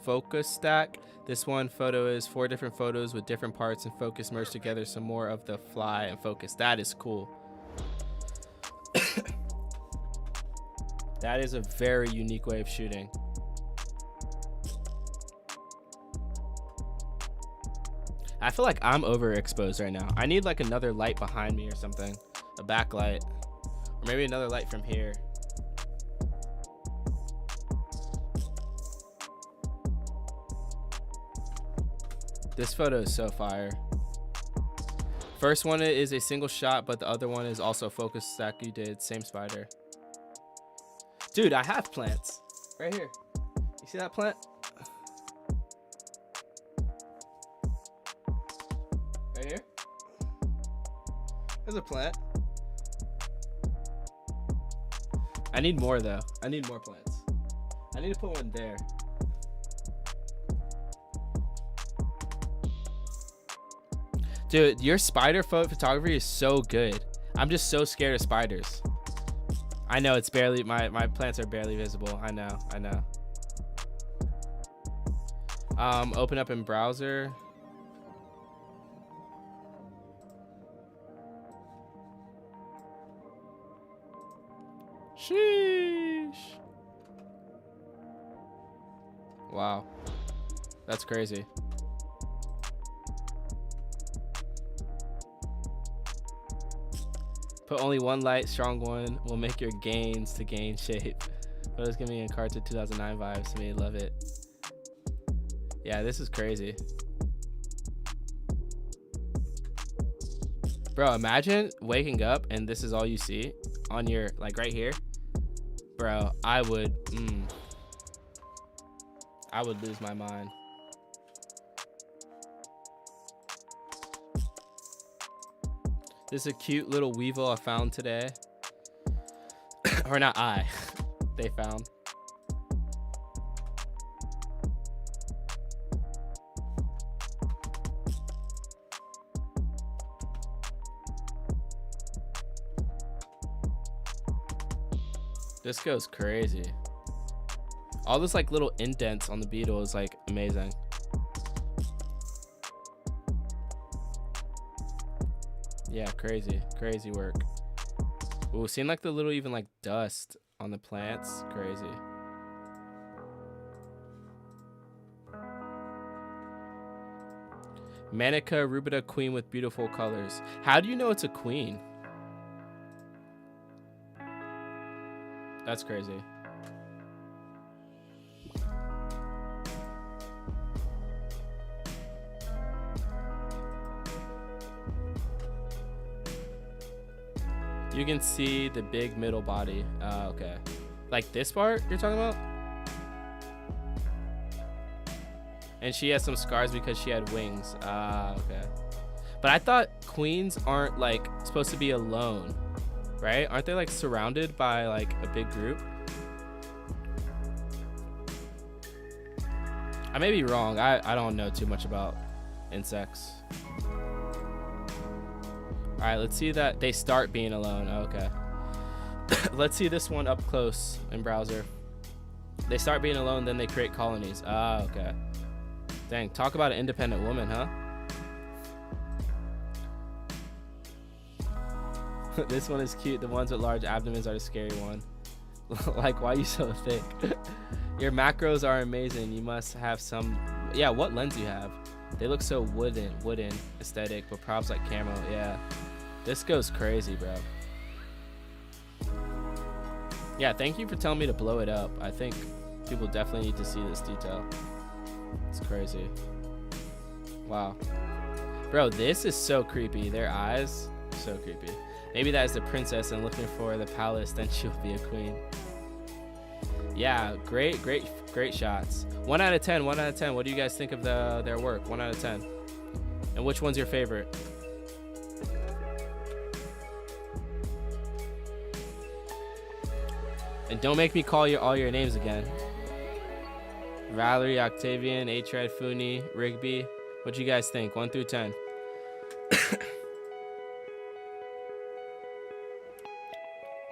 focus stack. This one photo is 4 different photos with different parts and focus merged together, some more of the fly and focus. That is cool. That is a very unique way of shooting. I feel like I'm overexposed right now. I need like another light behind me or something. A backlight. Or maybe another light from here. This photo is so fire. First one is a single shot, but the other one is also a focus stack you did. Same spider. Dude, I have plants. Right here. You see that plant? Right here? There's a plant. I need more though. I need more plants. I need to put one there. Dude, your spider photography is so good. I'm just so scared of spiders. I know it's barely, my plants are barely visible. I know. Open up in browser. Sheesh. Wow. That's crazy. Put only one light, strong one will make your gains to gain shape. Photos give me a Cartoon 2009 vibes to me, love it. Yeah, this is crazy. Bro, imagine waking up and this is all you see on your, like right here. Bro, I would lose my mind. This is a cute little weevil I found today. Or not I, they found. This goes crazy. All those like little indents on the beetle is like amazing. Yeah, crazy work. Ooh, seeing like the little even like dust on the plants, crazy. Manica rubida queen with beautiful colors. How do you know it's a queen? That's crazy. You can see the big middle body. Okay. Like this part you're talking about? And she has some scars because she had wings. Okay. But I thought queens aren't like supposed to be alone, right? Aren't they like surrounded by like a big group? I may be wrong. I don't know too much about insects. All right, let's see that they start being alone. Okay. Let's see this one up close in browser. They start being alone, then they create colonies. Okay. Dang, talk about an independent woman, huh? This one is cute. The ones with large abdomens are the scary one. Like, why are you so thick? Your macros are amazing. You must have some... Yeah, what lens do you have? They look so wooden aesthetic, but props like camo. Yeah. This goes crazy, bro. Yeah, thank you for telling me to blow it up. I think people definitely need to see this detail. It's crazy. Wow. Bro, this is so creepy. Their eyes, so creepy. Maybe that is the princess and looking for the palace, then she'll be a queen. Yeah, great shots. 1 out of 10, 1 out of 10. What do you guys think of their work? 1 out of 10. And which one's your favorite? And don't make me call you all your names again. Valerie, Octavian, H-Red, Funi, Rigby. What do you guys think? 1 through 10.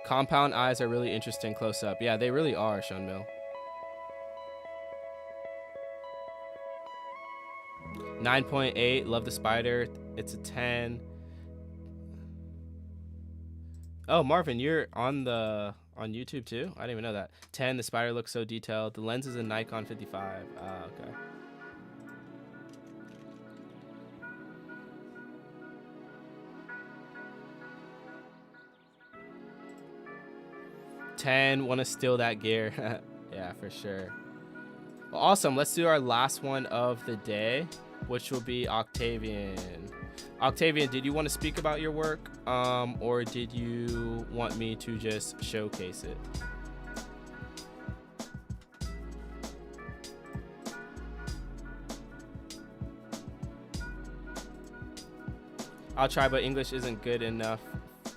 Compound eyes are really interesting close up. Yeah, they really are, Sean Mill. 9.8. Love the spider. It's a 10. Oh, Marvin, you're on YouTube too? I didn't even know that. 10, the spider looks so detailed. The lens is a Nikon 55. Okay. $10, want to steal that gear. Yeah, for sure. Well, awesome. Let's do our last one of the day, which will be Octavian. Octavian, did you want to speak about your work, or did you want me to just showcase it? I'll try, but English isn't good enough.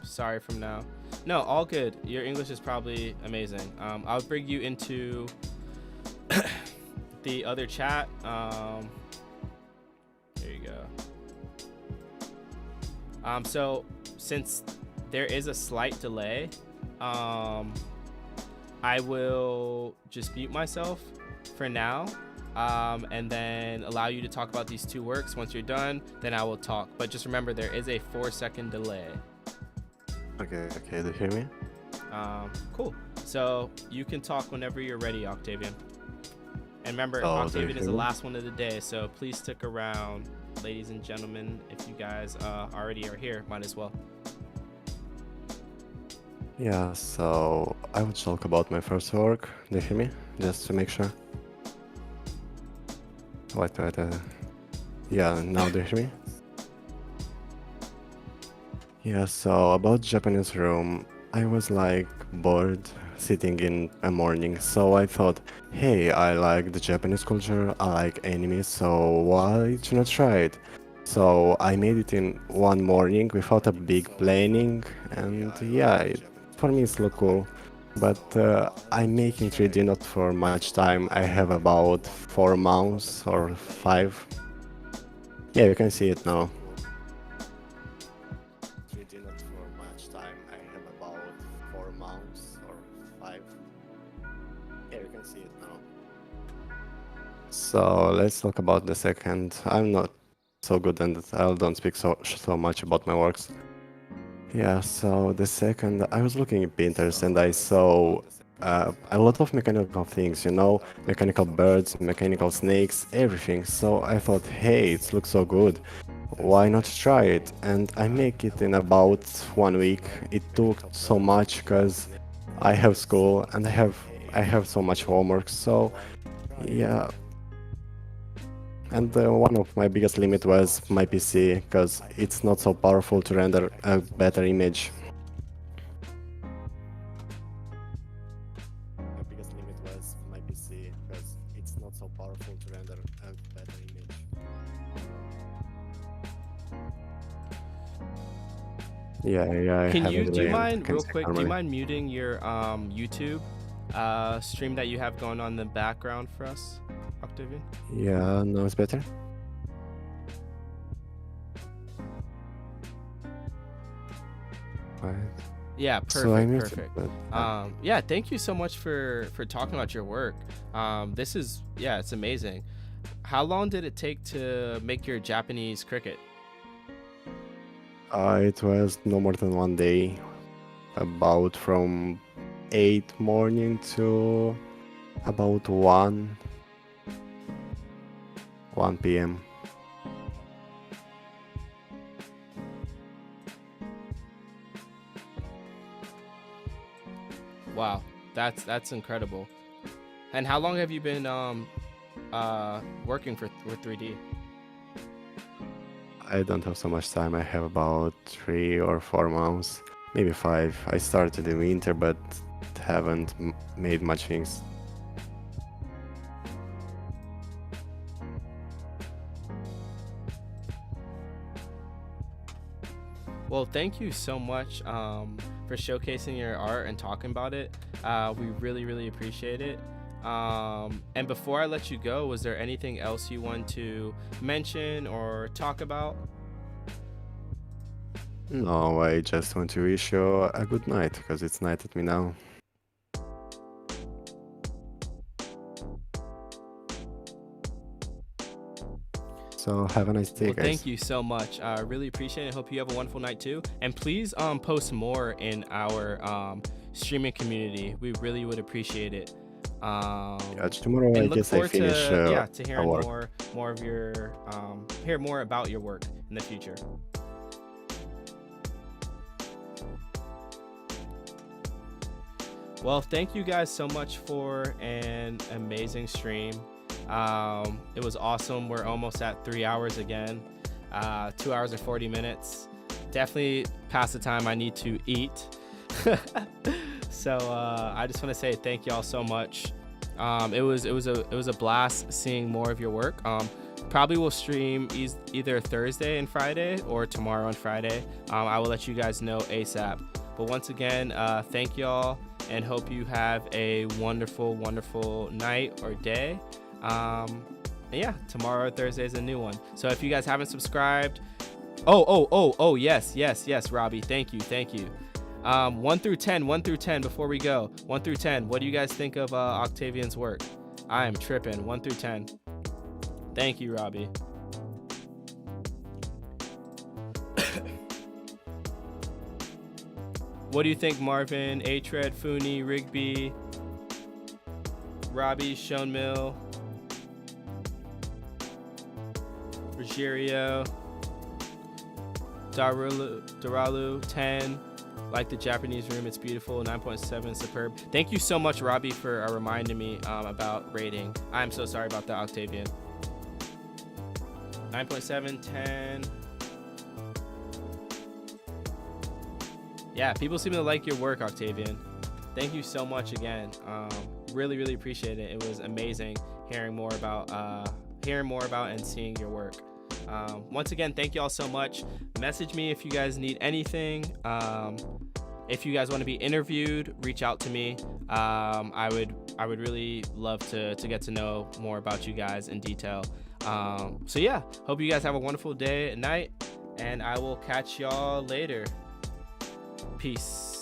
Sorry from now. No, all good. Your English is probably amazing. I'll bring you into the other chat. There you go. So since there is a slight delay, I will just mute myself for now, and then allow you to talk about these two works. Once you're done, then I will talk. But just remember, there is a 4-second delay. Okay, do you hear me? Cool. So you can talk whenever you're ready, Octavian. And remember, Oh, Octavian is the okay. last one of the day, so please stick around, ladies and gentlemen. If you guys already are here, might as well. Yeah, so I would talk about my first work. Do you hear me? Just to make sure. Wait. Yeah, now do you hear me? Yeah, so about Japanese room, I was like bored sitting in a morning, so I thought, hey, I like the Japanese culture, I like anime, so why to not try it? So I made it in one morning without a big planning, and yeah, for me it's look cool. But I'm making 3D not for much time. I have about 4 months or 5. Yeah, you can see it now. 3D not for much time. I have about 4 months or 5. Yeah, you can see it now. So let's talk about the second. I'm not so good and I don't speak so much about my works. Yeah, so the second I was looking at Pinterest and I saw a lot of mechanical things, you know, mechanical birds, mechanical snakes, everything. So I thought, hey, it looks so good. Why not try it? And I make it in about 1 week. It took so much because I have school and I have so much homework. So yeah, and one of my biggest limit was my PC because it's not so powerful to render a better image. My biggest limit was my PC because it's not so powerful to render a better image. Yeah, I Can have you a do delay you and mind can real see quick? Do you normally. mind muting your YouTube stream that you have going on in the background for us, Octavian? Yeah, now it's better. Right. Yeah, So I perfect, muted, perfect. but Yeah, thank you so much for talking about your work. This is yeah, it's amazing. How long did it take to make your Japanese cricket? it was no more than 1 day, about from 8 morning to about 1 p.m. Wow, that's incredible. And how long have you been working with 3D? I don't have so much time. I have about 3 or 4 months, maybe 5. I started in winter, but haven't made much things. Well, thank you so much for showcasing your art and talking about it. We really, really appreciate it. And before I let you go, was there anything else you want to mention or talk about? No, I just want to wish you a good night, because it's night at me now. So have a nice day, Well, guys. thank you so much. I really appreciate it. Hope you have a wonderful night too. And please post more in our streaming community. We really would appreciate it. Yeah, tomorrow I And look guess I forward finish to our hearing work. more of your hear more about your work in the future. Well, thank you guys so much for an amazing stream. It was awesome. We're almost at 3 hours again, 2 hours and 40 minutes. Definitely past the time I need to eat. So I just want to say thank y'all so much. It was a blast seeing more of your work. Probably will stream either Thursday and Friday or tomorrow and Friday. I will let you guys know ASAP. But once again, thank y'all and hope you have a wonderful, wonderful night or day. And yeah, tomorrow or Thursday is a new one. So if you guys haven't subscribed, oh, yes, Robbie, thank you. 1 through 10 before we go. 1 through 10. What do you guys think of Octavian's work? I am tripping. 1 through 10. Thank you, Robbie. What do you think, Marvin, Atred, Funi, Rigby, Robbie, Shonmill, Rogerio, Daralu, 10. Like the Japanese room, it's beautiful. 9.7, superb. Thank you so much, Robbie, for reminding me about rating. I'm so sorry about that, Octavian. 9.7, 10. Yeah, people seem to like your work, Octavian. Thank you so much again. Really, really appreciate it. It was amazing hearing more about and seeing your work. Once again, thank you all so much. Message me if you guys need anything. If you guys want to be interviewed, reach out to me. I would really love to get to know more about you guys in detail. So yeah, hope you guys have a wonderful day and night, and I will catch y'all later. Peace.